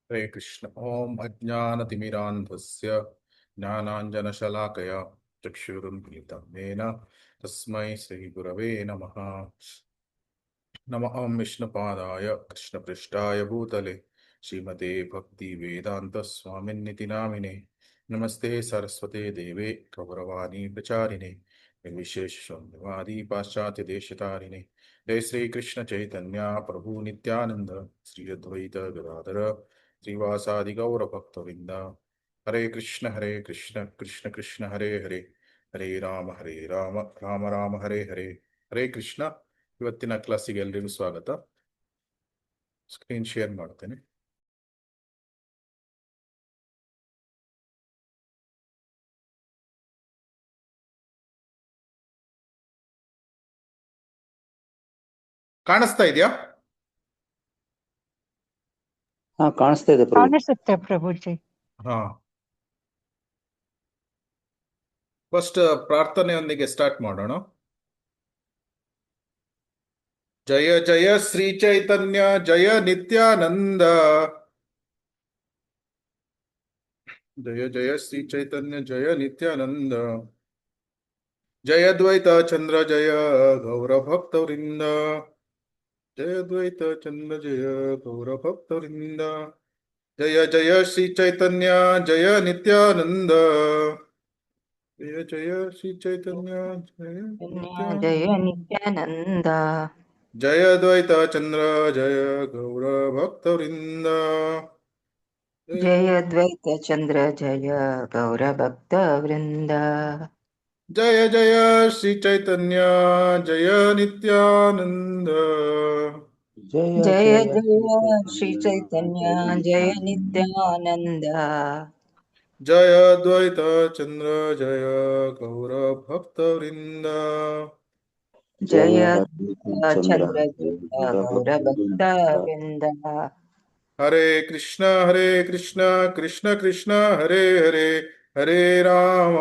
ಹರೇ ಕೃಷ್ಣ. ಓಂ ಅಜ್ಞಾನತಿಮಿರಾಂಧಸ್ಯ ಜ್ಞಾನಾಂಜನಶಲಾಕಯ ಚಕ್ಷುರುನ್ಮಿಲಿತಂ ಯೇನ ತಸ್ಮೈ ಶ್ರೀ ಗುರವೇ ನಮಃ. ನಮಃ ವಿಷ್ಣುಪಾದಾಯ ಕೃಷ್ಣಪೃಷ್ಠಾಯ ಭೂತಲೆ ಶ್ರೀಮತೆ ಭಕ್ತಿ ವೇದಾಂತ ಸ್ವಾಮಿನ್ನಿತಿ ನಾಮಿನೆ. ನಮಸ್ತೆ ಸರಸ್ವತೆ ದೇವೆ ಗೌರವಾಣಿ ಪ್ರಚಾರಿಣೆ ನಿರ್ವಿಶೇಷ ಶೂನ್ಯವಾದಿ ಪಾಶ್ಚಾತ್ಯ ದೇಶತಾರಿಣೆ. ಜಯ ಶ್ರೀ ಕೃಷ್ಣ ಚೈತನ್ಯ ಪ್ರಭು ನಿತ್ಯಾನಂದ ಶ್ರೀ ಅದ್ವೈತ ಗದಾಧರ ಶ್ರೀವಾಸಾದಿ ಗೌರ ಭಕ್ತವೃಂದ. ಹರೇ ಕೃಷ್ಣ ಕೃಷ್ಣ ಕೃಷ್ಣ ಹರೇ ಹರೇ, ಹರೇ ರಾಮ ರಾಮ ರಾಮ ಹರೇ ಹರೇ. ಹರೇ ಕೃಷ್ಣ. ಇವತ್ತಿನ ಕ್ಲಾಸಿಗೆ ಎಲ್ರಿಗೂ ಸ್ವಾಗತ. ಸ್ಕ್ರೀನ್ ಶೇರ್ ಮಾಡ್ತೇನೆ. ಕಾಣಿಸ್ತಾ ಇದೆಯಾ? ಕಾಣಿಸ್ತಾ ಇದೆ ಪ್ರಭು. ಕಾಣಿಸುತ್ತೆ ಪ್ರಭುಜಿ. ಹಾ, ಫಸ್ಟ್ ಪ್ರಾರ್ಥನೆಯೊಂದಿಗೆ ಸ್ಟಾರ್ಟ್ ಮಾಡೋಣ. ಜಯ ಜಯ ಶ್ರೀ ಚೈತನ್ಯ ಜಯ ನಿತ್ಯಾನಂದ, ಜಯ ಜಯ ಶ್ರೀ ಚೈತನ್ಯ ಜಯ ನಿತ್ಯಾನಂದ, ಜಯ ದ್ವೈತ ಚಂದ್ರ ಜಯ ಗೌರ ಭಕ್ತವೃಂದ, ಜಯ ದ್ವೈತ ಚಂದ್ರ ಜಯ ಗೌರ ಭಕ್ತವೃಂದ, ಜಯ ಜಯ ಶ್ರೀ ಚೈತನ್ಯ ಜಯ ನಿತ್ಯಾನಂದ, ಜಯ ಜಯ ಶ್ರೀ ಚೈತನ್ಯ ಜಯ ನಿತ್ಯಾನಂದ, ಜಯ ದ್ವೈತ ಚಂದ್ರ ಜಯ ಗೌರ ಭಕ್ತವೃಂದ, ಜಯ ದ್ವೈತ ಚಂದ್ರ ಜಯ ಗೌರ ಭಕ್ತ ವೃಂದ, ಜಯ ಜಯ ಶ್ರೀ ಚೈತನ್ಯ ಜಯ ನಿತ್ಯಾನಂದ, ಜಯ ಜಯ ಶ್ರೀ ಚೈತನ್ಯ ಜಯ ನಿತ್ಯಾನಂದ, ಜಯ ದ್ವೈತ ಚಂದ್ರ ಜಯ ಗೌರ ಭಕ್ತವೃಂದ, ಜಯ ಚಂದ್ರ ಜಯ ಗೌರ ಭಕ್ತ ವೃಂದ. ಹರೇ ಕೃಷ್ಣ ಕೃಷ್ಣ ಕೃಷ್ಣ ಹರೇ ಹರೇ, ಹರೇ ರಾಮ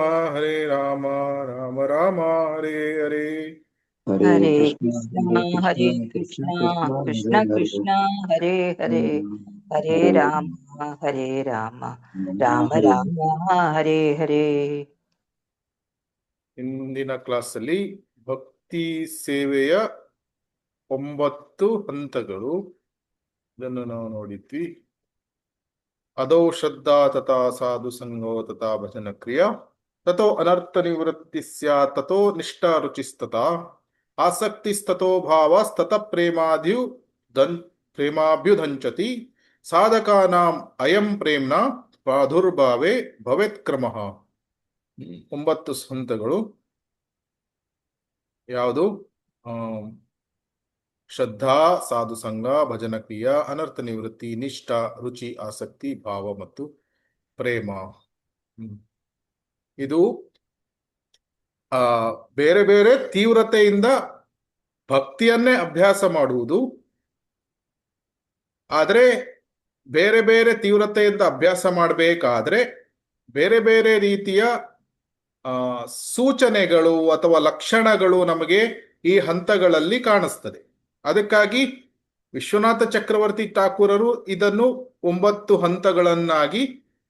ರಾಮ ರಾಮ ಹರೇ ಹರೇ. ಹರೇ ಕೃಷ್ಣ ಕೃಷ್ಣ ಕೃಷ್ಣ ಹರೇ ಹರೇ, ಹರೇ ರಾಮ ರಾಮ ರಾಮ ಹರೇ ಹರೇ. ಇಂದಿನ ಕ್ಲಾಸಲ್ಲಿ ಭಕ್ತಿ ಸೇವೆಯ 9 ಹಂತಗಳು, ಇದನ್ನು ನಾವು ನೋಡಿದ್ವಿ. ಅದೋ ಶ್ರದ್ಧಾ ತಥಾ ಸಾಧು ಸಂಗೋ ತಥಾ ಭಜನ ಕ್ರಿಯಾ, ತಥೋ ಅನರ್ಥ ನಿವೃತ್ತಿ ಸ್ಯಾತ್ ತಥೋ ನಿಷ್ಠಾ ರುಚಿಸ್ತಥಾ, ಆಸಕ್ತಿಸ್ತಥೋ ಭಾವಸ್ತತ ಪ್ರೇಮಾಭ್ಯುದಂಚತಿ, ಸಾಧಕಾನಾಂ ಅಯಂ ಪ್ರೇಮ್ನ ಪ್ರಾದುರ್ಭಾವೇ ಭವೇತ್ ಕ್ರಮಃ. 9 ಹಂತಗಳು ಯಾವುದು? ಶ್ರದ್ಧಾ, ಸಾಧು ಸಂಘ, ಭಜನ ಕ್ರಿಯಾ, ಅನರ್ಥ ನಿವೃತ್ತಿ, ನಿಷ್ಠಾ, ರುಚಿ, ಆಸಕ್ತಿ, ಭಾವ ಮತ್ತು ಪ್ರೇಮ. ಇದು ಬೇರೆ ಬೇರೆ ತೀವ್ರತೆಯಿಂದ ಭಕ್ತಿಯನ್ನೇ ಅಭ್ಯಾಸ ಮಾಡುವುದು. ಆದರೆ ಬೇರೆ ಬೇರೆ ತೀವ್ರತೆಯಿಂದ ಅಭ್ಯಾಸ ಮಾಡಬೇಕಾದ್ರೆ ಬೇರೆ ಬೇರೆ ರೀತಿಯ ಸೂಚನೆಗಳು ಅಥವಾ ಲಕ್ಷಣಗಳು ನಮಗೆ ಈ ಹಂತಗಳಲ್ಲಿ ಕಾಣಿಸ್ತದೆ. ಅದಕ್ಕಾಗಿ ವಿಶ್ವನಾಥ ಚಕ್ರವರ್ತಿ ಠಾಕೂರರು ಇದನ್ನು 9 ಹಂತಗಳನ್ನಾಗಿ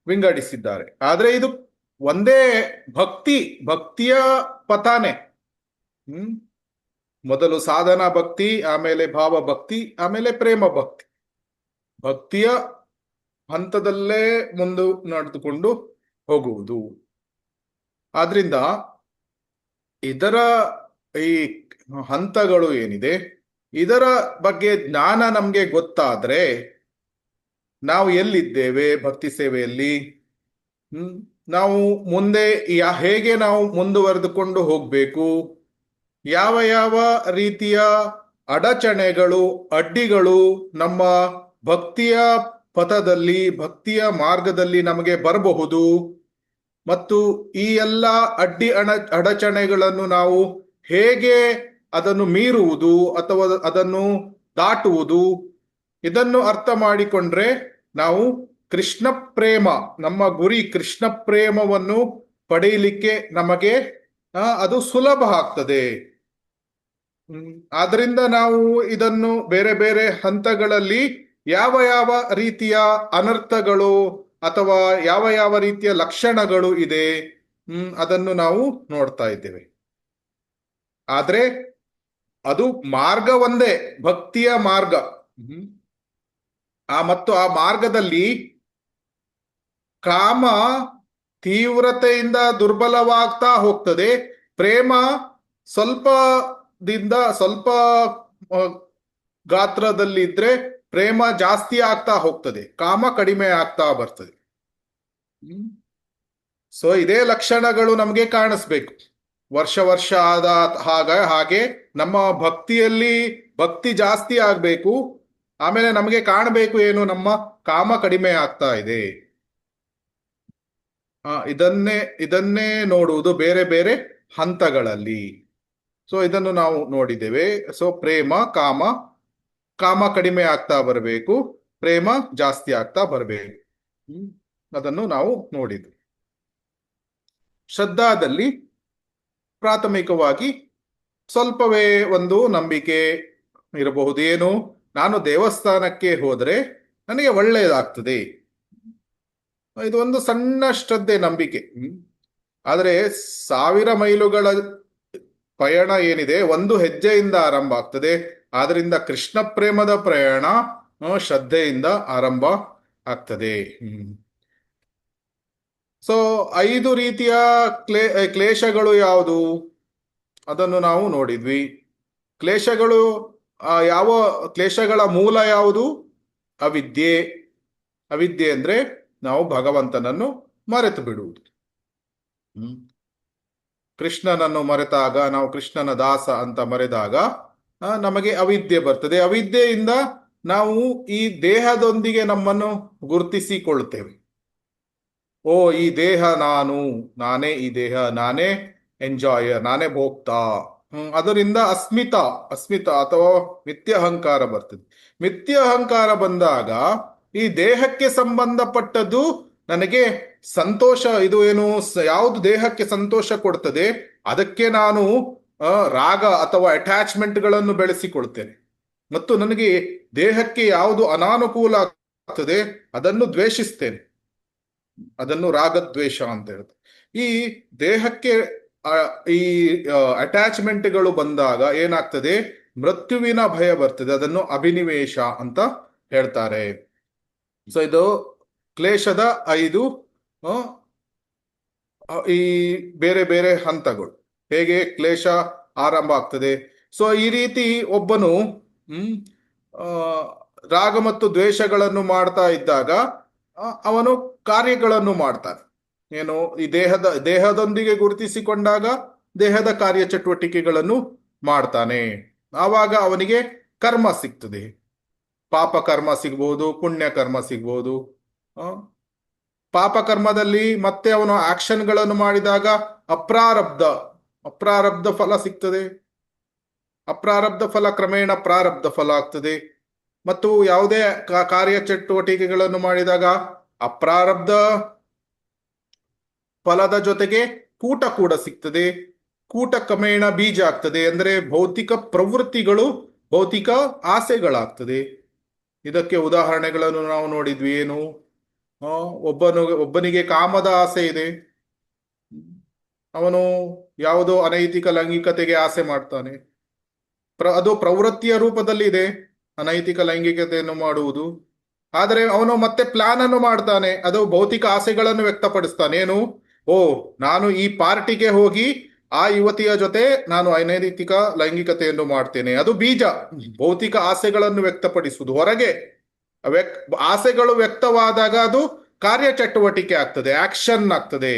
ವಿಂಗಡಿಸಿದ್ದಾರೆ. ಆದರೆ ಇದು ಒಂದೇ ಭಕ್ತಿಯ ಪಥಾನೆ. ಮೊದಲು ಸಾಧನಾ ಭಕ್ತಿ, ಆಮೇಲೆ ಭಾವ ಭಕ್ತಿ, ಆಮೇಲೆ ಪ್ರೇಮ ಭಕ್ತಿ. ಭಕ್ತಿಯ ಹಂತದಲ್ಲೇ ಮುಂದೆ ನಡೆದುಕೊಂಡು ಹೋಗುವುದು. ಆದ್ರಿಂದ ಇದರ ಈ ಹಂತಗಳು ಏನಿದೆ, ಇದರ ಬಗ್ಗೆ ಜ್ಞಾನ ನಮಗೆ ಗೊತ್ತಾದ್ರೆ ನಾವು ಎಲ್ಲಿದ್ದೇವೆ ಭಕ್ತಿ ಸೇವೆಯಲ್ಲಿ, ನಾವು ಮುಂದೆ ಹೇಗೆ ನಾವು ಮುಂದುವರೆದುಕೊಂಡು ಹೋಗ್ಬೇಕು, ಯಾವ ಯಾವ ರೀತಿಯ ಅಡಚಣೆಗಳು, ಅಡ್ಡಿಗಳು ನಮ್ಮ ಭಕ್ತಿಯ ಪಥದಲ್ಲಿ, ಭಕ್ತಿಯ ಮಾರ್ಗದಲ್ಲಿ ನಮಗೆ ಬರಬಹುದು, ಮತ್ತು ಈ ಎಲ್ಲ ಅಡಚಣೆಗಳನ್ನು ನಾವು ಹೇಗೆ ಅದನ್ನು ಮೀರುವುದು ಅಥವಾ ಅದನ್ನು ದಾಟುವುದು, ಇದನ್ನು ಅರ್ಥ ಮಾಡಿಕೊಂಡ್ರೆ ನಾವು ಕೃಷ್ಣ ಪ್ರೇಮ, ನಮ್ಮ ಗುರಿ ಕೃಷ್ಣ ಪ್ರೇಮವನ್ನು ಪಡೆಯಲಿಕ್ಕೆ ನಮಗೆ ಅದು ಸುಲಭ ಆಗ್ತದೆ. ಆದ್ರಿಂದ ನಾವು ಇದನ್ನು ಬೇರೆ ಬೇರೆ ಹಂತಗಳಲ್ಲಿ ಯಾವ ಯಾವ ರೀತಿಯ ಅನರ್ಥಗಳು ಅಥವಾ ಯಾವ ಯಾವ ರೀತಿಯ ಲಕ್ಷಣಗಳು ಇದೆ ಅದನ್ನು ನಾವು ನೋಡ್ತಾ ಇದ್ದೇವೆ. ಆದ್ರೆ ಅದು ಮಾರ್ಗ ಒಂದೇ, ಭಕ್ತಿಯ ಮಾರ್ಗ. ಮತ್ತು ಆ ಮಾರ್ಗದಲ್ಲಿ ಕಾಮ ತೀವ್ರತೆಯಿಂದ ದುರ್ಬಲವಾಗ್ತಾ ಹೋಗ್ತದೆ, ಪ್ರೇಮ ಸ್ವಲ್ಪ ಗಾತ್ರದಲ್ಲಿ ಇದ್ರೆ ಪ್ರೇಮ ಜಾಸ್ತಿ ಆಗ್ತಾ ಹೋಗ್ತದೆ, ಕಾಮ ಕಡಿಮೆ ಆಗ್ತಾ ಬರ್ತದೆ. ಸೊ ಇದೇ ಲಕ್ಷಣಗಳು ನಮಗೆ ಕಾಣಿಸ್ಬೇಕು. ವರ್ಷ ಆದ ಹಾಗೆ ನಮ್ಮ ಭಕ್ತಿಯಲ್ಲಿ ಭಕ್ತಿ ಜಾಸ್ತಿ ಆಗ್ಬೇಕು. ಆಮೇಲೆ ನಮಗೆ ಕಾಣಬೇಕು ಏನು, ನಮ್ಮ ಕಾಮ ಕಡಿಮೆ ಆಗ್ತಾ ಇದೆ. ಇದನ್ನೇ ನೋಡುವುದು ಬೇರೆ ಬೇರೆ ಹಂತಗಳಲ್ಲಿ. ಸೊ ಇದನ್ನು ನಾವು ನೋಡಿದ್ದೇವೆ. ಸೊ ಪ್ರೇಮ, ಕಾಮ ಕಡಿಮೆ ಆಗ್ತಾ ಬರಬೇಕು, ಪ್ರೇಮ ಜಾಸ್ತಿ ಆಗ್ತಾ ಬರಬೇಕು. ಅದನ್ನು ನಾವು ನೋಡಿದ್ವಿ. ಶ್ರದ್ಧಾದಲ್ಲಿ ಪ್ರಾಥಮಿಕವಾಗಿ ಸ್ವಲ್ಪವೇ ಒಂದು ನಂಬಿಕೆ ಇರಬಹುದು. ಏನು, ನಾನು ದೇವಸ್ಥಾನಕ್ಕೆ ಹೋದ್ರೆ ನನಗೆ ಒಳ್ಳೆಯದಾಗ್ತದೆ, ಇದು ಒಂದು ಸಣ್ಣ ಶ್ರದ್ಧೆ, ನಂಬಿಕೆ. ಆದರೆ 1000 ಮೈಲುಗಳ ಪಯಣ ಏನಿದೆ, ಒಂದು ಹೆಜ್ಜೆಯಿಂದ ಆರಂಭ ಆಗ್ತದೆ. ಆದ್ರಿಂದ ಕೃಷ್ಣ ಪ್ರೇಮದ ಪ್ರಯಾಣ ಶ್ರದ್ಧೆಯಿಂದ ಆರಂಭ ಆಗ್ತದೆ. ಸೊ 5 ರೀತಿಯ ಕ್ಲೇಶಗಳು ಯಾವುದು ಅದನ್ನು ನಾವು ನೋಡಿದ್ವಿ. ಕ್ಲೇಶಗಳು, ಯಾವ ಕ್ಲೇಶಗಳ ಮೂಲ ಯಾವುದು? ಅವಿದ್ಯೆ. ಅವಿದ್ಯೆ ಅಂದ್ರೆ ನಾವು ಭಗವಂತನನ್ನು ಮರೆತು ಬಿಡುವುದು. ಕೃಷ್ಣನನ್ನು ಮರೆತಾಗ, ನಾವು ಕೃಷ್ಣನ ದಾಸ ಅಂತ ಮರೆದಾಗ ನಮಗೆ ಅವಿದ್ಯೆ ಬರ್ತದೆ. ಅವಿದ್ಯೆಯಿಂದ ನಾವು ಈ ದೇಹದೊಂದಿಗೆ ನಮ್ಮನ್ನು ಗುರುತಿಸಿಕೊಳ್ಳುತ್ತೇವೆ. ಓ, ಈ ದೇಹ ನಾನೇ ಈ ದೇಹ, ನಾನೇ ಎಂಜಾಯರ್, ನಾನೇ ಭೋಕ್ತಾ. ಅದರಿಂದ ಅಸ್ಮಿತ ಅಥವಾ ಮಿಥ್ಯ ಅಹಂಕಾರ ಬರ್ತದೆ. ಮಿಥ್ಯ ಅಹಂಕಾರ ಬಂದಾಗ ಈ ದೇಹಕ್ಕೆ ಸಂಬಂಧಪಟ್ಟದ್ದು ನನಗೆ ಸಂತೋಷ, ಇದು ಏನು, ಯಾವುದು ದೇಹಕ್ಕೆ ಸಂತೋಷ ಕೊಡ್ತದೆ ಅದಕ್ಕೆ ನಾನು ರಾಗ ಅಥವಾ ಅಟ್ಯಾಚ್ಮೆಂಟ್ಗಳನ್ನು ಬೆಳೆಸಿಕೊಳ್ತೇನೆ. ಮತ್ತು ನನಗೆ ದೇಹಕ್ಕೆ ಯಾವುದು ಅನಾನುಕೂಲ ಆಗ್ತದೆ ಅದನ್ನು ದ್ವೇಷಿಸ್ತೇನೆ. ಅದನ್ನು ರಾಗದ್ವೇಷ ಅಂತ ಹೇಳ್ತಾರೆ. ಈ ದೇಹಕ್ಕೆ ಈ ಅಟ್ಯಾಚ್ಮೆಂಟ್ಗಳು ಬಂದಾಗ ಏನಾಗ್ತದೆ, ಮೃತ್ಯುವಿನ ಭಯ ಬರ್ತದೆ. ಅದನ್ನು ಅಭಿನಿವೇಶ ಅಂತ ಹೇಳ್ತಾರೆ. ಸೊ ಇದು ಕ್ಲೇಶದ 5 ಈ ಬೇರೆ ಬೇರೆ ಹಂತಗಳು, ಹೇಗೆ ಕ್ಲೇಶ ಆರಂಭ ಆಗ್ತದೆ. ಸೊ ಈ ರೀತಿ ಒಬ್ಬನು ರಾಗ ಮತ್ತು ದ್ವೇಷಗಳನ್ನು ಮಾಡ್ತಾ ಇದ್ದಾಗ ಅವನು ಕಾರ್ಯಗಳನ್ನು ಮಾಡ್ತಾನೆ. ಏನು, ಈ ದೇಹದೊಂದಿಗೆ ಗುರುತಿಸಿಕೊಂಡಾಗ ದೇಹದ ಕಾರ್ಯ ಚಟುವಟಿಕೆಗಳನ್ನು ಮಾಡ್ತಾನೆ. ಆವಾಗ ಅವನಿಗೆ ಕರ್ಮ ಸಿಗ್ತದೆ. ಪಾಪ ಕರ್ಮ ಸಿಗ್ಬೋದು, ಪುಣ್ಯ ಕರ್ಮ ಸಿಗ್ಬೋದು. ಪಾಪ ಕರ್ಮದಲ್ಲಿ ಮತ್ತೆ ಅವನು ಆಕ್ಷನ್ಗಳನ್ನು ಮಾಡಿದಾಗ ಅಪ್ರಾರಬ್ಧ ಫಲ ಸಿಗ್ತದೆ. ಅಪ್ರಾರಬ್ಧ ಫಲ ಕ್ರಮೇಣ ಪ್ರಾರಬ್ಧ ಫಲ ಆಗ್ತದೆ. ಮತ್ತು ಯಾವುದೇ ಕಾರ್ಯ ಚಟುವಟಿಕೆಗಳನ್ನು ಮಾಡಿದಾಗ ಅಪ್ರಾರಬ್ಧ ಫಲದ ಜೊತೆಗೆ ಕೂಟ ಕೂಡ ಸಿಗ್ತದೆ. ಕೂಟ ಕ್ರಮೇಣ ಬೀಜ ಆಗ್ತದೆ. ಅಂದ್ರೆ ಭೌತಿಕ ಪ್ರವೃತ್ತಿಗಳು, ಭೌತಿಕ ಆಸೆಗಳಾಗ್ತದೆ. ಇದಕ್ಕೆ ಉದಾಹರಣೆಗಳನ್ನು ನಾವು ನೋಡಿದ್ವಿ. ಏನು, ಒಬ್ಬನಿಗೆ ಕಾಮದ ಆಸೆ ಇದೆ, ಅವನು ಯಾವುದೋ ಅನೈತಿಕ ಲೈಂಗಿಕತೆಗೆ ಆಸೆ ಮಾಡ್ತಾನೆ. ಅದು ಪ್ರವೃತ್ತಿಯ ರೂಪದಲ್ಲಿ ಇದೆ, ಅನೈತಿಕ ಲೈಂಗಿಕತೆಯನ್ನು ಮಾಡುವುದು. ಆದರೆ ಅವನು ಮತ್ತೆ ಪ್ಲಾನ್ ಅನ್ನು ಮಾಡ್ತಾನೆ, ಅದು ಭೌತಿಕ ಆಸೆಗಳನ್ನು ವ್ಯಕ್ತಪಡಿಸ್ತಾನೆ. ಏನು, ಓ, ನಾನು ಈ ಪಾರ್ಟಿಗೆ ಹೋಗಿ ಆ ಯುವತಿಯ ಜೊತೆ ನಾನು ಅನೈತಿಕ ಲೈಂಗಿಕತೆಯನ್ನು ಮಾಡ್ತೇನೆ. ಅದು ಬೀಜ, ಭೌತಿಕ ಆಸೆಗಳನ್ನು ವ್ಯಕ್ತಪಡಿಸುವುದು. ಹೊರಗೆ ಆಸೆಗಳು ವ್ಯಕ್ತವಾದಾಗ ಅದು ಕಾರ್ಯ ಚಟುವಟಿಕೆ ಆಗ್ತದೆ, ಆಕ್ಷನ್ ಆಗ್ತದೆ.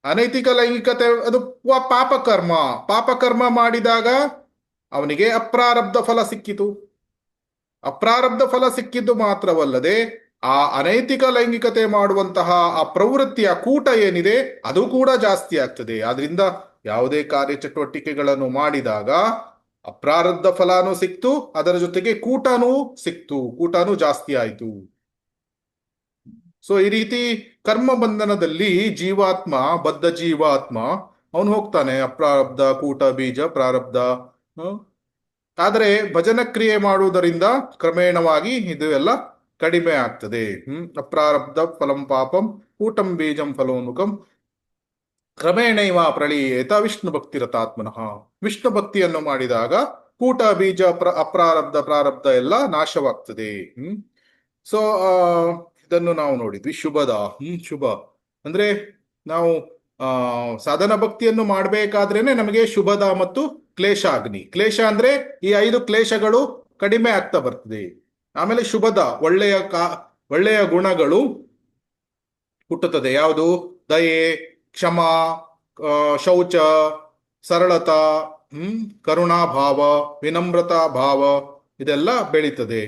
ಅನೈತಿಕ ಲೈಂಗಿಕತೆ ಅದು ಪಾಪಕರ್ಮ ಮಾಡಿದಾಗ ಅವನಿಗೆ ಅಪ್ರಾರಬ್ಧ ಫಲ ಸಿಕ್ಕಿತು. ಅಪ್ರಾರಬ್ಧ ಫಲ ಸಿಕ್ಕಿದ್ದು ಮಾತ್ರವಲ್ಲದೆ ಆ ಅನೈತಿಕ ಲೈಂಗಿಕತೆ ಮಾಡುವಂತಹ ಆ ಪ್ರವೃತ್ತಿಯ ಕೂಟ ಏನಿದೆ ಅದು ಕೂಡ ಜಾಸ್ತಿ ಆಗ್ತದೆ. ಆದ್ರಿಂದ ಯಾವುದೇ ಕಾರ್ಯ ಚಟುವಟಿಕೆಗಳನ್ನು ಮಾಡಿದಾಗ ಅಪ್ರಾರಬ್ಧ ಫಲಾನು ಸಿಕ್ತು, ಅದರ ಜೊತೆಗೆ ಕೂಟನೂ ಸಿಕ್ತು, ಕೂಟನೂ ಜಾಸ್ತಿ ಆಯಿತು. ಸೊ ಈ ರೀತಿ ಕರ್ಮ ಬಂಧನದಲ್ಲಿ ಬದ್ಧ ಜೀವಾತ್ಮ ಅವನು ಹೋಗ್ತಾನೆ. ಅಪ್ರಾರಬ್ಧ, ಕೂಟ, ಬೀಜ, ಪ್ರಾರಬ್ಧ, ಆದರೆ ಭಜನ ಕ್ರಿಯೆ ಮಾಡುವುದರಿಂದ ಕ್ರಮೇಣವಾಗಿ ಇದು ಎಲ್ಲ ಕಡಿಮೆ ಆಗ್ತದೆ. ಅಪ್ರಾರಬ್ಧ ಫಲಂ ಪಾಪಂ ಕೂಟಂ ಬೀಜಂ ಫಲೋನ್ಮುಖಂ ಕ್ರಮೇಣೈವ ಪ್ರಳೀಯೇತ ವಿಷ್ಣು ಭಕ್ತಿರತಾತ್ಮನಃ. ವಿಷ್ಣು ಭಕ್ತಿಯನ್ನು ಮಾಡಿದಾಗ ಕೂಟ ಬೀಜ ಅಪ್ರಾರಬ್ಧ ಪ್ರಾರಬ್ಧ ಎಲ್ಲ ನಾಶವಾಗ್ತದೆ. ಸೊ ಇದನ್ನು ನಾವು ನೋಡಿದ್ವಿ. ಶುಭದ ಶುಭ ಅಂದ್ರೆ ನಾವು ಸಾಧನ ಭಕ್ತಿಯನ್ನು ಮಾಡಬೇಕಾದ್ರೇನೆ ನಮಗೆ ಶುಭದ ಮತ್ತು ಕ್ಲೇಶಾಗ್ನಿ. ಕ್ಲೇಶ ಅಂದ್ರೆ ಈ 5 ಕ್ಲೇಶಗಳು ಕಡಿಮೆ ಆಗ್ತಾ ಬರ್ತದೆ. ಆಮೇಲೆ ಶುಭದ ಒಳ್ಳೆಯ ಗುಣಗಳು ಹುಟ್ಟುತ್ತದೆ. ಯಾವುದು? ದಯೆ, ಕ್ಷಮ, ಶೌಚ, ಸರಳತಾ, ಕರುಣಾಭಾವ, ವಿನಮ್ರತಾ ಭಾವ ಇದೆಲ್ಲ ಬೆಳೀತದೆ.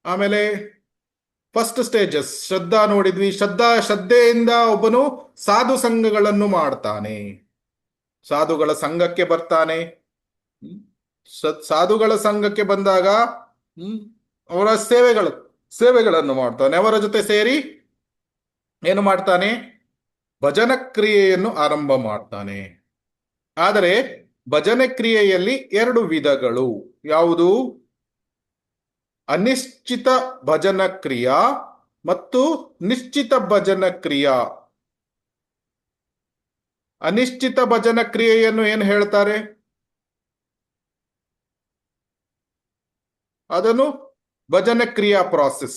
ಆಮೇಲೆ ಫಸ್ಟ್ ಸ್ಟೇಜಸ್ ಶ್ರದ್ಧಾ ನೋಡಿದ್ವಿ. ಶ್ರದ್ಧೆಯಿಂದ ಒಬ್ಬನು ಸಾಧು ಸಂಘಗಳನ್ನು ಮಾಡ್ತಾನೆ, ಸಾಧುಗಳ ಸಂಘಕ್ಕೆ ಬರ್ತಾನೆ. ಸಾಧುಗಳ ಸಂಘಕ್ಕೆ ಬಂದಾಗ ಅವರ ಸೇವೆಗಳನ್ನು ಮಾಡ್ತಾನೆ. ಅವರ ಜೊತೆ ಸೇರಿ ಏನು ಮಾಡ್ತಾನೆ? ಭಜನ ಕ್ರಿಯೆಯನ್ನು ಆರಂಭ ಮಾಡ್ತಾನೆ. ಆದರೆ ಭಜನೆ ಕ್ರಿಯೆಯಲ್ಲಿ 2 ವಿಧಗಳು. ಯಾವುದು? ಅನಿಶ್ಚಿತ ಭಜನ ಕ್ರಿಯಾ ಮತ್ತು ನಿಶ್ಚಿತ ಭಜನ ಕ್ರಿಯಾ. ಅನಿಶ್ಚಿತ ಭಜನ ಕ್ರಿಯೆಯನ್ನು ಏನು ಹೇಳ್ತಾರೆ? ಅದನ್ನು ಭಜನೆ ಕ್ರಿಯಾ ಪ್ರಾಸೆಸ್,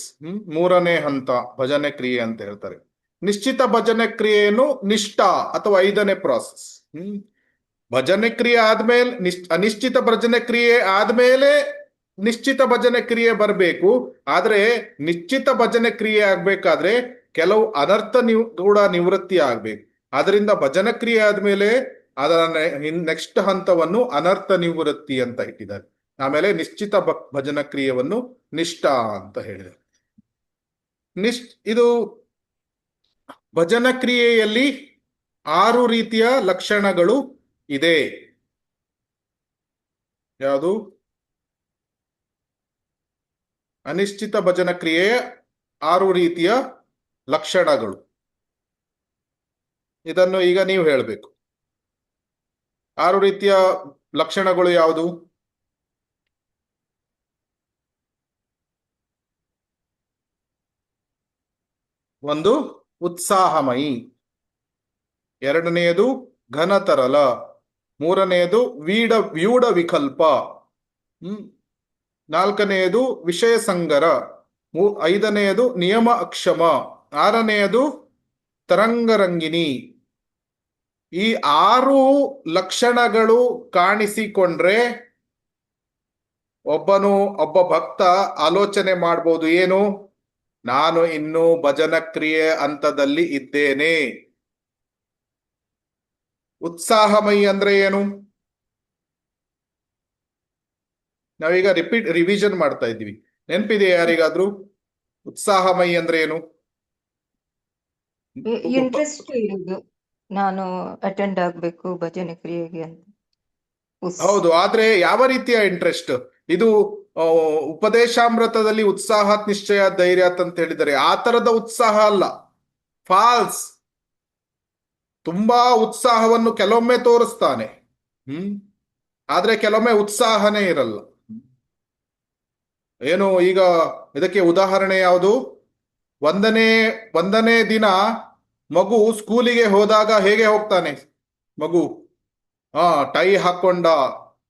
3ನೇ ಹಂತ ಭಜನೆ ಕ್ರಿಯೆ ಅಂತ ಹೇಳ್ತಾರೆ. ನಿಶ್ಚಿತ ಭಜನೆ ಕ್ರಿಯೆಯನ್ನು ನಿಷ್ಠಾ ಅಥವಾ 5ನೇ ಪ್ರಾಸೆಸ್. ಭಜನೆ ಕ್ರಿಯೆ ಆದ್ಮೇಲೆ ಅನಿಶ್ಚಿತ ಭಜನೆ ಕ್ರಿಯೆ ಆದ್ಮೇಲೆ ನಿಶ್ಚಿತ ಭಜನೆ ಕ್ರಿಯೆ ಬರಬೇಕು. ಆದ್ರೆ ನಿಶ್ಚಿತ ಭಜನೆ ಕ್ರಿಯೆ ಆಗ್ಬೇಕಾದ್ರೆ ಕೆಲವು ಅನರ್ಥ ಕೂಡ ನಿವೃತ್ತಿ ಆಗ್ಬೇಕು. ಅದರಿಂದ ಭಜನ ಕ್ರಿಯೆ ಆದ್ಮೇಲೆ ಅದರ ನೆಕ್ಸ್ಟ್ ಹಂತವನ್ನು ಅನರ್ಥ ನಿವೃತ್ತಿ ಅಂತ ಇಟ್ಟಿದ್ದಾರೆ. ಆಮೇಲೆ ನಿಶ್ಚಿತ ಭಜನ ಕ್ರಿಯೆಯನ್ನು ನಿಷ್ಠಾ ಅಂತ ಹೇಳಿದ್ದಾರೆ. ಇದು ಭಜನ ಕ್ರಿಯೆಯಲ್ಲಿ 6 ರೀತಿಯ ಲಕ್ಷಣಗಳು ಇದೆ. ಯಾವುದು? ಅನಿಶ್ಚಿತ ಭಜನ ಕ್ರಿಯೆಯ 6 ರೀತಿಯ ಲಕ್ಷಣಗಳು. ಇದನ್ನು ಈಗ ನೀವು ಹೇಳಬೇಕು. 6 ರೀತಿಯ ಲಕ್ಷಣಗಳು ಯಾವುದು? ಒಂದು ಉತ್ಸಾಹಮಯಿ, 2ನೇದು ಘನತರಲ, 3ನೇದು ವ್ಯೂಢ ವಿಕಲ್ಪ, 4ನೇದು ವಿಷಯ ಸಂಗರ, 5ನೇದು ನಿಯಮ ಅಕ್ಷಮ, 6ನೇದು ತರಂಗರಂಗಿನಿ. ಈ 6 ಲಕ್ಷಣಗಳು ಕಾಣಿಸಿಕೊಂಡ್ರೆ ಒಬ್ಬ ಭಕ್ತ ಆಲೋಚನೆ ಮಾಡ್ಬೋದು. ಏನು? ನಾನು ಇನ್ನೂ ಭಜನ ಕ್ರಿಯೆ ಹಂತದಲ್ಲಿ ಇದ್ದೇನೆ. ಉತ್ಸಾಹಮಯಿ ಅಂದ್ರೆ ಏನು? ನಾವೀಗ ರಿವಿಷನ್ ಮಾಡ್ತಾ ಇದ್ದೀವಿ. ನೆನಪಿದೆ ಯಾರಿಗಾದ್ರೂ? ಉತ್ಸಾಹಮಯಿ ಅಂದ್ರೆ ಏನು? ಇಂಟ್ರೆಸ್ಟ್ ಇರುವುದು, ನಾನು ಅಟೆಂಡ್ ಆಗ್ಬೇಕು ಭಜನೆ ಕ್ರಿಯೆಗೆ ಅಂತ. ಹೌದು. ಆದ್ರೆ ಯಾವ ರೀತಿಯ ಇಂಟ್ರೆಸ್ಟ್? ಇದು ಉಪದೇಶಾಮೃತದಲ್ಲಿ ಉತ್ಸಾಹ ನಿಶ್ಚಯ ಧೈರ್ಯ ಅಂತ ಹೇಳಿದರೆ ಆ ತರದ ಉತ್ಸಾಹ ಅಲ್ಲ, ಫಾಲ್ಸ್. ತುಂಬಾ ಉತ್ಸಾಹವನ್ನು ಕೆಲವೊಮ್ಮೆ ತೋರಿಸ್ತಾನೆ, ಆದ್ರೆ ಕೆಲವೊಮ್ಮೆ ಉತ್ಸಾಹನೇ ಇರಲ್ಲ. ಏನು? ಈಗ ಇದಕ್ಕೆ ಉದಾಹರಣೆ ಯಾವುದು? ಒಂದನೇ ದಿನ ಮಗು ಸ್ಕೂಲಿಗೆ ಹೋದಾಗ ಹೇಗೆ ಹೋಗ್ತಾನೆ ಮಗು? ಟೈ ಹಾಕೊಂಡ,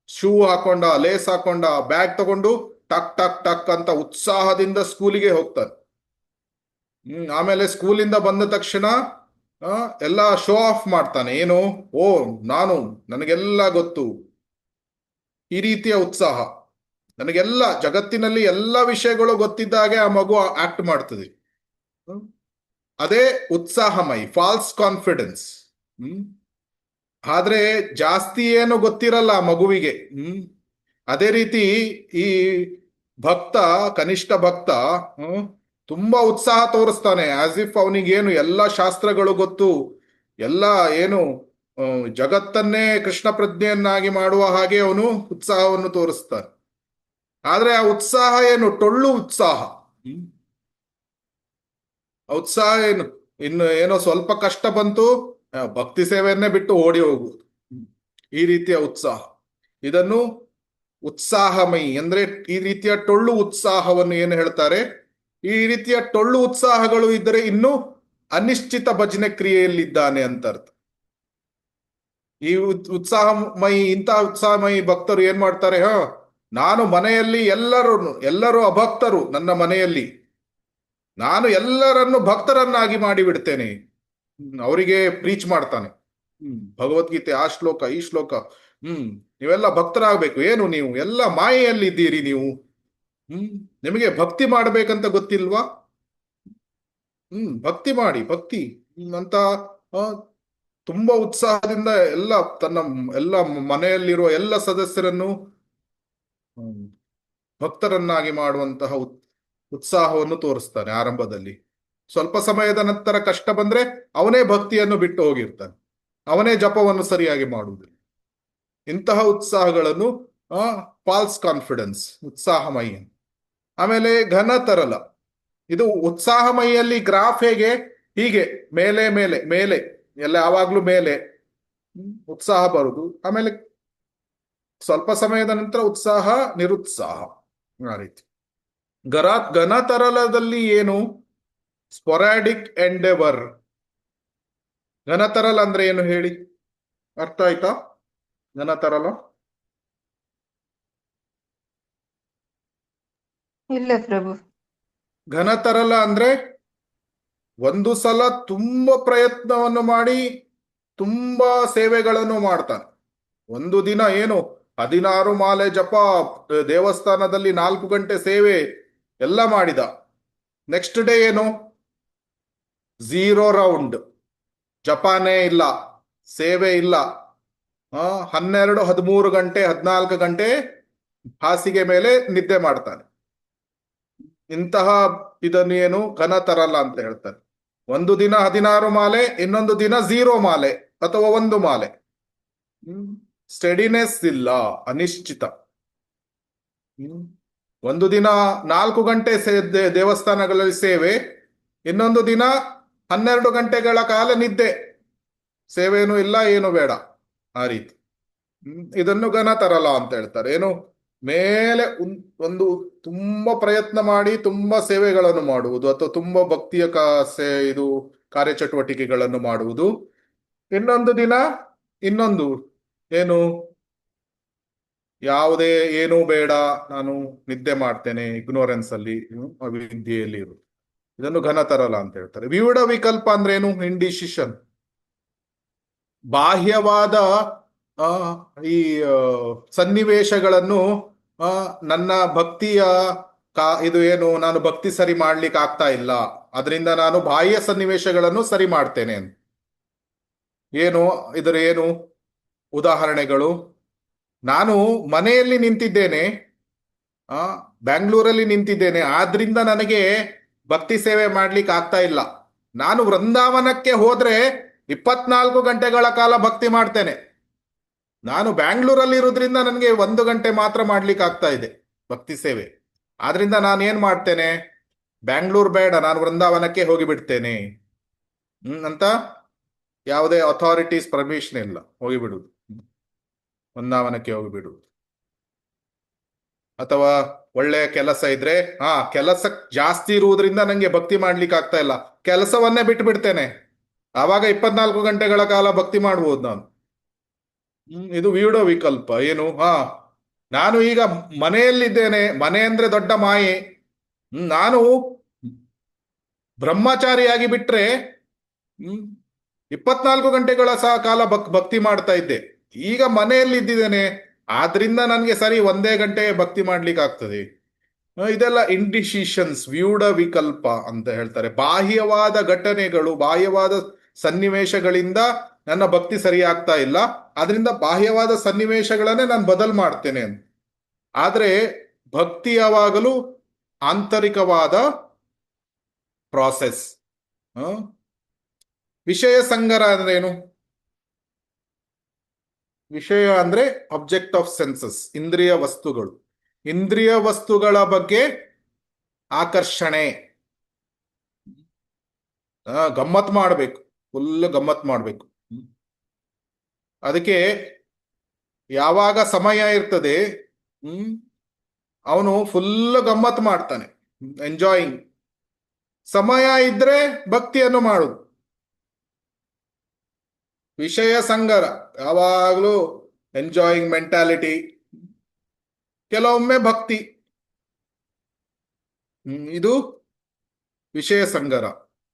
ಶೂ ಹಾಕೊಂಡ, ಲೇಸ್ ಹಾಕೊಂಡ, ಬ್ಯಾಗ್ ತಗೊಂಡು ಟಕ್ ಟಕ್ ಟಕ್ ಅಂತ ಉತ್ಸಾಹದಿಂದ ಸ್ಕೂಲಿಗೆ ಹೋಗ್ತಾನೆ. ಆಮೇಲೆ ಸ್ಕೂಲಿಂದ ಬಂದ ತಕ್ಷಣ ಎಲ್ಲ ಶೋ ಆಫ್ ಮಾಡ್ತಾನೆ. ಏನು? ನನಗೆಲ್ಲ ಗೊತ್ತು. ಈ ರೀತಿಯ ಉತ್ಸಾಹ, ನನಗೆಲ್ಲ ಜಗತ್ತಿನಲ್ಲಿ ಎಲ್ಲ ವಿಷಯಗಳು ಗೊತ್ತಿದ್ದಾಗೆ ಆ ಮಗು ಆಕ್ಟ್ ಮಾಡ್ತದೆ. ಅದೇ ಉತ್ಸಾಹಮಯಿ, ಫಾಲ್ಸ್ ಕಾನ್ಫಿಡೆನ್ಸ್. ಆದ್ರೆ ಜಾಸ್ತಿ ಏನು ಗೊತ್ತಿರಲ್ಲ ಮಗುವಿಗೆ. ಅದೇ ರೀತಿ ಈ ಭಕ್ತ, ಕನಿಷ್ಠ ಭಕ್ತ ತುಂಬಾ ಉತ್ಸಾಹ ತೋರಿಸ್ತಾನೆ, ಆಸ್ ಇಫ್ ಅವನಿಗೇನು ಎಲ್ಲ ಶಾಸ್ತ್ರಗಳು ಗೊತ್ತು, ಎಲ್ಲ ಏನು ಜಗತ್ತನ್ನೇ ಕೃಷ್ಣ ಪ್ರಜ್ಞೆಯನ್ನಾಗಿ ಮಾಡುವ ಹಾಗೆ ಅವನು ಉತ್ಸಾಹವನ್ನು ತೋರಿಸ್ತಾನೆ. ಆದ್ರೆ ಆ ಉತ್ಸಾಹ ಏನು? ಟೊಳ್ಳು ಉತ್ಸಾಹ. ಉತ್ಸಾಹ ಏನು? ಇನ್ನು ಏನೋ ಸ್ವಲ್ಪ ಕಷ್ಟ ಬಂತು, ಭಕ್ತಿ ಸೇವೆಯನ್ನೇ ಬಿಟ್ಟು ಓಡಿ ಹೋಗುವುದು, ಈ ರೀತಿಯ ಉತ್ಸಾಹ. ಇದನ್ನು ಉತ್ಸಾಹಮಯಿ ಅಂದ್ರೆ ಈ ರೀತಿಯ ಟೊಳ್ಳು ಉತ್ಸಾಹವನ್ನು ಏನು ಹೇಳ್ತಾರೆ, ಈ ರೀತಿಯ ಟೊಳ್ಳು ಉತ್ಸಾಹಗಳು ಇದ್ದರೆ ಇನ್ನು ಅನಿಶ್ಚಿತ ಭಜನೆ ಕ್ರಿಯೆಯಲ್ಲಿದ್ದಾನೆ ಅಂತ ಅರ್ಥ. ಈ ಇಂತಹ ಉತ್ಸಾಹಮಯಿ ಭಕ್ತರು ಏನ್ ಮಾಡ್ತಾರೆ, ನಾನು ಮನೆಯಲ್ಲಿ ಎಲ್ಲರೂ ಅಭಕ್ತರು, ನನ್ನ ಮನೆಯಲ್ಲಿ ನಾನು ಎಲ್ಲರನ್ನು ಭಕ್ತರನ್ನಾಗಿ ಮಾಡಿಬಿಡ್ತೇನೆ. ಅವರಿಗೆ ಪ್ರೀಚ್ ಮಾಡ್ತಾನೆ. ಭಗವದ್ಗೀತೆ ಆ ಶ್ಲೋಕ ಈ ಶ್ಲೋಕ. ನೀವೆಲ್ಲ ಭಕ್ತರಾಗಬೇಕು. ಏನು ನೀವು ಎಲ್ಲ ಮಾಯೆಯಲ್ಲಿ ಇದ್ದೀರಿ ನೀವು. ನಿಮಗೆ ಭಕ್ತಿ ಮಾಡ್ಬೇಕಂತ ಗೊತ್ತಿಲ್ವಾ? ಭಕ್ತಿ ಮಾಡಿ, ಭಕ್ತಿ ಅಂತ ತುಂಬಾ ಉತ್ಸಾಹದಿಂದ ಎಲ್ಲ ಮನೆಯಲ್ಲಿರುವ ಎಲ್ಲ ಸದಸ್ಯರನ್ನು ಭಕ್ತರನ್ನಾಗಿ ಮಾಡುವಂತಹ ಉತ್ಸಾಹವನ್ನು ತೋರಿಸ್ತಾನೆ ಆರಂಭದಲ್ಲಿ. ಸ್ವಲ್ಪ ಸಮಯದ ನಂತರ ಕಷ್ಟ ಬಂದ್ರೆ ಅವನೇ ಭಕ್ತಿಯನ್ನು ಬಿಟ್ಟು ಹೋಗಿರ್ತಾನೆ, ಅವನೇ ಜಪವನ್ನು ಸರಿಯಾಗಿ ಮಾಡುವುದಿಲ್ಲ. ಇಂತಹ ಉತ್ಸಾಹಗಳನ್ನು ಫಾಲ್ಸ್ ಕಾನ್ಫಿಡೆನ್ಸ್, ಉತ್ಸಾಹಮಯಿ. ಆಮೇಲೆ ಘನ ತರಲ, ಇದು ಉತ್ಸಾಹಮಯಿಯಲ್ಲಿ ಗ್ರಾಫ್ ಹೇಗೆ, ಹೀಗೆ ಮೇಲೆ ಮೇಲೆ ಮೇಲೆ ಎಲ್ಲ ಯಾವಾಗ್ಲೂ ಮೇಲೆ ಉತ್ಸಾಹ ಬರುದು, ಆಮೇಲೆ ಸ್ವಲ್ಪ ಸಮಯದ ನಂತರ ಉತ್ಸಾಹ ನಿರುತ್ಸಾಹ, ಆ ರೀತಿ. ಘನ ತರಲದಲ್ಲಿ ಏನು, ಸ್ಪೊರಾಡಿಕ್ ಎಂಡೆವರ್. ಘನತರಲ ಅಂದ್ರೆ ಏನು ಹೇಳಿ, ಅರ್ಥ ಆಯ್ತಾ? ಘನತರಲ ಇಲ್ಲ ಪ್ರಭು. ಘನತರಲ ಅಂದ್ರೆ ಒಂದು ಸಲ ತುಂಬಾ ಪ್ರಯತ್ನವನ್ನು ಮಾಡಿ ತುಂಬಾ ಸೇವೆಗಳನ್ನು ಮಾಡ್ತಾನೆ. ಒಂದು ದಿನ ಏನು 16 ಮಾಲೆ ಜಪ, ದೇವಸ್ಥಾನದಲ್ಲಿ 4 ಗಂಟೆ ಸೇವೆ ಎಲ್ಲ ಮಾಡಿದ. ನೆಕ್ಸ್ಟ್ ಡೇ ಏನು, 0 ರೌಂಡ್, ಜಪಾನೇ ಇಲ್ಲ, ಸೇವೆ ಇಲ್ಲ. 12, 13 ಗಂಟೆ 14 ಗಂಟೆ ಹಾಸಿಗೆ ಮೇಲೆ ನಿದ್ದೆ ಮಾಡ್ತಾನೆ. ಇಂತಹ ಇದನ್ನು ಏನು ಘನ ತರಲ್ಲ ಅಂತ ಹೇಳ್ತಾರೆ. ಒಂದು ದಿನ 16 ಮಾಲೆ, ಇನ್ನೊಂದು ದಿನ 0 ಮಾಲೆ ಅಥವಾ 1 ಮಾಲೆ. ಸ್ಟೆಡಿನೆಸ್ ಇಲ್ಲ, ಅನಿಶ್ಚಿತ. ಒಂದು ದಿನ 4 ಗಂಟೆ ದೇವಸ್ಥಾನಗಳಲ್ಲಿ ಸೇವೆ, ಇನ್ನೊಂದು ದಿನ 12 ಗಂಟೆಗಳ ಕಾಲ ನಿದ್ದೆ, ಸೇವೆನೂ ಇಲ್ಲ, ಏನು ಬೇಡ, ಆ ರೀತಿ. ಇದನ್ನು ಘನ ತರಲ ಅಂತ ಹೇಳ್ತಾರೆ. ಏನು, ಮೇಲೆ ಒಂದು ತುಂಬಾ ಪ್ರಯತ್ನ ಮಾಡಿ ತುಂಬಾ ಸೇವೆಗಳನ್ನು ಮಾಡುವುದು ಅಥವಾ ತುಂಬಾ ಭಕ್ತಿಯ ಇದು ಕಾರ್ಯಚಟುವಟಿಕೆಗಳನ್ನು ಮಾಡುವುದು. ಇನ್ನೊಂದು ದಿನ ಇನ್ನೊಂದು ಏನು, ಯಾವುದೇ ಏನೂ ಬೇಡ, ನಾನು ನಿದ್ದೆ ಮಾಡ್ತೇನೆ, ಇಗ್ನೋರೆನ್ಸ್ ಅಲ್ಲಿ, ಅವಿದ್ಯೆಯಲ್ಲಿ ಇರು. ಇದನ್ನು ಘನ ತರಲ ಅಂತ ಹೇಳ್ತಾರೆ. ವಿವಿಧ ವಿಕಲ್ಪ ಅಂದ್ರೆ ಏನು, ಇಂಡಿಸಿಷನ್. ಬಾಹ್ಯವಾದ ಈ ಸನ್ನಿವೇಶಗಳನ್ನು ನನ್ನ ಭಕ್ತಿಯ ಇದು ಏನು, ನಾನು ಭಕ್ತಿ ಸರಿ ಮಾಡ್ಲಿಕ್ಕೆ ಆಗ್ತಾ ಇಲ್ಲ, ಅದರಿಂದ ನಾನು ಬಾಹ್ಯ ಸನ್ನಿವೇಶಗಳನ್ನು ಸರಿ ಮಾಡ್ತೇನೆ. ಏನು ಇದರ ಏನು ಉದಾಹರಣೆಗಳು, ನಾನು ಮನೆಯಲ್ಲಿ ನಿಂತಿದ್ದೇನೆ, ಬ್ಯಾಂಗ್ಳೂರಲ್ಲಿ ನಿಂತಿದ್ದೇನೆ, ಆದ್ರಿಂದ ನನಗೆ ಭಕ್ತಿ ಸೇವೆ ಮಾಡ್ಲಿಕ್ಕೆ ಆಗ್ತಾ ಇಲ್ಲ. ನಾನು ವೃಂದಾವನಕ್ಕೆ ಹೋದ್ರೆ 24 ಗಂಟೆಗಳ ಕಾಲ ಭಕ್ತಿ ಮಾಡ್ತೇನೆ. ನಾನು ಬ್ಯಾಂಗ್ಳೂರಲ್ಲಿ ಇರೋದ್ರಿಂದ ನನಗೆ 1 ಗಂಟೆ ಮಾತ್ರ ಮಾಡ್ಲಿಕ್ಕೆ ಆಗ್ತಾ ಇದೆ ಭಕ್ತಿ ಸೇವೆ. ಆದ್ರಿಂದ ನಾನು ಏನ್ ಮಾಡ್ತೇನೆ, ಬ್ಯಾಂಗ್ಳೂರ್ ಬೇಡ, ನಾನು ವೃಂದಾವನಕ್ಕೆ ಹೋಗಿಬಿಡ್ತೇನೆ ಅಂತ. ಯಾವುದೇ ಅಥಾರಿಟೀಸ್ ಪರ್ಮಿಷನ್ ಇಲ್ಲ, ಹೋಗಿಬಿಡುದು, ವೃಂದಾವನಕ್ಕೆ ಹೋಗಿಬಿಡುವುದು. ಅಥವಾ ಒಳ್ಳೆಯ ಕೆಲಸ ಇದ್ರೆ, ಕೆಲಸ ಜಾಸ್ತಿ ಇರುವುದರಿಂದ ನಂಗೆ ಭಕ್ತಿ ಮಾಡ್ಲಿಕ್ಕೆ ಆಗ್ತಾ ಇಲ್ಲ, ಕೆಲಸವನ್ನೇ ಬಿಟ್ಟು ಬಿಡ್ತೇನೆ, ಆವಾಗ 24 ಗಂಟೆಗಳ ಕಾಲ ಭಕ್ತಿ ಮಾಡ್ಬೋದು ನಾನು. ಇದು ವಿವಿಧ ವಿಕಲ್ಪ. ಏನು, ನಾನು ಈಗ ಮನೆಯಲ್ಲಿದ್ದೇನೆ, ಮನೆ ಅಂದ್ರೆ ದೊಡ್ಡ ಮಾಯೆ, ನಾನು ಬ್ರಹ್ಮಚಾರಿಯಾಗಿ ಬಿಟ್ರೆ 24 ಗಂಟೆಗಳ ಕಾಲ ಭಕ್ತಿ ಮಾಡ್ತಾ ಇದ್ದೆ. ಈಗ ಮನೆಯಲ್ಲಿ ಇದ್ದಿದ್ದೇನೆ, ಆದ್ರಿಂದ ನನಗೆ ಸರಿ 1 ಗಂಟೆ ಭಕ್ತಿ ಮಾಡ್ಲಿಕ್ಕೆ ಆಗ್ತದೆ. ಇದೆಲ್ಲ ಇಂಡಿಸಿಷನ್ಸ್, ವ್ಯೂಢ ವಿಕಲ್ಪ ಅಂತ ಹೇಳ್ತಾರೆ. ಬಾಹ್ಯವಾದ ಘಟನೆಗಳು, ಬಾಹ್ಯವಾದ ಸನ್ನಿವೇಶಗಳಿಂದ ನನ್ನ ಭಕ್ತಿ ಸರಿ ಆಗ್ತಾ ಇಲ್ಲ, ಅದರಿಂದ ಬಾಹ್ಯವಾದ ಸನ್ನಿವೇಶಗಳನ್ನೇ ನಾನು ಬದಲು ಮಾಡ್ತೇನೆ ಅಂತ. ಆದ್ರೆ ಭಕ್ತಿ ಯಾವಾಗಲೂ ಆಂತರಿಕವಾದ ಪ್ರಾಸೆಸ್. ವಿಷಯ ಸಂಗರ ಅಂದ್ರೆ ಏನು, ವಿಷಯ ಅಂದ್ರೆ ಆಬ್ಜೆಕ್ಟ್ ಆಫ್ ಸೆನ್ಸಸ್, ಇಂದ್ರಿಯ ವಸ್ತುಗಳು. ಇಂದ್ರಿಯ ವಸ್ತುಗಳ ಬಗ್ಗೆ ಆಕರ್ಷಣೆ, ಗಮ್ಮತ್ ಮಾಡಬೇಕು, ಫುಲ್ ಗಮ್ಮತ್ ಮಾಡಬೇಕು. ಅದಕ್ಕೆ ಯಾವಾಗ ಸಮಯ ಇರ್ತದೆ ಹ್ಮ್ ಅವನು ಫುಲ್ ಗಮ್ಮತ್ ಮಾಡ್ತಾನೆ, ಎಂಜಾಯಿಂಗ್. ಸಮಯ ಇದ್ರೆ ಭಕ್ತಿಯನ್ನು ಮಾಡುದು. ವಿಷಯ ಸಂಗರ, ಯಾವಾಗಲೂ ಎಂಜಾಯಿಂಗ್ ಮೆಂಟಾಲಿಟಿ. ಕೆಲವೊಮ್ಮೆ ಭಕ್ತಿ. ಇದು ವಿಷಯ ಸಂಗರ.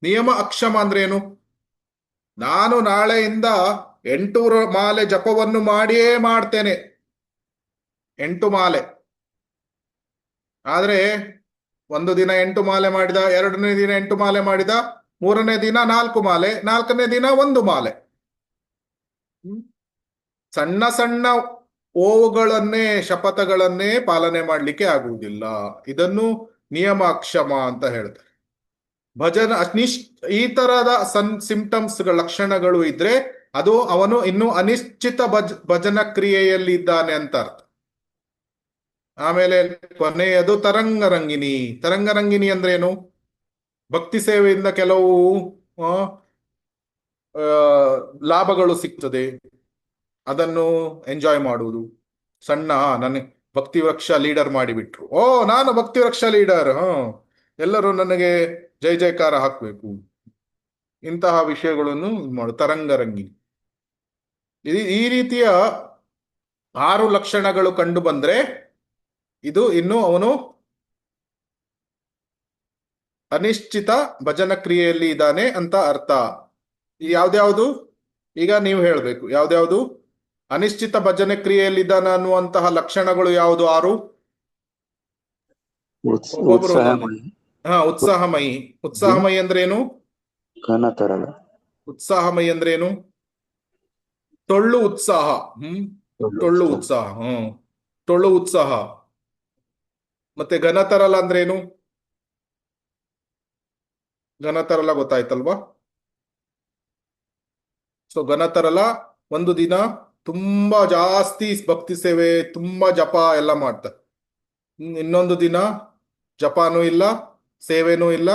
ನಿಯಮ ಅಕ್ಷಮ ಅಂದ್ರೆ ಏನು? ನಾನು ನಾಳೆಯಿಂದ 8 ಮಾಲೆ ಜಪವನ್ನು ಮಾಡಿಯೇ ಮಾಡ್ತೇನೆ, 8 ಮಾಲೆ. ಆದ್ರೆ ಒಂದು ದಿನ 8 ಮಾಲೆ ಮಾಡಿದ, 2ನೇ ದಿನ 8 ಮಾಲೆ ಮಾಡಿದ, 3ನೇ ದಿನ 4 ಮಾಲೆ, 4ನೇ ದಿನ 1 ಮಾಲೆ. ಸಣ್ಣ ಸಣ್ಣ ಓವುಗಳನ್ನೇ, ಶಪಥಗಳನ್ನೇ ಪಾಲನೆ ಮಾಡಲಿಕ್ಕೆ ಆಗುವುದಿಲ್ಲ. ಇದನ್ನು ನಿಯಮ ಅಕ್ಷಮ ಅಂತ ಹೇಳ್ತಾರೆ. ಭಜನ ಈ ತರದ ಸಿಂಪ್ಟಮ್ಸ್ ಲಕ್ಷಣಗಳು ಇದ್ರೆ ಅದು ಅವನು ಇನ್ನು ಅನಿಶ್ಚಿತ ಭಜನ ಕ್ರಿಯೆಯಲ್ಲಿ ಇದ್ದಾನೆ ಅಂತ ಅರ್ಥ. ಆಮೇಲೆ ಕೊನೆಯದು ತರಂಗರಂಗಿನಿ. ತರಂಗರಂಗಿನಿ ಅಂದ್ರೆ ಏನು? ಭಕ್ತಿ ಸೇವೆಯಿಂದ ಕೆಲವು ಲಾಭಗಳು ಸಿಗ್ತದೆ, ಅದನ್ನು ಎಂಜಾಯ್ ಮಾಡುವುದು. ಸಣ್ಣ ನನಗೆ ಭಕ್ತಿ ವೃಕ್ಷ ಲೀಡರ್ ಮಾಡಿಬಿಟ್ರು, ಓ ನಾನು ಭಕ್ತಿ ವೃಕ್ಷ ಲೀಡರ್, ಎಲ್ಲರೂ ನನಗೆ ಜೈ ಜೈಕಾರ ಹಾಕ್ಬೇಕು, ಇಂತಹ ವಿಷಯಗಳನ್ನು ಮಾಡು. ತರಂಗರಂಗಿನಿ. ಈ ರೀತಿಯ 6 ಲಕ್ಷಣಗಳು ಕಂಡು ಬಂದ್ರೆ ಇದು ಇನ್ನು ಅವನು ಅನಿಶ್ಚಿತ ಭಜನ ಕ್ರಿಯೆಯಲ್ಲಿ ಇದ್ದಾನೆ ಅಂತ ಅರ್ಥ. ಯಾವ್ದ್ಯಾವ್ದು ಈಗ ನೀವು ಹೇಳ್ಬೇಕು, ಯಾವ್ದ್ಯಾವ್ದು ಅನಿಶ್ಚಿತ ಭಜನೆ ಕ್ರಿಯೆಯಲ್ಲಿ ಇದ್ದಾನೆ ಅನ್ನುವಂತಹ ಲಕ್ಷಣಗಳು ಯಾವುದು? 6. ಒಬ್ಬೊಬ್ರು ಉತ್ಸಾಹಮಯಿ, ಉತ್ಸಾಹಮಯಿ. ಉತ್ಸಾಹಮಯಿ ಅಂದ್ರೇನು? ಘನತರಳ. ಉತ್ಸಾಹಮಯಿ ಅಂದ್ರೇನು? ಟೊಳ್ಳು ಉತ್ಸಾಹ. ಟೊಳ್ಳು ಉತ್ಸಾಹ. ಟೊಳ್ಳು ಉತ್ಸಾಹ. ಮತ್ತೆ ಘನತರಲ ಅಂದ್ರೇನು? ಘನತರಲ ಗೊತ್ತಾಯ್ತಲ್ವಾ? ಸೊ ಘನತರಲ ಒಂದು ದಿನ ತುಂಬಾ ಜಾಸ್ತಿ ಭಕ್ತಿ ಸೇವೆ, ತುಂಬಾ ಜಪ ಎಲ್ಲ ಮಾಡ್ತಾರೆ. ಇನ್ನೊಂದು ದಿನ ಜಪಾನೂ ಇಲ್ಲ, ಸೇವೆನೂ ಇಲ್ಲ,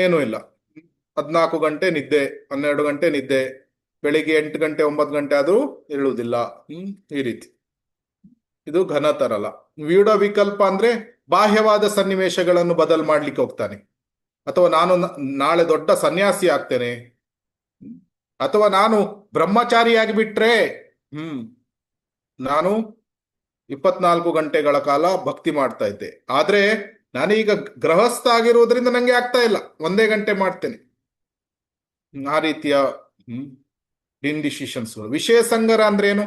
ಏನೂ ಇಲ್ಲ. 14 ಗಂಟೆ ನಿದ್ದೆ, 12 ಗಂಟೆ ನಿದ್ದೆ, ಬೆಳಿಗ್ಗೆ 8 ಗಂಟೆ 9 ಗಂಟೆ ಆದ್ರೂ ಇರುವುದಿಲ್ಲ. ಈ ರೀತಿ. ಇದು ಘನತರಲ. ವ್ಯೂಢ ವಿಕಲ್ಪ ಅಂದ್ರೆ ಬಾಹ್ಯವಾದ ಸನ್ನಿವೇಶಗಳನ್ನು ಬದಲು ಮಾಡ್ಲಿಕ್ಕೆ ಹೋಗ್ತಾನೆ. ಅಥವಾ ನಾನು ನಾಳೆ ದೊಡ್ಡ ಸನ್ಯಾಸಿ ಆಗ್ತೇನೆ, ಅಥವಾ ನಾನು ಬ್ರಹ್ಮಚಾರಿಯಾಗಿ ಬಿಟ್ರೆ ನಾನು 24 ಗಂಟೆಗಳ ಕಾಲ ಭಕ್ತಿ ಮಾಡ್ತಾ ಇದ್ದೆ, ಆದ್ರೆ ನಾನೀಗ ಗೃಹಸ್ಥ ಆಗಿರುವುದರಿಂದ ನಂಗೆ ಆಗ್ತಾ ಇಲ್ಲ, 1 ಗಂಟೆ ಮಾಡ್ತೇನೆ. ಆ ರೀತಿಯ ಡಿಸಿಷನ್ಸ್. ವಿಷಯ ಸಂಗರ ಅಂದ್ರೆ ಏನು?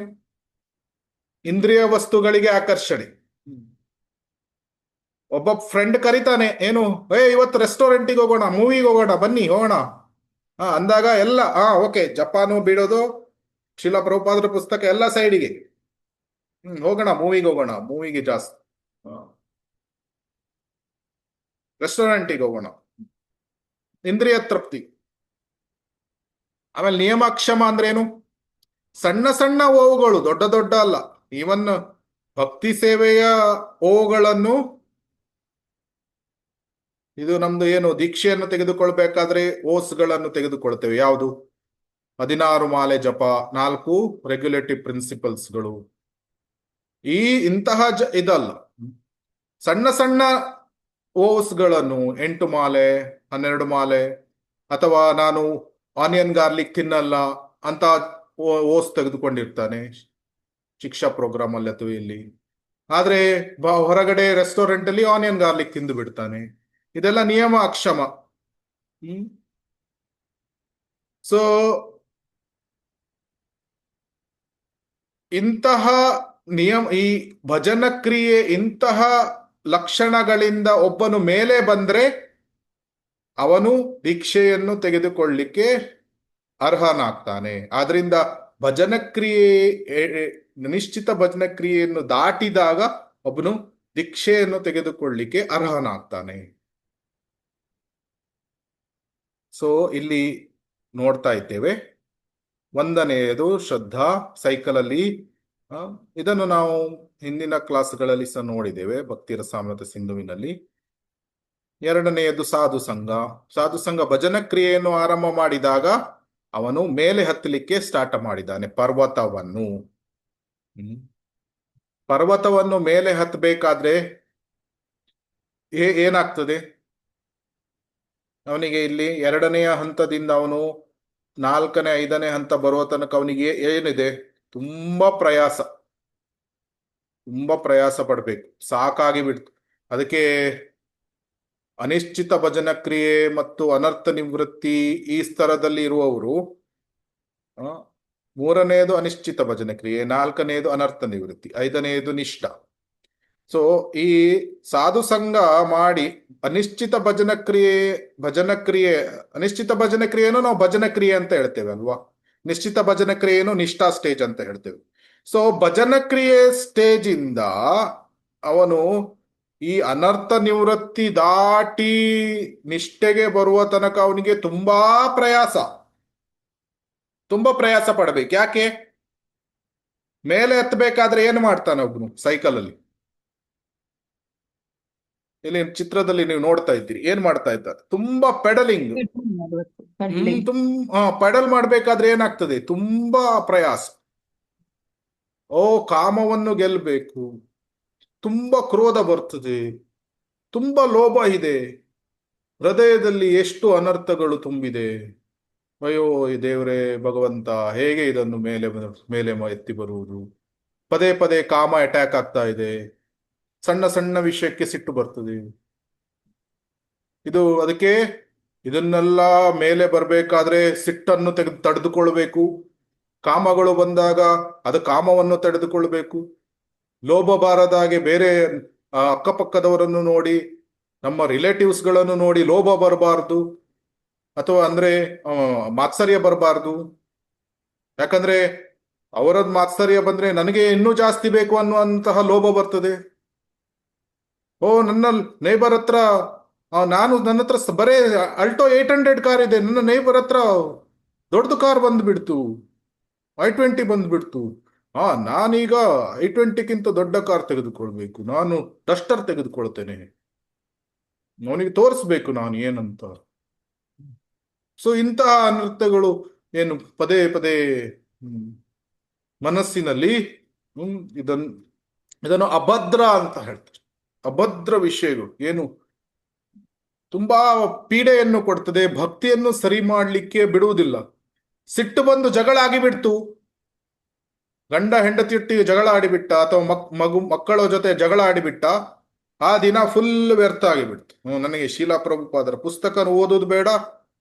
ಇಂದ್ರಿಯ ವಸ್ತುಗಳಿಗೆ ಆಕರ್ಷಣೆ. ಒಬ್ಬ ಫ್ರೆಂಡ್ ಕರಿತಾನೆ, ಏನು ಇವತ್ತು ರೆಸ್ಟೋರೆಂಟಿಗೆ ಹೋಗೋಣ, ಮೂವಿಗೆ ಹೋಗೋಣ, ಬನ್ನಿ ಹೋಗೋಣ ಅಂದಾಗ ಎಲ್ಲ ಓಕೆ, ಜಪಾನು ಬಿಡೋದು, ಶಿಲಾ ಪ್ರಭುಪಾದರ ಪುಸ್ತಕ ಎಲ್ಲ ಸೈಡಿಗೆ, ಹೋಗೋಣ ಮೂವಿಗೆ ಹೋಗೋಣ, ಮೂವಿಗೆ ಜಾಸ್ತಿ, ರೆಸ್ಟೋರೆಂಟಿಗೆ ಹೋಗೋಣ, ಇಂದ್ರಿಯ ತೃಪ್ತಿ. ಆಮೇಲೆ ನಿಯಮಕ್ಷಮ ಅಂದ್ರೇನು? ಸಣ್ಣ ಸಣ್ಣ ಓವುಗಳು, ದೊಡ್ಡ ದೊಡ್ಡ ಅಲ್ಲ. ಈವನ್ ಭಕ್ತಿ ಸೇವೆಯ ಓವುಗಳನ್ನು, ಇದು ನಮ್ದು ಏನು ದೀಕ್ಷೆಯನ್ನು ತೆಗೆದುಕೊಳ್ಬೇಕಾದ್ರೆ ಓಸ್ಗಳನ್ನು ತೆಗೆದುಕೊಳ್ತೇವೆ. ಯಾವುದು? 16 ಮಾಲೆ ಜಪ, 4 ರೆಗ್ಯುಲೇಟಿವ್ ಪ್ರಿನ್ಸಿಪಲ್ಸ್ಗಳು. ಇಂತಹ ಇದಲ್ಲ, ಸಣ್ಣ ಸಣ್ಣ ಓಸ್ಗಳನ್ನು 8 ಮಾಲೆ 12 ಮಾಲೆ, ಅಥವಾ ನಾನು ಆನಿಯನ್ ಗಾರ್ಲಿಕ್ ತಿನ್ನಲ್ಲ ಅಂತ ಓಸ್ ತೆಗೆದುಕೊಂಡಿರ್ತಾನೆ ಶಿಕ್ಷಾ ಪ್ರೋಗ್ರಾಮ್ ಅಲ್ಲಿ ಅಥವಾ ಇಲ್ಲಿ. ಆದ್ರೆ ಹೊರಗಡೆ ರೆಸ್ಟೋರೆಂಟ್ ಅಲ್ಲಿ ಆನಿಯನ್ ಗಾರ್ಲಿಕ್ ತಿಂದು ಬಿಡ್ತಾನೆ. ಇದೆಲ್ಲ ನಿಯಮ ಅಕ್ಷಮ. ಸೊ ಇಂತಹ ಈ ಭಜನ ಕ್ರಿಯೆ, ಇಂತಹ ಲಕ್ಷಣಗಳಿಂದ ಒಬ್ಬನು ಮೇಲೆ ಬಂದ್ರೆ ಅವನು ದೀಕ್ಷೆಯನ್ನು ತೆಗೆದುಕೊಳ್ಳಿಕ್ಕೆ ಅರ್ಹನಾಗ್ತಾನೆ. ಆದ್ರಿಂದ ಭಜನ ಕ್ರಿಯೆ, ನಿಶ್ಚಿತ ಭಜನ ಕ್ರಿಯೆಯನ್ನು ದಾಟಿದಾಗ ಒಬ್ಬನು ದೀಕ್ಷೆಯನ್ನು ತೆಗೆದುಕೊಳ್ಳಿಕ್ಕೆ ಅರ್ಹನಾಗ್ತಾನೆ. ಸೊ ಇಲ್ಲಿ ನೋಡ್ತಾ ಇದ್ದೇವೆ. 1ನೇದು ಶ್ರದ್ಧಾ, ಸೈಕಲ್ ಅಲ್ಲಿ. ಇದನ್ನು ನಾವು ಹಿಂದಿನ ಕ್ಲಾಸ್ಗಳಲ್ಲಿ ಸಹ ನೋಡಿದ್ದೇವೆ, ಭಕ್ತಿ ರಸಾಮೃತ ಸಿಂಧುವಿನಲ್ಲಿ. 2ನೇದು ಸಾಧು ಸಂಘ. ಸಾಧು ಸಂಘ ಭಜನ ಕ್ರಿಯೆಯನ್ನು ಆರಂಭ ಮಾಡಿದಾಗ ಅವನು ಮೇಲೆ ಹತ್ತಲಿಕ್ಕೆ ಸ್ಟಾರ್ಟ್ ಮಾಡಿದ್ದಾನೆ ಪರ್ವತವನ್ನು. ಪರ್ವತವನ್ನು ಮೇಲೆ ಹತ್ತಬೇಕಾದ್ರೆ ಏನಾಗ್ತದೆ? ಅವನಿಗೆ ಇಲ್ಲಿ ಎರಡನೆಯ ಹಂತದಿಂದ ಅವನು ನಾಲ್ಕನೇ ಐದನೇ ಹಂತ ಬರುವ ತನಕ ಅವನಿಗೆ ಏನಿದೆ? ತುಂಬಾ ಪ್ರಯಾಸ, ತುಂಬಾ ಪ್ರಯಾಸ ಪಡ್ಬೇಕು, ಸಾಕಾಗಿ ಬಿಡ್ತು. ಅದಕ್ಕೆ ಅನಿಶ್ಚಿತ ಭಜನ ಕ್ರಿಯೆ ಮತ್ತು ಅನರ್ಥ ನಿವೃತ್ತಿ ಈ ಸ್ತರದಲ್ಲಿ ಇರುವವರು, ಆ, ಮೂರನೆಯದು ಅನಿಶ್ಚಿತ ಭಜನ ಕ್ರಿಯೆ, ನಾಲ್ಕನೆಯದು ಅನರ್ಥ ನಿವೃತ್ತಿ, ಐದನೆಯದು ನಿಷ್ಠ. ಸೊ ಈ ಸಾಧು ಸಂಘ ಮಾಡಿ ಅನಿಶ್ಚಿತ ಭಜನ ಕ್ರಿಯೆ ಅನಿಶ್ಚಿತ ಭಜನ ಕ್ರಿಯೆನೂ ನಾವು ಭಜನ ಕ್ರಿಯೆ ಅಂತ ಹೇಳ್ತೇವೆ ಅಲ್ವಾ? ನಿಶ್ಚಿತ ಭಜನ ಕ್ರಿಯೆನೂ ನಿಷ್ಠಾ ಸ್ಟೇಜ್ ಅಂತ ಹೇಳ್ತೇವೆ. ಸೊ ಭಜನ ಕ್ರಿಯೆ ಸ್ಟೇಜ್ ಇಂದ ಅವನು ಈ ಅನರ್ಥ ನಿವೃತ್ತಿ ದಾಟಿ ನಿಷ್ಠೆಗೆ ಬರುವ ತನಕ ಅವನಿಗೆ ತುಂಬಾ ಪ್ರಯಾಸ ಪಡಬೇಕು. ಯಾಕೆ? ಮೇಲೆ ಹತ್ತಬೇಕಾದ್ರೆ ಏನು ಮಾಡ್ತಾನೆ ಒಬ್ನು ಸೈಕಲ್ ಅಲ್ಲಿ? ಇಲ್ಲಿ ಚಿತ್ರದಲ್ಲಿ ನೀವು ನೋಡ್ತಾ ಇದ್ದೀರಿ, ಏನ್ ಮಾಡ್ತಾ ಇದ್ದಾರೆ? ತುಂಬಾ ಪೆಡಲಿಂಗ್. ಪೆಡಲ್ ಮಾಡ್ಬೇಕಾದ್ರೆ ಏನಾಗ್ತದೆ? ತುಂಬಾ ಪ್ರಯಾಸ. ಓ, ಕಾಮವನ್ನು ಗೆಲ್ಬೇಕು, ತುಂಬಾ ಕ್ರೋಧ ಬರ್ತದೆ, ತುಂಬಾ ಲೋಭ ಇದೆ, ಹೃದಯದಲ್ಲಿ ಎಷ್ಟು ಅನರ್ಥಗಳು ತುಂಬಿದೆ. ಅಯ್ಯೋ ಈ ದೇವರೇ ಭಗವಂತ, ಹೇಗೆ ಇದನ್ನು ಮೇಲೆ ಎತ್ತಿ ಬರುವುದು? ಪದೇ ಪದೇ ಕಾಮ ಅಟ್ಯಾಕ್ ಆಗ್ತಾ ಇದೆ, ಸಣ್ಣ ಸಣ್ಣ ವಿಷಯಕ್ಕೆ ಸಿಟ್ಟು ಬರ್ತದೆ. ಅದಕ್ಕೆ ಇದನ್ನೆಲ್ಲ ಮೇಲೆ ಬರಬೇಕಾದ್ರೆ ಸಿಟ್ಟನ್ನು ತಡೆದುಕೊಳ್ಬೇಕು. ಕಾಮಗಳು ಬಂದಾಗ ಅದು ಕಾಮವನ್ನು ತಡೆದುಕೊಳ್ಬೇಕು. ಲೋಭ ಬಾರದಾಗೆ ಬೇರೆ ಅಕ್ಕಪಕ್ಕದವರನ್ನು ನೋಡಿ, ನಮ್ಮ ರಿಲೇಟಿವ್ಸ್ಗಳನ್ನು ನೋಡಿ ಲೋಭ ಬರಬಾರ್ದು, ಅಥವಾ ಅಂದ್ರೆ ಮಾತ್ಸರ್ಯ ಬರಬಾರ್ದು. ಯಾಕಂದ್ರೆ ಅವರದ್ ಮಾತ್ಸರ್ಯ ಬಂದ್ರೆ ನನಗೆ ಇನ್ನೂ ಜಾಸ್ತಿ ಬೇಕು ಅನ್ನುವಂತಹ ಲೋಭ ಬರ್ತದೆ. ಓ, ನನ್ನ ನೇಬರ್ ಹತ್ರ ನನ್ನ ಹತ್ರ ಬರೇ ಅಲ್ಟೋ 800 ಕಾರ್ ಇದೆ, ನನ್ನ ನೇಬರ್ ಹತ್ರ ದೊಡ್ಡದು ಕಾರ್ ಬಂದ್ಬಿಡ್ತು, i20 ಬಂದ್ಬಿಡ್ತು. ನಾನೀಗ i20ಗಿಂತ ದೊಡ್ಡ ಕಾರ್ ತೆಗೆದುಕೊಳ್ಬೇಕು, ನಾನು ಡಸ್ಟರ್ ತೆಗೆದುಕೊಳ್ತೇನೆ, ಅವನಿಗೆ ತೋರಿಸ್ಬೇಕು ನಾನು ಏನಂತ. ಸೊ ಇಂತಹ ಅನರ್ಥಗಳು ಏನು ಪದೇ ಪದೇ ಮನಸ್ಸಿನಲ್ಲಿ ಇದನ್ನು ಅಭದ್ರ ಅಂತ ಹೇಳ್ತಾರೆ. ಅಭದ್ರ ವಿಷಯಗಳು ಏನು ತುಂಬಾ ಪೀಡೆಯನ್ನು ಕೊಡ್ತದೆ, ಭಕ್ತಿಯನ್ನು ಸರಿ ಮಾಡ್ಲಿಕ್ಕೆ ಬಿಡುವುದಿಲ್ಲ. ಸಿಟ್ಟು ಬಂದು ಜಗಳ ಆಗಿಬಿಡ್ತು, ಗಂಡ ಹೆಂಡತಿಯೊಟ್ಟಿಗೆ ಜಗಳ ಆಡಿಬಿಟ್ಟ, ಅಥವಾ ಮಕ್ಕಳ ಜೊತೆ ಜಗಳ ಆಡಿಬಿಟ್ಟ, ಆ ದಿನ ಫುಲ್ ವ್ಯರ್ಥ ಆಗಿಬಿಡ್ತು. ನನಗೆ ಶೀಲಾ ಪ್ರಭುಪಾದರ ಪುಸ್ತಕ ಓದೋದು ಬೇಡ,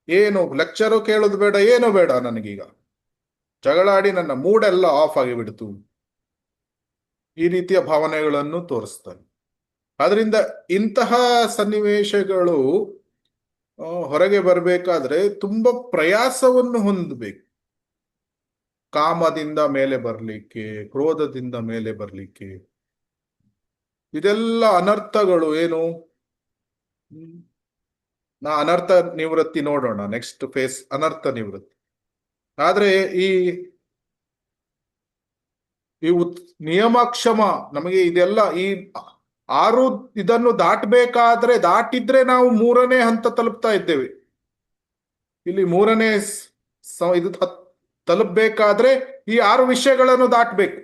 ಏನು ಲೆಕ್ಚರು ಕೇಳೋದು ಬೇಡ, ಏನೂ ಬೇಡ, ನನಗೀಗ ಜಗಳ ಆಡಿ ನನ್ನ ಮೂಡೆಲ್ಲ ಆಫ್ ಆಗಿಬಿಡ್ತು. ಈ ರೀತಿಯ ಭಾವನೆಗಳನ್ನು ತೋರಿಸ್ತಾನೆ. ಆದ್ರಿಂದ ಇಂತಹ ಸನ್ನಿವೇಶಗಳು ಹೊರಗೆ ಬರಬೇಕಾದ್ರೆ ತುಂಬಾ ಪ್ರಯಾಸವನ್ನು ಹೊಂದಬೇಕು. ಕಾಮದಿಂದ ಮೇಲೆ ಬರಲಿಕ್ಕೆ, ಕ್ರೋಧದಿಂದ ಮೇಲೆ ಬರಲಿಕ್ಕೆ, ಇದೆಲ್ಲ ಅನರ್ಥಗಳು. ಏನು ಅನರ್ಥ ನಿವೃತ್ತಿ ನೋಡೋಣ, ನೆಕ್ಸ್ಟ್ ಫೇಸ್ ಅನರ್ಥ ನಿವೃತ್ತಿ. ಆದ್ರೆ ಈ ನಿಯಮಕ್ಷಮ ನಮಗೆ ಇದೆಲ್ಲ ಈ 6 ಇದನ್ನು ದಾಟಿದ್ರೆ ನಾವು 3ನೇ ಹಂತ ತಲುಪ್ತಾ ಇದ್ದೇವೆ. ಇಲ್ಲಿ 3ನೇ ಇದು ತಲುಪಬೇಕಾದ್ರೆ ಈ 6 ವಿಷಯಗಳನ್ನು ದಾಟಬೇಕು.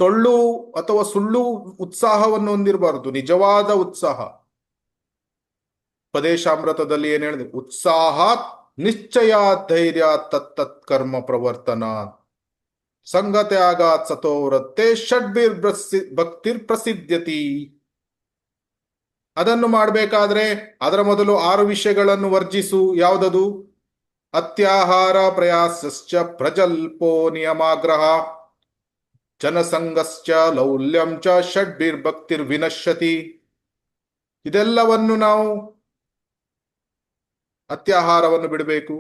ಟೊಳ್ಳು ಅಥವಾ ಸುಳ್ಳು ಉತ್ಸಾಹವನ್ನು ಹೊಂದಿರಬಾರದು, ನಿಜವಾದ ಉತ್ಸಾಹ. ಉಪದೇಶಾಮೃತದಲ್ಲಿ ಏನ್ ಹೇಳಿದೆ? ಉತ್ಸಾಹ ನಿಶ್ಚಯ ಧೈರ್ಯ ತತ್ತತ್ ಕರ್ಮ ಪ್ರವರ್ತನ ಸಂಗತ್ಯಾಗಾತ್ ಸತೋವ್ರತೆ ಷಡ್ಭಿರ್ ಭಕ್ತಿರ್ ಪ್ರಸಿದ್ಧತಿ. ಅದನ್ನು ಮಾಡಬೇಕಾದ್ರೆ ಅದರ ಮೊದಲು 6 ವಿಷಯಗಳನ್ನು ವರ್ಜಿಸು. ಯಾವುದದು? ಅತ್ಯಾಹಾರ ಪ್ರಯಾಸಶ್ಚ ಪ್ರಜಲ್ಪೋ ನಿಯಮಾಗ್ರಹ ಜನಸಂಗಶ್ಚ ಲೌಲ್ಯಂ ಚ ಷಡ್ಭಿರ್ ಭಕ್ತಿರ್ ವಿನಶ್ಯತಿ. ಇದೆಲ್ಲವನ್ನು ನಾವು ಅತ್ಯಾಹಾರವನ್ನು ಬಿಡಬೇಕು,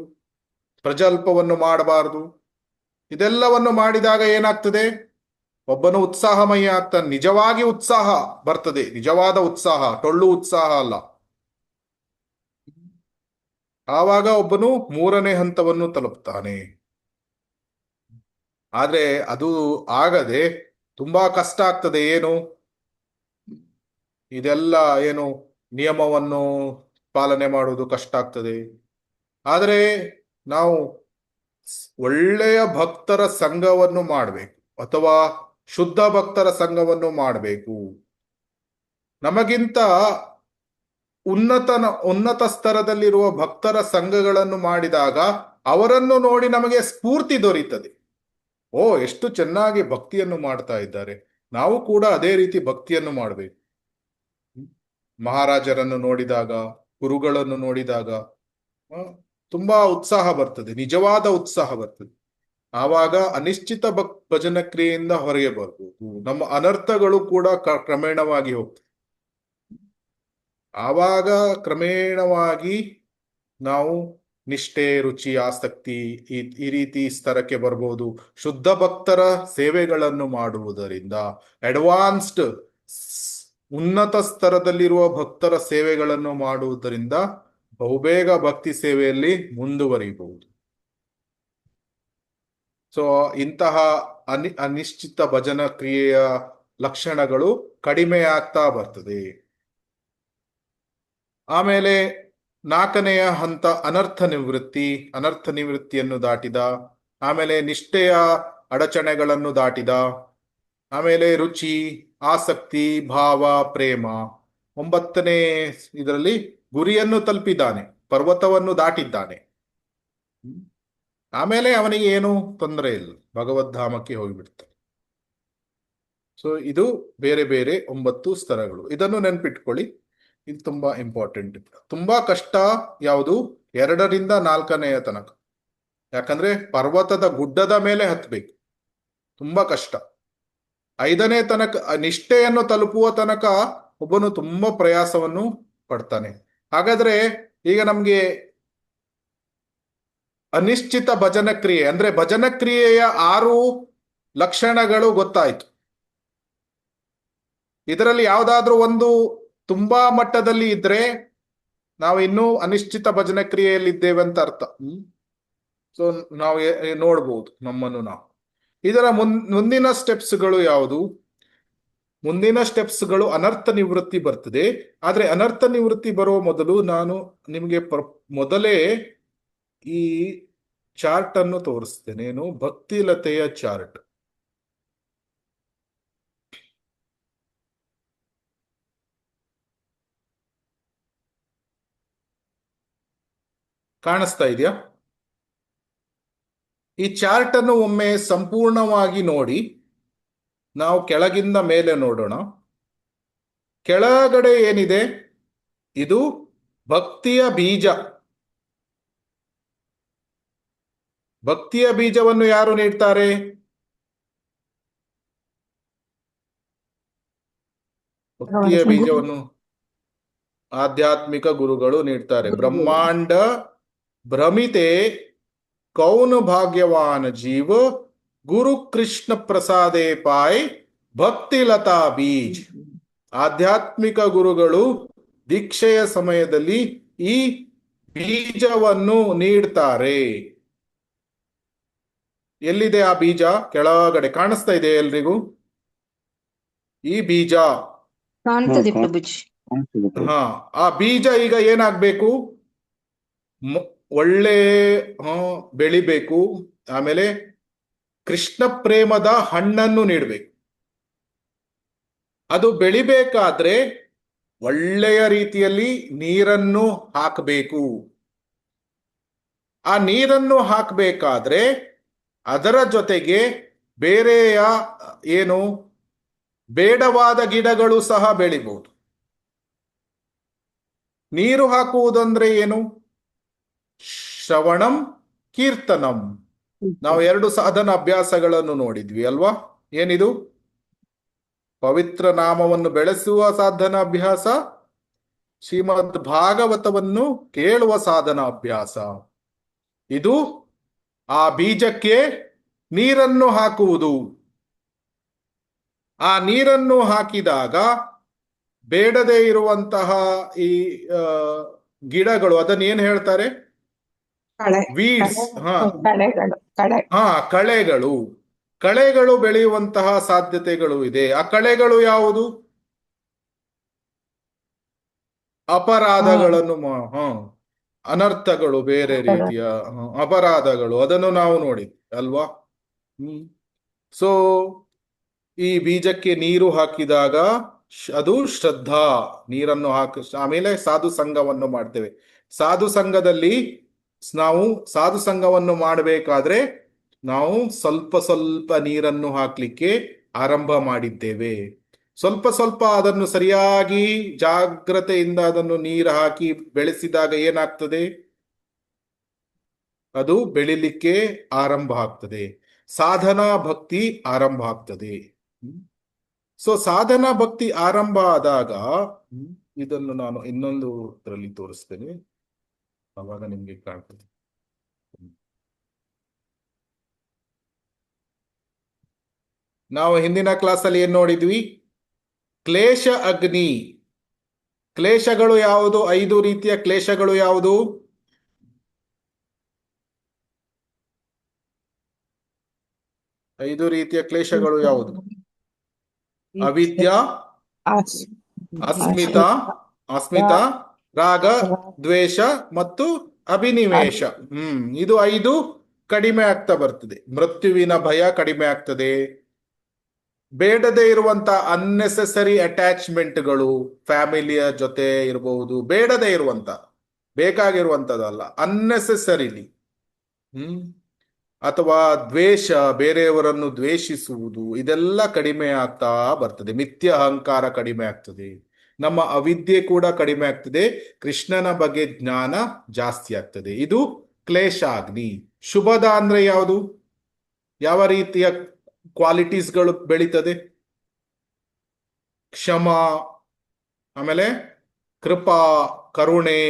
ಪ್ರಜಲ್ಪವನ್ನು ಮಾಡಬಾರದು. ಇದೆಲ್ಲವನ್ನು ಮಾಡಿದಾಗ ಏನಾಗ್ತದೆ? ಒಬ್ಬನು ಉತ್ಸಾಹಮಯ ಆಗ್ತಾನೆ, ನಿಜವಾಗಿ ಉತ್ಸಾಹ ಬರ್ತದೆ, ನಿಜವಾದ ಉತ್ಸಾಹ, ಟೊಳ್ಳು ಉತ್ಸಾಹ ಅಲ್ಲ. ಆವಾಗ ಒಬ್ಬನು 3ನೇ ಹಂತವನ್ನು ತಲುಪ್ತಾನೆ. ಆದ್ರೆ ಅದು ಆಗದೆ ತುಂಬಾ ಕಷ್ಟ ಆಗ್ತದೆ. ಏನು ಇದೆಲ್ಲ ಏನು ನಿಯಮವನ್ನು ಪಾಲನೆ ಮಾಡುವುದು ಕಷ್ಟ ಆಗ್ತದೆ. ಆದರೆ ನಾವು ಒಳ್ಳೆಯ ಭಕ್ತರ ಸಂಘವನ್ನು ಮಾಡಬೇಕು, ಅಥವಾ ಶುದ್ಧ ಭಕ್ತರ ಸಂಘವನ್ನು ಮಾಡಬೇಕು. ನಮಗಿಂತ ಉನ್ನತ ಸ್ತರದಲ್ಲಿರುವ ಭಕ್ತರ ಸಂಘಗಳನ್ನು ಮಾಡಿದಾಗ ಅವರನ್ನು ನೋಡಿ ನಮಗೆ ಸ್ಫೂರ್ತಿ ದೊರೀತದೆ. ಓ, ಎಷ್ಟು ಚೆನ್ನಾಗಿ ಭಕ್ತಿಯನ್ನು ಮಾಡ್ತಾ ಇದ್ದಾರೆ, ನಾವು ಕೂಡ ಅದೇ ರೀತಿ ಭಕ್ತಿಯನ್ನು ಮಾಡಬೇಕು. ಮಹಾರಾಜರನ್ನು ನೋಡಿದಾಗ, ಗುರುಗಳನ್ನು ನೋಡಿದಾಗ ಆ, ತುಂಬಾ ಉತ್ಸಾಹ ಬರ್ತದೆ, ನಿಜವಾದ ಉತ್ಸಾಹ ಬರ್ತದೆ. ಆವಾಗ ಅನಿಶ್ಚಿತ ಭಜನ ಕ್ರಿಯೆಯಿಂದ ಹೊರಗೆ ಬರ್ಬೋದು. ನಮ್ಮ ಅನರ್ಥಗಳು ಕೂಡ ಕ್ರಮೇಣವಾಗಿ ಹೋಗ್ತದೆ. ಆವಾಗ ಕ್ರಮೇಣವಾಗಿ ನಾವು ನಿಷ್ಠೆ, ರುಚಿ, ಆಸಕ್ತಿ ಈ ರೀತಿ ಸ್ತರಕ್ಕೆ ಬರ್ಬೋದು. ಶುದ್ಧ ಭಕ್ತರ ಸೇವೆಗಳನ್ನು ಮಾಡುವುದರಿಂದ, ಅಡ್ವಾನ್ಸ್ಡ್ ಉನ್ನತ ಸ್ತರದಲ್ಲಿರುವ ಭಕ್ತರ ಸೇವೆಗಳನ್ನು ಮಾಡುವುದರಿಂದ ಬಹುಬೇಗ ಭಕ್ತಿ ಸೇವೆಯಲ್ಲಿ ಮುಂದುವರಿಬಹುದು. ಸೊ ಇಂತಹ ಅನಿಶ್ಚಿತ ಭಜನ ಕ್ರಿಯೆಯ ಲಕ್ಷಣಗಳು ಕಡಿಮೆ ಆಗ್ತಾ ಬರ್ತದೆ. ಆಮೇಲೆ 4ನೆಯ ಹಂತ ಅನರ್ಥ ನಿವೃತ್ತಿಯನ್ನು ದಾಟಿದ. ಆಮೇಲೆ ನಿಷ್ಠೆಯ ಅಡಚಣೆಗಳನ್ನು ದಾಟಿದ. ಆಮೇಲೆ ರುಚಿ, ಆಸಕ್ತಿ, ಭಾವ, ಪ್ರೇಮ. 9ನೇ ಇದರಲ್ಲಿ ಗುರಿಯನ್ನು ತಲುಪಿದ್ದಾನೆ, ಪರ್ವತವನ್ನು ದಾಟಿದ್ದಾನೆ. ಆಮೇಲೆ ಅವನಿಗೆ ಏನು ತೊಂದರೆ ಇಲ್ಲ, ಭಗವದ್ಧಾಮಕ್ಕೆ ಹೋಗಿಬಿಡ್ತಾನೆ. ಸೊ ಇದು ಬೇರೆ ಬೇರೆ 9 ಸ್ತರಗಳು. ಇದನ್ನು ನೆನ್ಪಿಟ್ಕೊಳ್ಳಿ, ಇದು ತುಂಬಾ ಇಂಪಾರ್ಟೆಂಟ್. ತುಂಬಾ ಕಷ್ಟ ಯಾವುದು? 2ರಿಂದ 4ನೆಯ ತನಕ. ಯಾಕಂದ್ರೆ ಪರ್ವತದ ಗುಡ್ಡದ ಮೇಲೆ ಹತ್ಬೇಕು, ತುಂಬಾ ಕಷ್ಟ. 5ನೇ ತನಕ, ನಿಷ್ಠೆಯನ್ನು ತಲುಪುವ ತನಕ ಒಬ್ಬನು ತುಂಬಾ ಪ್ರಯಾಸವನ್ನು ಪಡ್ತಾನೆ. ಹಾಗಾದ್ರೆ ಈಗ ನಮ್ಗೆ ಅನಿಶ್ಚಿತ ಭಜನ ಕ್ರಿಯೆ ಅಂದ್ರೆ ಭಜನ ಕ್ರಿಯೆಯ 6 ಲಕ್ಷಣಗಳು ಗೊತ್ತಾಯ್ತು. ಇದರಲ್ಲಿ ಯಾವ್ದಾದ್ರೂ ಒಂದು ತುಂಬಾ ಮಟ್ಟದಲ್ಲಿ ಇದ್ರೆ ನಾವು ಇನ್ನೂ ಅನಿಶ್ಚಿತ ಭಜನ ಕ್ರಿಯೆಯಲ್ಲಿ ಇದ್ದೇವೆ ಅಂತ ಅರ್ಥ. ಸೊ ನಾವು ನೋಡ್ಬೋದು ನಮ್ಮನ್ನು ನಾವು. ಇದರ ಮುಂದಿನ ಸ್ಟೆಪ್ಸ್ಗಳು ಯಾವುದು? ಮುಂದಿನ ಸ್ಟೆಪ್ಸ್ಗಳು ಅನರ್ಥ ನಿವೃತ್ತಿ ಬರ್ತದೆ. ಆದ್ರೆ ಅನರ್ಥ ನಿವೃತ್ತಿ ಬರುವ ಮೊದಲು ನಾನು ನಿಮಗೆ ಮೊದಲೇ ಈ ಚಾರ್ಟ್ ಅನ್ನು ತೋರಿಸ್ತೇನೆ. ಏನು? ಭಕ್ತಿಲತೆಯ ಚಾರ್ಟ್. ಕಾಣಿಸ್ತಾ ಇದೆಯಾ? ಈ ಚಾರ್ಟ್ ಅನ್ನು ಒಮ್ಮೆ ಸಂಪೂರ್ಣವಾಗಿ ನೋಡಿ. ನಾವು ಕೆಳಗಿಂದ ಮೇಲೆ ನೋಡೋಣ. ಕೆಳಗಡೆ ಏನಿದೆ? ಇದು ಭಕ್ತಿಯ ಬೀಜ. ಭಕ್ತಿಯ ಬೀಜವನ್ನು ಯಾರು ನೀಡ್ತಾರೆ? ಭಕ್ತಿಯ ಬೀಜವನ್ನು ಆಧ್ಯಾತ್ಮಿಕ ಗುರುಗಳು ನೀಡ್ತಾರೆ. ಬ್ರಹ್ಮಾಂಡ ಭ್ರಮಿತೆ ಕೌನ್ ಭಾಗ್ಯವಾನ್ ಜೀವ, ಗುರು ಕೃಷ್ಣ ಪ್ರಸಾದೇ ಪಾಯ್ ಭಕ್ತಿಲತಾ ಬೀಜ್. ಆಧ್ಯಾತ್ಮಿಕ ಗುರುಗಳು ದೀಕ್ಷೆಯ ಸಮಯದಲ್ಲಿ ಈ ಬೀಜವನ್ನು ನೀಡ್ತಾರೆ. ಎಲ್ಲಿದೆ ಆ ಬೀಜ? ಕೆಳಗಡೆ ಕಾಣಿಸ್ತಾ ಇದೆ ಎಲ್ರಿಗೂ ಈ ಬೀಜ? ಕಾಣ್ತದೆ ಪ್ರಭುಜಿ. ಹಾ, ಆ ಬೀಜ ಈಗ ಏನಾಗ್ಬೇಕು? ಒಳ್ಳೆ ಬೆಳಿಬೇಕು. ಆಮೇಲೆ ಕೃಷ್ಣ ಪ್ರೇಮದ ಹಣ್ಣನ್ನು ನೀಡಬೇಕು. ಅದು ಬೆಳಿಬೇಕಾದ್ರೆ ಒಳ್ಳೆಯ ರೀತಿಯಲ್ಲಿ ನೀರನ್ನು ಹಾಕಬೇಕು. ಆ ನೀರನ್ನು ಹಾಕಬೇಕಾದ್ರೆ ಅದರ ಜೊತೆಗೆ ಬೇರೆಯ ಏನು ಬೇಡವಾದ ಗಿಡಗಳು ಸಹ ಬೆಳಿಬಹುದು. ನೀರು ಹಾಕುವುದಂದ್ರೆ ಏನು? ಶ್ರವಣಂ, ಕೀರ್ತನಂ. ನಾವು 2 ಸಾಧನ ಅಭ್ಯಾಸಗಳನ್ನು ನೋಡಿದ್ವಿ ಅಲ್ವಾ? ಏನಿದು? ಪವಿತ್ರ ನಾಮವನ್ನು ಬೆಳೆಸುವ ಸಾಧನ ಅಭ್ಯಾಸ, ಶ್ರೀಮದ್ ಭಾಗವತವನ್ನು ಕೇಳುವ ಸಾಧನ ಅಭ್ಯಾಸ. ಇದು ಆ ಬೀಜಕ್ಕೆ ನೀರನ್ನು ಹಾಕುವುದು. ಆ ನೀರನ್ನು ಹಾಕಿದಾಗ ಬೇಡದೇ ಇರುವಂತಹ ಈ ಗಿಡಗಳು, ಅದನ್ನ ಏನ್ ಹೇಳ್ತಾರೆ? ವೀಡ್ಸ್. ಕಳೆಗಳು ಬೆಳೆಯುವಂತಹ ಸಾಧ್ಯತೆಗಳು ಇದೆ. ಆ ಕಳೆಗಳು ಯಾವುದು? ಅಪರಾಧಗಳನ್ನು, ಅನರ್ಥಗಳು, ಬೇರೆ ರೀತಿಯ ಅಪರಾಧಗಳು, ಅದನ್ನು ನಾವು ನೋಡಿದ್ವಿ ಅಲ್ವಾ? ಸೊ ಈ ಬೀಜಕ್ಕೆ ನೀರು ಹಾಕಿದಾಗ ಅದು ಶ್ರದ್ಧಾ, ನೀರನ್ನು ಆಮೇಲೆ ಸಾಧು ಸಂಘವನ್ನು ಮಾಡ್ತೇವೆ. ಸಾಧು ಸಂಘದಲ್ಲಿ ನಾವು ಸಾಧು ಸಂಘವನ್ನು ಮಾಡಬೇಕಾದ್ರೆ ನಾವು ಸ್ವಲ್ಪ ಸ್ವಲ್ಪ ನೀರನ್ನು ಹಾಕ್ಲಿಕ್ಕೆ ಆರಂಭ ಮಾಡಿದ್ದೇವೆ. ಸ್ವಲ್ಪ ಸ್ವಲ್ಪ ಅದನ್ನು ಸರಿಯಾಗಿ ಜಾಗ್ರತೆಯಿಂದ ಅದನ್ನು ನೀರು ಹಾಕಿ ಬೆಳೆಸಿದಾಗ ಏನಾಗ್ತದೆ, ಅದು ಬೆಳಿಲಿಕ್ಕೆ ಆರಂಭ ಆಗ್ತದೆ. ಸಾಧನಾ ಭಕ್ತಿ ಆರಂಭ ಆಗ್ತದೆ. ಸೊ ಸಾಧನಾ ಭಕ್ತಿ ಆರಂಭ ಆದಾಗ ಇದನ್ನು ನಾನು ಇನ್ನೊಂದು ಇದರಲ್ಲಿ ತೋರಿಸ್ತೇನೆ, ಅವಾಗ ನಿಮ್ಗೆ ಕಾಣ್ತದೆ. ನಾವು ಹಿಂದಿನ ಕ್ಲಾಸಲ್ಲಿ ಏನ್ ನೋಡಿದ್ವಿ? ಕ್ಲೇಶ ಅಗ್ನಿ. ಕ್ಲೇಶಗಳು ಯಾವುದು? 5 ರೀತಿಯ ಕ್ಲೇಶಗಳು ಯಾವುದು? ಐದು ರೀತಿಯ ಕ್ಲೇಶಗಳು ಯಾವುದು? ಅವಿದ್ಯಾ, ಅಸ್ಮಿತಾ, ಅಸ್ಮಿತಾ, ರಾಗ, ದ್ವೇಷ ಮತ್ತು ಅಭಿನಿವೇಶ. ಇದು 5 ಕಡಿಮೆ ಆಗ್ತಾ ಬರ್ತದೆ. ಮೃತ್ಯುವಿನ ಭಯ ಕಡಿಮೆ ಆಗ್ತದೆ. ಬೇಡದೇ ಇರುವಂತ ಅನ್ನೆಸೆಸರಿ ಅಟ್ಯಾಚ್ಮೆಂಟ್ಗಳು, ಫ್ಯಾಮಿಲಿಯ ಜೊತೆ ಇರಬಹುದು, ಬೇಡದೇ ಇರುವಂತ, ಬೇಕಾಗಿರುವಂತದಲ್ಲ, ಅನ್ನೆಸೆಸರಿಲಿ. ಅಥವಾ ದ್ವೇಷ, ಬೇರೆಯವರನ್ನು ದ್ವೇಷಿಸುವುದು, ಇದೆಲ್ಲ ಕಡಿಮೆ ಆಗ್ತಾ ಬರ್ತದೆ. ಮಿಥ್ಯ ಅಹಂಕಾರ ಕಡಿಮೆ ಆಗ್ತದೆ. ನಮ್ಮ ಅವಿದ್ಯೆ ಕೂಡ ಕಡಿಮೆ ಆಗ್ತದೆ. ಕೃಷ್ಣನ ಬಗ್ಗೆ ಜ್ಞಾನ ಜಾಸ್ತಿ ಆಗ್ತದೆ. ಇದು ಕ್ಲೇಶಾಗ್ನಿ. ಶುಭದ ಅಂದ್ರೆ ಯಾವುದು? ಯಾವ ರೀತಿಯ ಕ್ವಾಲಿಟೀಸ್ಗಳು ಬೆಳೀತದೆ? ಕ್ಷಮ, ಆಮೇಲೆ ಕೃಪಾ, ಕರುಣೆ,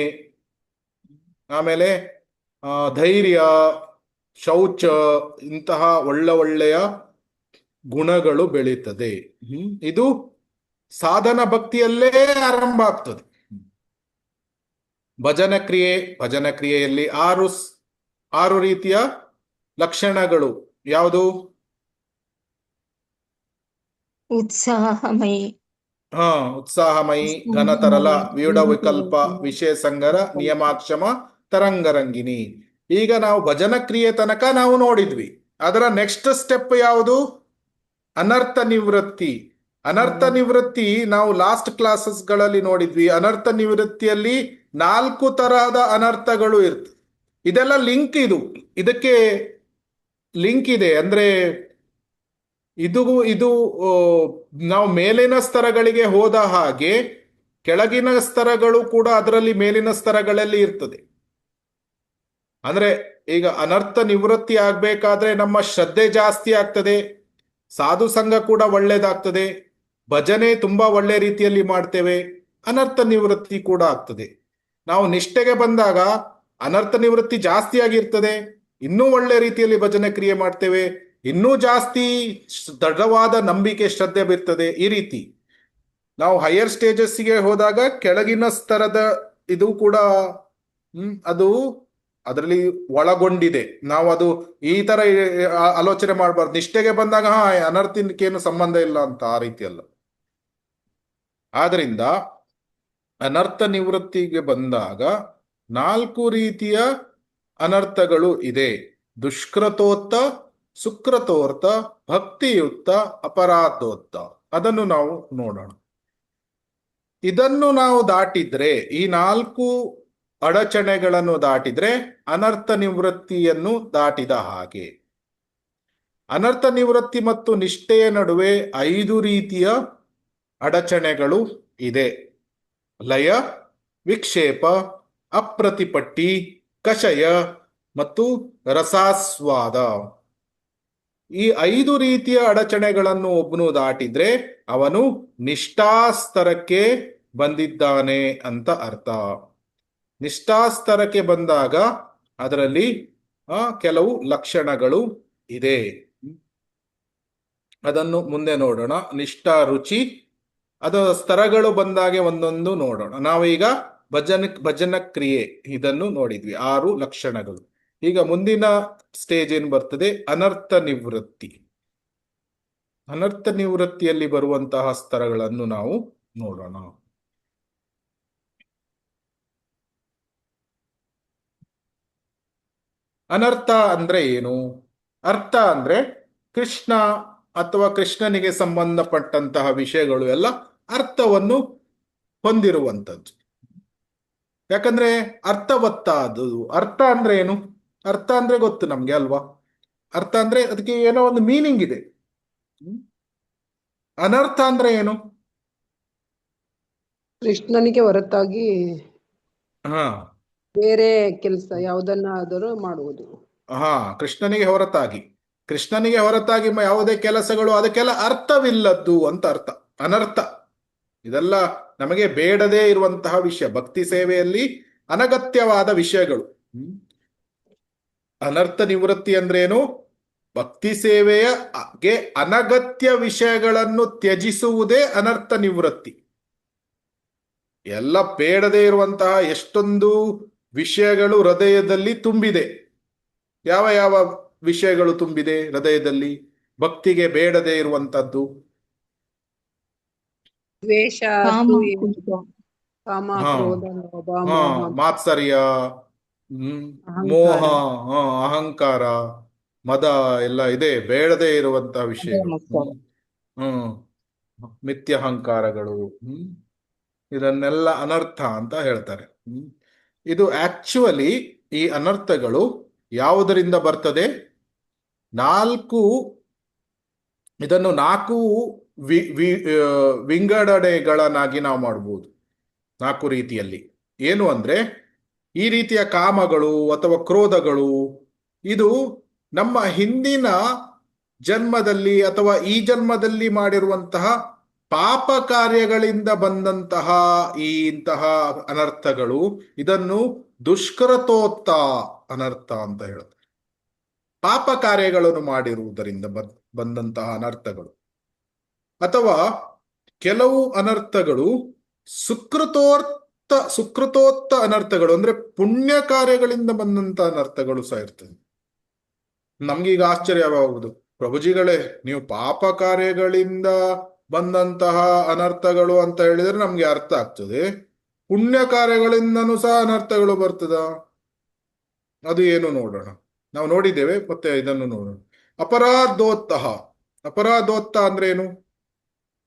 ಆಮೇಲೆ ಧೈರ್ಯ, ಶೌಚ, ಇಂತಹ ಒಳ್ಳೆಯ ಗುಣಗಳು ಬೆಳೀತದೆ. ಇದು ಸಾಧನ ಭಕ್ತಿಯಲ್ಲೇ ಆರಂಭ ಆಗ್ತದೆ. ಭಜನ ಕ್ರಿಯೆಯಲ್ಲಿ 6 ರೀತಿಯ ಲಕ್ಷಣಗಳು ಯಾವುದು? ಉತ್ಸಾಹಮಯಿ, ಉತ್ಸಾಹಮಯಿ, ಘನತರಲ, ವ್ಯೂಢ ವಿಕಲ್ಪ, ವಿಷಯ ಸಂಗರ, ನಿಯಮಾಕ್ಷಮ, ತರಂಗರಂಗಿನಿ. ಈಗ ನಾವು ಭಜನ ಕ್ರಿಯೆ ತನಕ ನಾವು ನೋಡಿದ್ವಿ. ಅದರ ನೆಕ್ಸ್ಟ್ ಸ್ಟೆಪ್ ಯಾವುದು? ಅನರ್ಥ ನಿವೃತ್ತಿ. ಅನರ್ಥ ನಿವೃತ್ತಿ ನಾವು ಲಾಸ್ಟ್ ಕ್ಲಾಸಸ್ಗಳಲ್ಲಿ ನೋಡಿದ್ವಿ. ಅನರ್ಥ ನಿವೃತ್ತಿಯಲ್ಲಿ 4 ತರಹದ ಅನರ್ಥಗಳು ಇರ್ತದೆ. ಇದೆಲ್ಲ ಲಿಂಕ್, ಇದಕ್ಕೆ ಲಿಂಕ್ ಇದೆ. ಅಂದ್ರೆ ಇದು ನಾವು ಮೇಲಿನ ಸ್ತರಗಳಿಗೆ ಹೋದ ಹಾಗೆ ಕೆಳಗಿನ ಸ್ತರಗಳು ಕೂಡ ಅದರಲ್ಲಿ ಮೇಲಿನ ಸ್ತರಗಳಲ್ಲಿ ಇರ್ತದೆ. ಅಂದ್ರೆ ಈಗ ಅನರ್ಥ ನಿವೃತ್ತಿ ಆಗ್ಬೇಕಾದ್ರೆ ನಮ್ಮ ಶ್ರದ್ಧೆ ಜಾಸ್ತಿ ಆಗ್ತದೆ, ಸಾಧು ಸಂಘ ಕೂಡ ಒಳ್ಳೇದಾಗ್ತದೆ, ಭಜನೆ ತುಂಬಾ ಒಳ್ಳೆ ರೀತಿಯಲ್ಲಿ ಮಾಡ್ತೇವೆ, ಅನರ್ಥ ನಿವೃತ್ತಿ ಕೂಡ ಆಗ್ತದೆ. ನಾವು ನಿಷ್ಠೆಗೆ ಬಂದಾಗ ಅನರ್ಥ ನಿವೃತ್ತಿ ಜಾಸ್ತಿ ಆಗಿರ್ತದೆ, ಇನ್ನೂ ಒಳ್ಳೆ ರೀತಿಯಲ್ಲಿ ಭಜನೆ ಕ್ರಿಯೆ ಮಾಡ್ತೇವೆ, ಇನ್ನೂ ಜಾಸ್ತಿ ದೃಢವಾದ ನಂಬಿಕೆ, ಶ್ರದ್ಧೆ ಬರ್ತದೆ. ಈ ರೀತಿ ನಾವು ಹೈಯರ್ ಸ್ಟೇಜಸ್ಗೆ ಹೋದಾಗ ಕೆಳಗಿನ ಸ್ತರದ ಇದು ಕೂಡ ಅದು ಅದರಲ್ಲಿ ಒಳಗೊಂಡಿದೆ. ನಾವು ಅದು ಈ ತರ ಆಲೋಚನೆ ಮಾಡಬಾರ್ದು. ನಿಷ್ಠೆಗೆ ಬಂದಾಗ ಅನರ್ಥಕ್ಕೇನು ಸಂಬಂಧ ಇಲ್ಲ ಅಂತ, ಆ ರೀತಿಯಲ್ಲ. ಆದ್ರಿಂದ ಅನರ್ಥ ನಿವೃತ್ತಿಗೆ ಬಂದಾಗ 4 ರೀತಿಯ ಅನರ್ಥಗಳು ಇದೆ. ದುಷ್ಕೃತೋತ್ತ, ಸುಕೃತೋರ್ಥ, ಭಕ್ತಿಯುಕ್ತ, ಅಪರಾಧೋತ್ತ. ಅದನ್ನು ನಾವು ನೋಡೋಣ. ಇದನ್ನು ನಾವು ದಾಟಿದ್ರೆ, ಈ 4 ಅಡಚಣೆಗಳನ್ನು ದಾಟಿದ್ರೆ ಅನರ್ಥ ನಿವೃತ್ತಿಯನ್ನು ದಾಟಿದ ಹಾಗೆ. ಅನರ್ಥ ನಿವೃತ್ತಿ ಮತ್ತು ನಿಷ್ಠೆಯ ನಡುವೆ 5 ರೀತಿಯ ಅಡಚಣೆಗಳು ಇದೆ. ಲಯ, ವಿಕ್ಷೇಪ, ಅಪ್ರತಿಪಟ್ಟಿ, ಕಷಯ ಮತ್ತು ರಸಾಸ್ವಾದ. ಈ 5 ರೀತಿಯ ಅಡಚಣೆಗಳನ್ನು ಒಬ್ಬನು ದಾಟಿದ್ರೆ ಅವನು ನಿಷ್ಠಾಸ್ತರಕ್ಕೆ ಬಂದಿದ್ದಾನೆ ಅಂತ ಅರ್ಥ. ನಿಷ್ಠಾಸ್ತರಕ್ಕೆ ಬಂದಾಗ ಅದರಲ್ಲಿ ಕೆಲವು ಲಕ್ಷಣಗಳು ಇದೆ. ಅದನ್ನು ಮುಂದೆ ನೋಡೋಣ. ನಿಷ್ಠಾ ರುಚಿ, ಅದರ ಸ್ತರಗಳು ಬಂದಾಗೆ ಒಂದೊಂದು ನೋಡೋಣ. ನಾವೀಗ ಭಜನ ಕ್ರಿಯೆ ಇದನ್ನು ನೋಡಿದ್ವಿ, 6 ಲಕ್ಷಣಗಳು. ಈಗ ಮುಂದಿನ ಸ್ಟೇಜ್ ಏನು ಬರ್ತದೆ? ಅನರ್ಥ ನಿವೃತ್ತಿ. ಅನರ್ಥ ನಿವೃತ್ತಿಯಲ್ಲಿ ಬರುವಂತಹ ಸ್ತರಗಳನ್ನು ನಾವು ನೋಡೋಣ. ಅನರ್ಥ ಅಂದ್ರೆ ಏನು? ಅರ್ಥ ಅಂದ್ರೆ ಕೃಷ್ಣ ಅಥವಾ ಕೃಷ್ಣನಿಗೆ ಸಂಬಂಧಪಟ್ಟಂತಹ ವಿಷಯಗಳು ಎಲ್ಲ ಅರ್ಥವನ್ನು ಹೊಂದಿರುವಂಥದ್ದು. ಯಾಕಂದ್ರೆ ಅರ್ಥವತ್ತಾದು. ಅರ್ಥ ಅಂದ್ರೆ ಏನು? ಅರ್ಥ ಅಂದ್ರೆ ಗೊತ್ತು ನಮ್ಗೆ ಅಲ್ವಾ? ಅರ್ಥ ಅಂದ್ರೆ ಅದಕ್ಕೆ ಏನೋ ಒಂದು ಮೀನಿಂಗ್ ಇದೆ. ಅನರ್ಥ ಅಂದ್ರೆ ಏನು? ಕೃಷ್ಣನಿಗೆ ಹೊರತಾಗಿ ಹಾ ಬೇರೆ ಕೆಲಸ ಯಾವುದನ್ನಾದರೂ ಮಾಡುವುದು. ಹಾ ಕೃಷ್ಣನಿಗೆ ಹೊರತಾಗಿ, ಕೃಷ್ಣನಿಗೆ ಹೊರತಾಗಿ ಯಾವುದೇ ಕೆಲಸಗಳು ಅದಕ್ಕೆಲ್ಲ ಅರ್ಥವಿಲ್ಲದ್ದು ಅಂತ ಅರ್ಥ. ಅನರ್ಥ. ಇದೆಲ್ಲ ನಮಗೆ ಬೇಡದೇ ಇರುವಂತಹ ವಿಷಯ, ಭಕ್ತಿ ಸೇವೆಯಲ್ಲಿ ಅನಗತ್ಯವಾದ ವಿಷಯಗಳು. ಅನರ್ಥ ನಿವೃತ್ತಿ ಅಂದ್ರೇನು? ಭಕ್ತಿ ಸೇವೆಯಗೆ ಅನಗತ್ಯ ವಿಷಯಗಳನ್ನು ತ್ಯಜಿಸುವುದೇ ಅನರ್ಥ ನಿವೃತ್ತಿ. ಎಲ್ಲ ಬೇಡದೇ ಇರುವಂತಹ ಎಷ್ಟೊಂದು ವಿಷಯಗಳು ಹೃದಯದಲ್ಲಿ ತುಂಬಿದೆ. ಯಾವ ಯಾವ ವಿಷಯಗಳು ತುಂಬಿದೆ ಹೃದಯದಲ್ಲಿ ಭಕ್ತಿಗೆ ಬೇಡದೇ ಇರುವಂತದ್ದು? ದ್ವೇಷ, ಕಾಮ, ಅಸೂಯೆ, ಕ್ರೋಧ. ಕಾಮ, ಹಾ ಕ್ರೋಧ, ಲೋಭ, ಹಾ ಮೋಹ, ಮಾತ್ಸರ್ಯ, ಮೋಹ, ಅಹಂಕಾರ. ಅಹಂಕಾರ, ಮದ ಎಲ್ಲ ಇದೆ, ಬೇಡದೇ ಇರುವಂತಹ ಅದೇ ವಿಷಯಗಳು. ನಮಸ್ಕಾರ. ಹ್ಮ್ ಮಿಥ್ಯಹಂಕಾರಗಳು. ಇದನ್ನೆಲ್ಲ ಅನರ್ಥ ಅಂತ ಹೇಳ್ತಾರೆ. ಇದು ಆಕ್ಚುಲಿ ಈ ಅನರ್ಥಗಳು ಯಾವುದರಿಂದ ಬರ್ತದೆ? ಇದನ್ನು ನಾಲ್ಕು ವಿಂಗಡಣೆಗಳನ್ನಾಗಿ ನಾವು ಮಾಡಬಹುದು. ನಾಲ್ಕು ರೀತಿಯಲ್ಲಿ. ಏನು ಅಂದ್ರೆ, ಈ ರೀತಿಯ ಕಾಮಗಳು ಅಥವಾ ಕ್ರೋಧಗಳು ಇದು ನಮ್ಮ ಹಿಂದಿನ ಜನ್ಮದಲ್ಲಿ ಅಥವಾ ಈ ಜನ್ಮದಲ್ಲಿ ಮಾಡಿರುವಂತಹ ಪಾಪ ಕಾರ್ಯಗಳಿಂದ ಬಂದಂತಹ ಇಂತಹ ಅನರ್ಥಗಳು. ಇದನ್ನು ದುಷ್ಕೃತೋಕ್ತ ಅನರ್ಥ ಅಂತ ಹೇಳುತ್ತೆ. ಪಾಪ ಕಾರ್ಯಗಳನ್ನು ಮಾಡಿರುವುದರಿಂದ ಬಂದಂತಹ ಅನರ್ಥಗಳು. ಅಥವಾ ಕೆಲವು ಅನರ್ಥಗಳು ಸುಕೃತೋಕ್ತ ಅನರ್ಥಗಳು, ಅಂದ್ರೆ ಪುಣ್ಯ ಕಾರ್ಯಗಳಿಂದ ಬಂದಂತಹ ಅನರ್ಥಗಳು ಸಹ ಇರ್ತದೆ. ನಮ್ಗೀಗ ಆಶ್ಚರ್ಯವಾಗುವುದು, ಪ್ರಭುಜಿಗಳೇ ನೀವು ಪಾಪ ಕಾರ್ಯಗಳಿಂದ ಬಂದಂತಹ ಅನರ್ಥಗಳು ಅಂತ ಹೇಳಿದ್ರೆ ನಮ್ಗೆ ಅರ್ಥ ಆಗ್ತದೆ, ಪುಣ್ಯ ಕಾರ್ಯಗಳಿಂದನೂ ಸಹ ಅನರ್ಥಗಳು ಬರ್ತದ? ಅದು ಏನು ನೋಡೋಣ. ನಾವು ನೋಡಿದ್ದೇವೆ, ಮತ್ತೆ ಇದನ್ನು ನೋಡೋಣ. ಅಪರಾಧೋತ್ತ ಅಂದ್ರೆ ಏನು?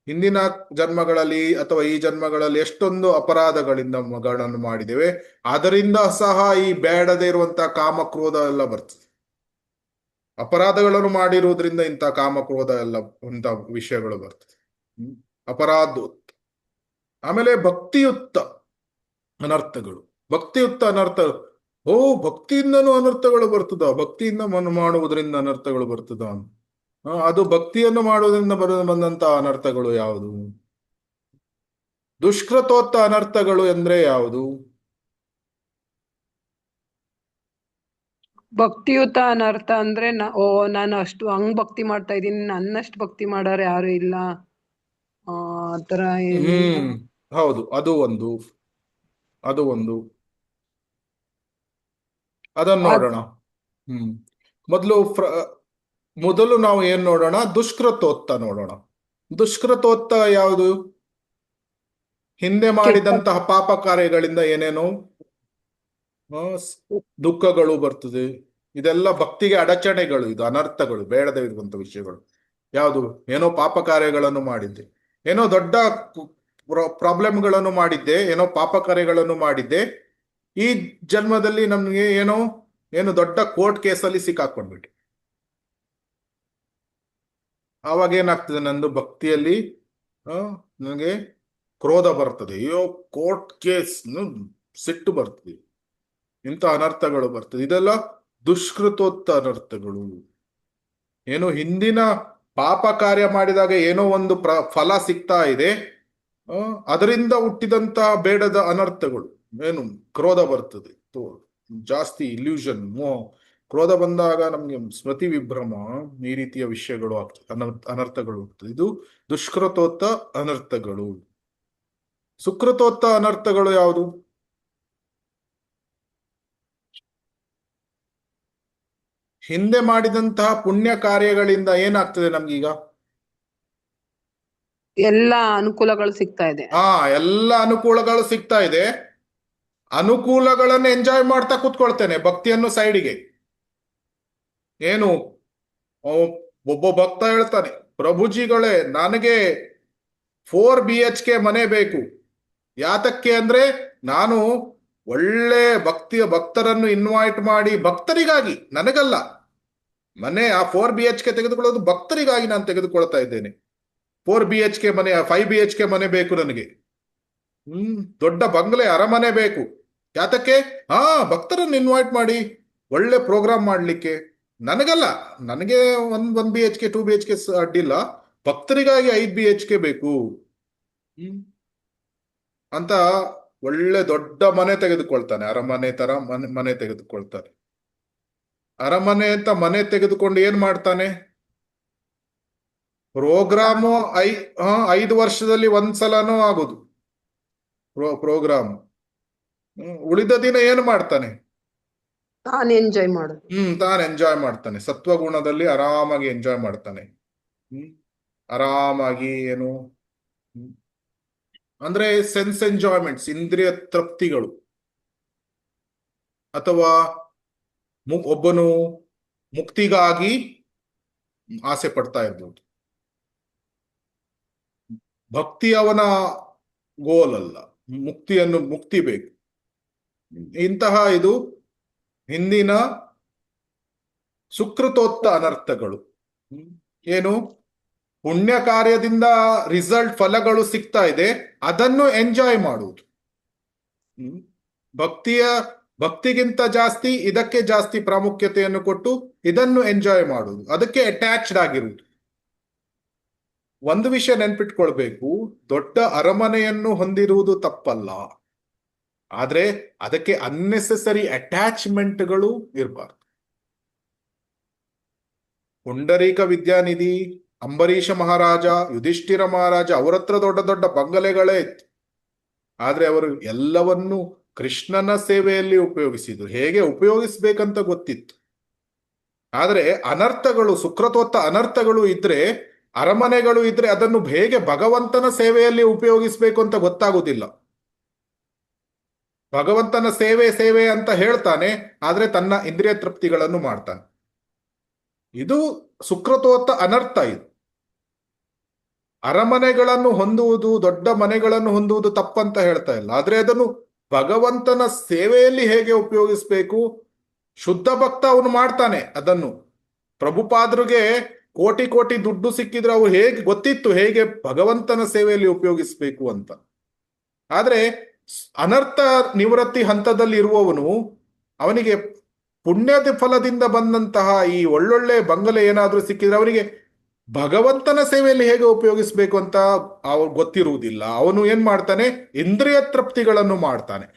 ಹಿಂದಿನ ಜನ್ಮಗಳಲ್ಲಿ ಅಥವಾ ಈ ಜನ್ಮಗಳಲ್ಲಿ ಎಷ್ಟೊಂದು ಅಪರಾಧಗಳಿಂದ ಮಗಳನ್ನು ಮಾಡಿದ್ದೇವೆ, ಅದರಿಂದ ಸಹ ಈ ಬೇಡದೇ ಇರುವಂತಹ ಕಾಮ ಕ್ರೋಧ ಎಲ್ಲ ಬರ್ತದೆ. ಅಪರಾಧಗಳನ್ನು ಮಾಡಿರುವುದರಿಂದ ಇಂಥ ಕಾಮ ಕ್ರೋಧ ಎಲ್ಲ ಇಂಥ ವಿಷಯಗಳು ಬರ್ತದೆ. ಅಪರಾಧೋತ್ತ. ಆಮೇಲೆ ಭಕ್ತಿಯುಕ್ತ ಅನರ್ಥಗಳು. ಭಕ್ತಿಯುಕ್ತ ಅನರ್ಥ, ಭಕ್ತಿಯಿಂದನೂ ಅನರ್ಥಗಳು ಬರ್ತದ? ಭಕ್ತಿಯಿಂದ ಮಾಡುವುದರಿಂದ ಅನರ್ಥಗಳು ಬರ್ತದ? ಅದು ಭಕ್ತಿಯನ್ನು ಮಾಡುವುದರಿಂದ ಬಂದಂತಹ ಅನರ್ಥಗಳು ಯಾವುದು? ದುಷ್ಕೃತೋತ್ತ ಅನರ್ಥಗಳು ಅಂದ್ರೆ ಯಾವುದು? ಭಕ್ತಿಯುತ ಅನರ್ಥ ಅಂದ್ರೆ ನಾನು ಅಷ್ಟು ಹಂಗ್ ಭಕ್ತಿ ಮಾಡ್ತಾ ಇದ್ದೀನಿ, ನನ್ನಷ್ಟು ಭಕ್ತಿ ಮಾಡೋರು ಯಾರು ಇಲ್ಲ, ಆತರ ಹೌದು, ಅದು ಒಂದು ಅದನ್ನು ನೋಡೋಣ. ಮೊದಲು ನಾವು ಏನ್ ನೋಡೋಣ? ದುಷ್ಕೃತೋತ್ತ ನೋಡೋಣ. ದುಷ್ಕೃತೋತ್ತ ಯಾವುದು? ಹಿಂದೆ ಮಾಡಿದಂತಹ ಪಾಪ ಕಾರ್ಯಗಳಿಂದ ಏನೇನೋ ದುಃಖಗಳು ಬರ್ತದೆ. ಇದೆಲ್ಲ ಭಕ್ತಿಗೆ ಅಡಚಣೆಗಳು, ಇದು ಅನರ್ಥಗಳು, ಬೇಡದೇ ಇರುವಂತ ವಿಷಯಗಳು. ಯಾವುದು? ಏನೋ ಪಾಪ ಕಾರ್ಯಗಳನ್ನು ಮಾಡಿದ್ದೆ, ಏನೋ ದೊಡ್ಡ ಪ್ರಾಬ್ಲಮ್ಗಳನ್ನು ಮಾಡಿದ್ದೆ, ಏನೋ ಪಾಪ ಕಾರ್ಯಗಳನ್ನು ಮಾಡಿದ್ದೆ, ಈ ಜನ್ಮದಲ್ಲಿ ನಮ್ಗೆ ಏನು ದೊಡ್ಡ ಕೋರ್ಟ್ ಕೇಸಲ್ಲಿ ಸಿಕ್ಕಾಕೊಂಡ್ಬಿಟ್ಟು, ಆವಾಗ ಏನಾಗ್ತದೆ? ನಂದು ಭಕ್ತಿಯಲ್ಲಿ ನನಗೆ ಕ್ರೋಧ ಬರ್ತದೆ, ಅಯ್ಯೋ ಕೋರ್ಟ್ ಕೇಸ್, ಸಿಟ್ಟು ಬರ್ತದೆ, ಇಂಥ ಅನರ್ಥಗಳು ಬರ್ತದೆ. ಇದೆಲ್ಲ ದುಷ್ಕೃತೋತ್ತ ಅನರ್ಥಗಳು. ಏನು ಹಿಂದಿನ ಪಾಪ ಕಾರ್ಯ ಮಾಡಿದಾಗ ಏನೋ ಒಂದು ಫಲ ಸಿಗ್ತಾ ಇದೆ, ಅದರಿಂದ ಹುಟ್ಟಿದಂತಹ ಬೇಡದ ಅನರ್ಥಗಳು. ಏನು? ಕ್ರೋಧ ಬರ್ತದೆ, ಜಾಸ್ತಿ ಇಲ್ಯೂಷನ್, ಕ್ರೋಧ ಬಂದಾಗ ನಮ್ಗೆ ಸ್ಮೃತಿ ವಿಭ್ರಮ, ಈ ರೀತಿಯ ವಿಷಯಗಳು ಆಗ್ತದೆ, ಅನರ್ಥಗಳು ಆಗ್ತದೆ. ಇದು ದುಷ್ಕೃತೋತ್ತ ಅನರ್ಥಗಳು. ಸುಕೃತೋತ್ತ ಅನರ್ಥಗಳು ಯಾವುದು? ಹಿಂದೆ ಮಾಡಿದಂತಹ ಪುಣ್ಯ ಕಾರ್ಯಗಳಿಂದ ಏನಾಗ್ತದೆ ನಮ್ಗೀಗ? ಎಲ್ಲ ಅನುಕೂಲಗಳು ಸಿಗ್ತಾ ಇದೆ. ಎಲ್ಲ ಅನುಕೂಲಗಳು ಸಿಗ್ತಾ ಇದೆ. ಅನುಕೂಲಗಳನ್ನು ಎಂಜಾಯ್ ಮಾಡ್ತಾ ಕೂತ್ಕೊಳ್ತೇನೆ, ಭಕ್ತಿಯನ್ನು ಸೈಡಿಗೆ. ಏನು? ಒಬ್ಬ ಭಕ್ತ ಹೇಳ್ತಾನೆ, ಪ್ರಭುಜಿಗಳೇ, ನನಗೆ 4 BHK ಮನೆ ಬೇಕು. ಯಾತಕ್ಕೆ ಅಂದ್ರೆ ನಾನು ಒಳ್ಳೆ ಭಕ್ತರನ್ನು ಇನ್ವೈಟ್ ಮಾಡಿ, ಭಕ್ತರಿಗಾಗಿ, ನನಗಲ್ಲ. ಮನೆ ಆ 4 BHK ತೆಗೆದುಕೊಳ್ಳೋದು ಭಕ್ತರಿಗಾಗಿ ನಾನು ತೆಗೆದುಕೊಳ್ತಾ ಇದ್ದೇನೆ. 4 BHK ಮನೆ, 5 BHK ಮನೆ ಬೇಕು ನನಗೆ. ದೊಡ್ಡ ಬಂಗ್ಲೆ, ಅರಮನೆ ಬೇಕು. ಯಾತಕ್ಕೆ? ಭಕ್ತರನ್ನು ಇನ್ವೈಟ್ ಮಾಡಿ, ಒಳ್ಳೆ ಪ್ರೋಗ್ರಾಮ್ ಮಾಡ್ಲಿಕ್ಕೆ. ನನಗಲ್ಲ, ನನಗೆ 1 BHK 2 BHK ಅಡ್ಡಿಲ್ಲ, ಭಕ್ತರಿಗಾಗಿ 5 BHK ಬೇಕು ಅಂತ ಒಳ್ಳೆ ದೊಡ್ಡ ಮನೆ ತೆಗೆದುಕೊಳ್ತಾನೆ. ಅರಮನೆ ತರ ಮನೆ ತೆಗೆದುಕೊಳ್ತಾನೆ. ಅರಮನೆ ಅಂತ ಮನೆ ತೆಗೆದುಕೊಂಡು ಏನ್ ಮಾಡ್ತಾನೆ? ಪ್ರೋಗ್ರಾಮು 5 ವರ್ಷದಲ್ಲಿ ಒಂದ್ಸಲನೂ ಆಗುದು ಪ್ರೋಗ್ರಾಮ್. ಉಳಿದ ದಿನ ಏನು ಮಾಡ್ತಾನೆ? ತಾನು ಎಂಜಾಯ್ ಮಾಡೋದು. ತಾನು ಎಂಜಾಯ್ ಮಾಡ್ತಾನೆ. ಸತ್ವಗುಣದಲ್ಲಿ ಆರಾಮಾಗಿ ಎಂಜಾಯ್ ಮಾಡ್ತಾನೆ. ಆರಾಮಾಗಿ ಏನು ಅಂದ್ರೆ ಸೆನ್ಸ್ ಎಂಜಾಯ್ಮೆಂಟ್ಸ್, ಇಂದ್ರಿಯ ತೃಪ್ತಿಗಳು. ಅಥವಾ ಒಬ್ಬನು ಮುಕ್ತಿಗಾಗಿ ಆಸೆ ಪಡ್ತಾ ಇರ್ಬೋದು. ಭಕ್ತಿ ಅವನ ಗೋಲ್ ಅಲ್ಲ, ಮುಕ್ತಿ ಬೇಕು. ಇಂತಹ ಇದು ಹಿಂದಿನ ಸುಕೃತೋಕ್ತ ಅನರ್ಥಗಳು. ಏನು? ಪುಣ್ಯ ಕಾರ್ಯದಿಂದ ಫಲಗಳು ಸಿಗ್ತಾ ಇದೆ, ಅದನ್ನು ಎಂಜಾಯ್ ಮಾಡುವುದು. ಭಕ್ತಿಗಿಂತ ಜಾಸ್ತಿ ಇದಕ್ಕೆ ಜಾಸ್ತಿ ಪ್ರಾಮುಖ್ಯತೆಯನ್ನು ಕೊಟ್ಟು ಇದನ್ನು ಎಂಜಾಯ್ ಮಾಡುವುದು, ಅದಕ್ಕೆ ಅಟ್ಯಾಚ್ಡ್ ಆಗಿರುವುದು. ಒಂದು ವಿಷಯ ನೆನ್ಪಿಟ್ಕೊಳ್ಬೇಕು, ದೊಡ್ಡ ಅರಮನೆಯನ್ನು ಹೊಂದಿರುವುದು ತಪ್ಪಲ್ಲ, ಆದ್ರೆ ಅದಕ್ಕೆ ಅನ್ನೆಸೆಸರಿ ಅಟ್ಯಾಚ್ಮೆಂಟ್ಗಳು ಇರಬಾರ್ದು. ಪುಂಡರೀಕ ವಿದ್ಯಾನಿಧಿ, ಅಂಬರೀಷ ಮಹಾರಾಜ, ಯುಧಿಷ್ಠಿರ ಮಹಾರಾಜ, ಅವರ ಹತ್ರ ದೊಡ್ಡ ದೊಡ್ಡ ಬಂಗಲೆಗಳೇ ಇತ್ತು. ಆದ್ರೆ ಅವರು ಎಲ್ಲವನ್ನೂ ಕೃಷ್ಣನ ಸೇವೆಯಲ್ಲಿ ಉಪಯೋಗಿಸಿದ್ರು. ಹೇಗೆ ಉಪಯೋಗಿಸ್ಬೇಕಂತ ಗೊತ್ತಿತ್ತು. ಆದ್ರೆ ಅನರ್ಥಗಳು, ಸುಕೃತೋತ್ತ ಅನರ್ಥಗಳು ಇದ್ರೆ, ಅರಮನೆಗಳು ಇದ್ರೆ, ಅದನ್ನು ಹೇಗೆ ಭಗವಂತನ ಸೇವೆಯಲ್ಲಿ ಉಪಯೋಗಿಸ್ಬೇಕು ಅಂತ ಗೊತ್ತಾಗುವುದಿಲ್ಲ. ಭಗವಂತನ ಸೇವೆ ಅಂತ ಹೇಳ್ತಾನೆ, ಆದ್ರೆ ತನ್ನ ಇಂದ್ರಿಯ ತೃಪ್ತಿಗಳನ್ನು ಮಾಡ್ತಾನೆ. ಇದು ಸುಕೃತೋತ್ತ ಅನರ್ಥ. ಇದು ಅರಮನೆಗಳನ್ನು ಹೊಂದುವುದು, ದೊಡ್ಡ ಮನೆಗಳನ್ನು ಹೊಂದುವುದು ತಪ್ಪಂತ ಹೇಳ್ತಾ ಇಲ್ಲ, ಆದ್ರೆ ಅದನ್ನು ಭಗವಂತನ ಸೇವೆಯಲ್ಲಿ ಹೇಗೆ ಉಪಯೋಗಿಸ್ಬೇಕು, ಶುದ್ಧ ಭಕ್ತ ಅವನು ಮಾಡ್ತಾನೆ ಅದನ್ನು. ಪ್ರಭುಪಾದರಿಗೆ ಕೋಟಿ ಕೋಟಿ ದುಡ್ಡು ಸಿಕ್ಕಿದ್ರೆ ಅವ್ರು ಗೊತ್ತಿತ್ತು ಹೇಗೆ ಭಗವಂತನ ಸೇವೆಯಲ್ಲಿ ಉಪಯೋಗಿಸ್ಬೇಕು ಅಂತ. ಆದ್ರೆ ಅನರ್ಥ ನಿವೃತ್ತಿ ಹಂತದಲ್ಲಿ ಇರುವವನು, ಅವನಿಗೆ ಪುಣ್ಯದ ಫಲದಿಂದ ಬಂದಂತಹ ಈ ಒಳ್ಳೊಳ್ಳೆ ಬಂಗಲೆ ಏನಾದ್ರೂ ಸಿಕ್ಕಿದ್ರೆ ಅವನಿಗೆ ಭಗವಂತನ ಸೇವೆಯಲ್ಲಿ ಹೇಗೆ ಉಪಯೋಗಿಸ್ಬೇಕು ಅಂತ ಅವ್ರು ಗೊತ್ತಿರುವುದಿಲ್ಲ. ಅವನು ಏನ್ ಮಾಡ್ತಾನೆ? ಇಂದ್ರಿಯ ತೃಪ್ತಿಗಳನ್ನು ಮಾಡ್ತಾನೆ.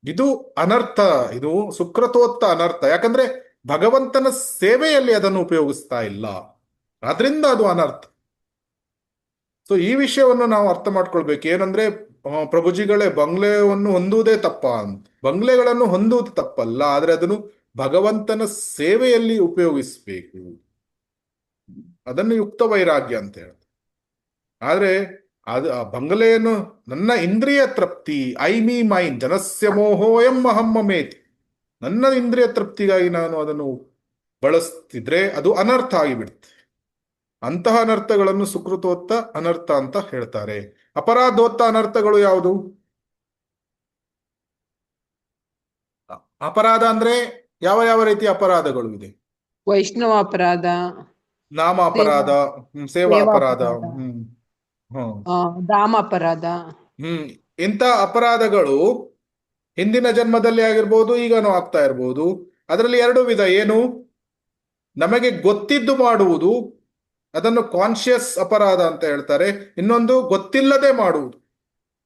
ಇದು ಅನರ್ಥ, ಇದು ಸುಕೃತೋತ್ತ ಅನರ್ಥ. ಯಾಕಂದ್ರೆ ಭಗವಂತನ ಸೇವೆಯಲ್ಲಿ ಅದನ್ನು ಉಪಯೋಗಿಸ್ತಾ ಇಲ್ಲ, ಆದ್ರಿಂದ ಅದು ಅನರ್ಥ. ಸೊ ಈ ವಿಷಯವನ್ನು ನಾವು ಅರ್ಥ ಮಾಡ್ಕೊಳ್ಬೇಕು. ಏನಂದ್ರೆ ಪ್ರಭುಜಿಗಳೇ, ಬಂಗ್ಲೆಯನ್ನು ಹೊಂದುವುದೇ ತಪ್ಪ ಅಂತ. ಬಂಗ್ಲೆಗಳನ್ನು ಹೊಂದುವುದು ತಪ್ಪಲ್ಲ, ಆದ್ರೆ ಅದನ್ನು ಭಗವಂತನ ಸೇವೆಯಲ್ಲಿ ಉಪಯೋಗಿಸ್ಬೇಕು. ಅದನ್ನು ಯುಕ್ತ ವೈರಾಗ್ಯ ಅಂತ ಹೇಳ್ತಾರೆ. ಆದ್ರೆ ಆ ಬಂಗಲೆಯನ್ನು ನನ್ನ ಇಂದ್ರಿಯ ತೃಪ್ತಿ, ಮೈನ್ ಜನಸ್ಯ ಮೋಹೋಯಂ ಅಹಂ ಮಮೇತಿ, ನನ್ನ ಇಂದ್ರಿಯ ತೃಪ್ತಿಗಾಗಿ ನಾನು ಅದನ್ನು ಬಳಸ್ತಿದ್ರೆ ಅದು ಅನರ್ಥ ಆಗಿಬಿಡುತ್ತೆ. ಅಂತಹ ಅನರ್ಥಗಳನ್ನು ಸುಕೃತೋತ್ತ ಅನರ್ಥ ಅಂತ ಹೇಳ್ತಾರೆ. ಅಪರಾಧೋತ್ತ ಅನರ್ಥಗಳು ಯಾವುದು? ಅಪರಾಧ ಅಂದ್ರೆ ಯಾವ ಯಾವ ರೀತಿಯ ಅಪರಾಧಗಳು ಇದೆ? ವೈಷ್ಣವ ಅಪರಾಧ, ನಾಮ ಅಪರಾಧ, ಸೇವಾ ಅಪರಾಧ, ಧಾಮ ಅಪರಾಧ. ಇಂಥ ಅಪರಾಧಗಳು ಹಿಂದಿನ ಜನ್ಮದಲ್ಲಿ ಆಗಿರ್ಬೋದು, ಈಗನೂ ಆಗ್ತಾ ಇರ್ಬೋದು. ಅದರಲ್ಲಿ 2 ವಿಧ. ಏನು? ನಮಗೆ ಗೊತ್ತಿದ್ದು ಮಾಡುವುದು, ಅದನ್ನು ಕಾನ್ಶಿಯಸ್ ಅಪರಾಧ ಅಂತ ಹೇಳ್ತಾರೆ. ಇನ್ನೊಂದು ಗೊತ್ತಿಲ್ಲದೆ ಮಾಡುವುದು,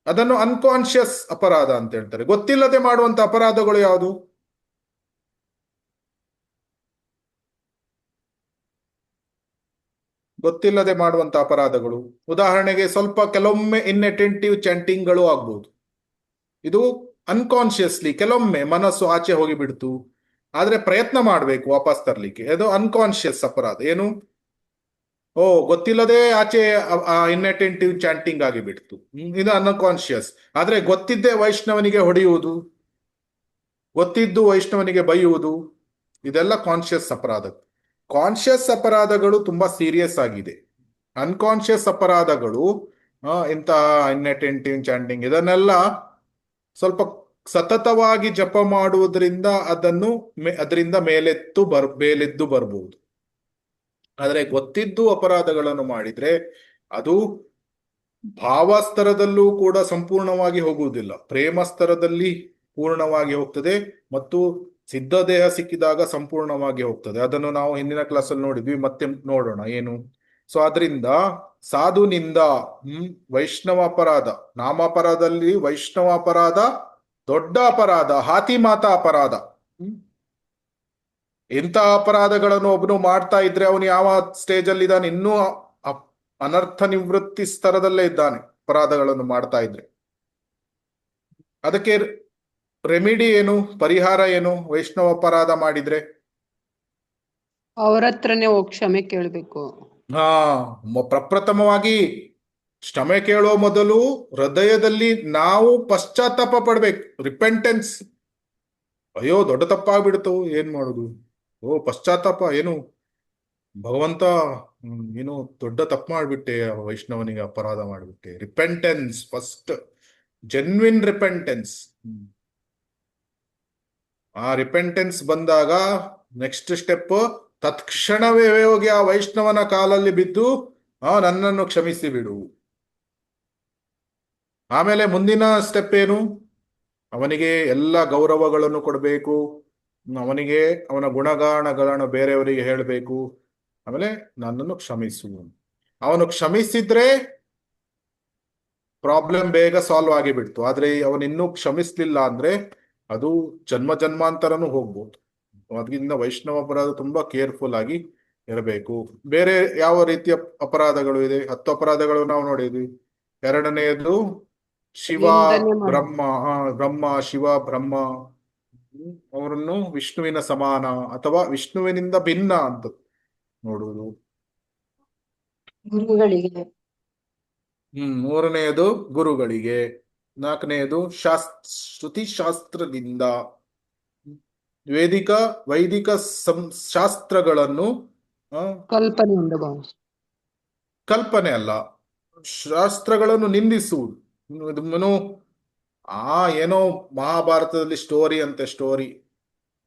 ಅದನ್ನು ಅನ್ಕಾನ್ಶಿಯಸ್ ಅಪರಾಧ ಅಂತ ಹೇಳ್ತಾರೆ. ಗೊತ್ತಿಲ್ಲದೆ ಮಾಡುವಂತ ಅಪರಾಧಗಳು ಯಾವುದು? ಗೊತ್ತಿಲ್ಲದೆ ಮಾಡುವಂತ ಅಪರಾಧಗಳು ಉದಾಹರಣೆಗೆ ಸ್ವಲ್ಪ ಕೆಲವೊಮ್ಮೆ ಇನ್ಅಟೆಂಟಿವ್ ಚಾಂಟಿಂಗ್ಗಳು ಆಗ್ಬಹುದು. ಇದು ಅನ್ಕಾನ್ಶಿಯಸ್ಲಿ ಕೆಲವೊಮ್ಮೆ ಮನಸ್ಸು ಆಚೆ ಹೋಗಿಬಿಡ್ತು, ಆದ್ರೆ ಪ್ರಯತ್ನ ಮಾಡಬೇಕು ವಾಪಸ್ ತರ್ಲಿಕ್ಕೆ. ಅದು ಅನ್ಕಾನ್ಶಿಯಸ್ ಅಪರಾಧ. ಏನು? ಗೊತ್ತಿಲ್ಲದೆ ಆಚೆ ಇನ್ಅಟೆಂಟಿವ್ ಚಾಂಟಿಂಗ್ ಆಗಿಬಿಡ್ತು, ಇದು ಅನ್ಕಾನ್ಶಿಯಸ್. ಆದ್ರೆ ಗೊತ್ತಿದ್ದೇ ವೈಷ್ಣವನಿಗೆ ಹೊಡೆಯುವುದು, ಗೊತ್ತಿದ್ದು ವೈಷ್ಣವನಿಗೆ ಬೈಯುವುದು, ಇದೆಲ್ಲ ಕಾನ್ಶಿಯಸ್ ಅಪರಾಧ. ಕಾನ್ಶಿಯಸ್ ಅಪರಾಧಗಳು ತುಂಬಾ ಸೀರಿಯಸ್ ಆಗಿದೆ. ಅನ್ಕಾನ್ಶಿಯಸ್ ಅಪರಾಧಗಳು ಇಂತಹ ಇನ್ನೆಟೆಂಟಿವ್ ಚಾಂಟಿಂಗ್ ಇದನ್ನೆಲ್ಲ ಸ್ವಲ್ಪ ಸತತವಾಗಿ ಜಪ ಮಾಡುವುದರಿಂದ ಅದರಿಂದ ಮೇಲೆದ್ದು ಬರ್ಬೋದು. ಆದರೆ ಗೊತ್ತಿದ್ದು ಅಪರಾಧಗಳನ್ನು ಮಾಡಿದ್ರೆ ಅದು ಭಾವ ಸ್ತರದಲ್ಲೂ ಕೂಡ ಸಂಪೂರ್ಣವಾಗಿ ಹೋಗುವುದಿಲ್ಲ, ಪ್ರೇಮ ಸ್ತರದಲ್ಲಿ ಪೂರ್ಣವಾಗಿ ಹೋಗ್ತದೆ ಮತ್ತು ಸಿದ್ಧ ದೇಹ ಸಿಕ್ಕಿದಾಗ ಸಂಪೂರ್ಣವಾಗಿ ಹೋಗ್ತದೆ. ಅದನ್ನು ನಾವು ಹಿಂದಿನ ಕ್ಲಾಸಲ್ಲಿ ನೋಡಿದ್ವಿ, ಮತ್ತೆ ನೋಡೋಣ ಏನು. ಸೊ ಅದರಿಂದ ಸಾಧುನಿಂದ ವೈಷ್ಣವ ಅಪರಾಧ, ನಾಮಾಪರಾಧದಲ್ಲಿ ವೈಷ್ಣವ ಅಪರಾಧ ದೊಡ್ಡ ಅಪರಾಧ, ಹಾತಿ ಮಾತಾ ಅಪರಾಧ. ಇಂಥ ಅಪರಾಧಗಳನ್ನು ಒಬ್ಬನು ಮಾಡ್ತಾ ಇದ್ರೆ ಅವನು ಯಾವ ಸ್ಟೇಜ್ ಅಲ್ಲಿ ಇದ್ದಾನೆ? ಇನ್ನೂ ಅನರ್ಥ ನಿವೃತ್ತಿ ಸ್ತರದಲ್ಲೇ ಇದ್ದಾನೆ ಅಪರಾಧಗಳನ್ನು ಮಾಡ್ತಾ ಇದ್ರೆ. ಅದಕ್ಕೆ ರೆಮಿಡಿ ಏನು, ಪರಿಹಾರ ಏನು? ವೈಷ್ಣವ ಅಪರಾಧ ಮಾಡಿದ್ರೆ ಅವ್ರ ಹತ್ರನೇ ಹೋಗಿ ಕ್ಷಮೆ ಕೇಳ್ಬೇಕು. ಪ್ರಪ್ರಥಮವಾಗಿ ಕ್ಷಮೆ ಕೇಳೋ ಮೊದಲು ಹೃದಯದಲ್ಲಿ ನಾವು ಪಶ್ಚಾತ್ತಾಪ ಪಡ್ಬೇಕು, ರಿಪೆಂಟೆನ್ಸ್. ಅಯ್ಯೋ ದೊಡ್ಡ ತಪ್ಪಾಗ್ಬಿಡ್ತು, ಏನ್ ಮಾಡುದು? ಪಶ್ಚಾತ್ತಾಪ ಏನು ಭಗವಂತ, ಏನು ದೊಡ್ಡ ತಪ್ಪು ಮಾಡ್ಬಿಟ್ಟೆ, ವೈಷ್ಣವನಿಗೆ ಅಪರಾಧ ಮಾಡ್ಬಿಟ್ಟೆ. Repentance first, genuine repentance. ಆ ರಿಪೆಂಟೆನ್ಸ್ ಬಂದಾಗ ನೆಕ್ಸ್ಟ್ ಸ್ಟೆಪ್, ತತ್ಕ್ಷಣವೇ ಹೋಗಿ ಆ ವೈಷ್ಣವನ ಕಾಲಲ್ಲಿ ಬಿದ್ದು ನನ್ನನ್ನು ಕ್ಷಮಿಸಿ ಬಿಡು. ಆಮೇಲೆ ಮುಂದಿನ ಸ್ಟೆಪ್ ಏನು? ಅವನಿಗೆ ಎಲ್ಲ ಗೌರವಗಳನ್ನು ಕೊಡಬೇಕು, ಅವನಿಗೆ ಅವನ ಗುಣಗಾನಗಳನ್ನು ಬೇರೆಯವರಿಗೆ ಹೇಳಬೇಕು. ಆಮೇಲೆ ನನ್ನನ್ನು ಕ್ಷಮಿಸು. ಅವನು ಕ್ಷಮಿಸಿದ್ರೆ ಪ್ರಾಬ್ಲಮ್ ಬೇಗ ಸಾಲ್ವ್ ಆಗಿಬಿಡ್ತು. ಆದ್ರೆ ಅವನಿನ್ನೂ ಕ್ಷಮಿಸ್ಲಿಲ್ಲ ಅಂದ್ರೆ ಅದು ಜನ್ಮ ಜನ್ಮಾಂತರನೂ ಹೋಗ್ಬೋದು. ಅದರಿಂದ ವೈಷ್ಣವ ಅಪರಾಧ ತುಂಬಾ ಕೇರ್ಫುಲ್ ಆಗಿ ಇರಬೇಕು. ಬೇರೆ ಯಾವ ರೀತಿಯ ಅಪರಾಧಗಳು ಇದೆ? 10 ಅಪರಾಧಗಳು ನಾವು ನೋಡಿದ್ವಿ. ಎರಡನೆಯದು ಶಿವ ನಿಂದನೆ ಮಾಡು. ಬ್ರಹ್ಮ ಶಿವ ಬ್ರಹ್ಮ ಅವರನ್ನು ವಿಷ್ಣುವಿನ ಸಮಾನ ಅಥವಾ ವಿಷ್ಣುವಿನಿಂದ ಭಿನ್ನ ಅಂತ ನೋಡುವುದು. ಗುರುಗಳಿಗೆ. ಮೂರನೆಯದು ಗುರುಗಳಿಗೆ. ನಾಲ್ಕನೆಯದು ಶ್ರುತಿ ಶಾಸ್ತ್ರದಿಂದ, ವೈದಿಕ ಶಾಸ್ತ್ರಗಳನ್ನು ಕಲ್ಪನೆಯಿಂದ ಭಾವಿಸು. ಕಲ್ಪನೆ ಅಲ್ಲ, ಶಾಸ್ತ್ರಗಳನ್ನು ನಿಂದಿಸುವುದು. ಏನೋ ಮಹಾಭಾರತದಲ್ಲಿ ಸ್ಟೋರಿ ಅಂತೆ, ಸ್ಟೋರಿ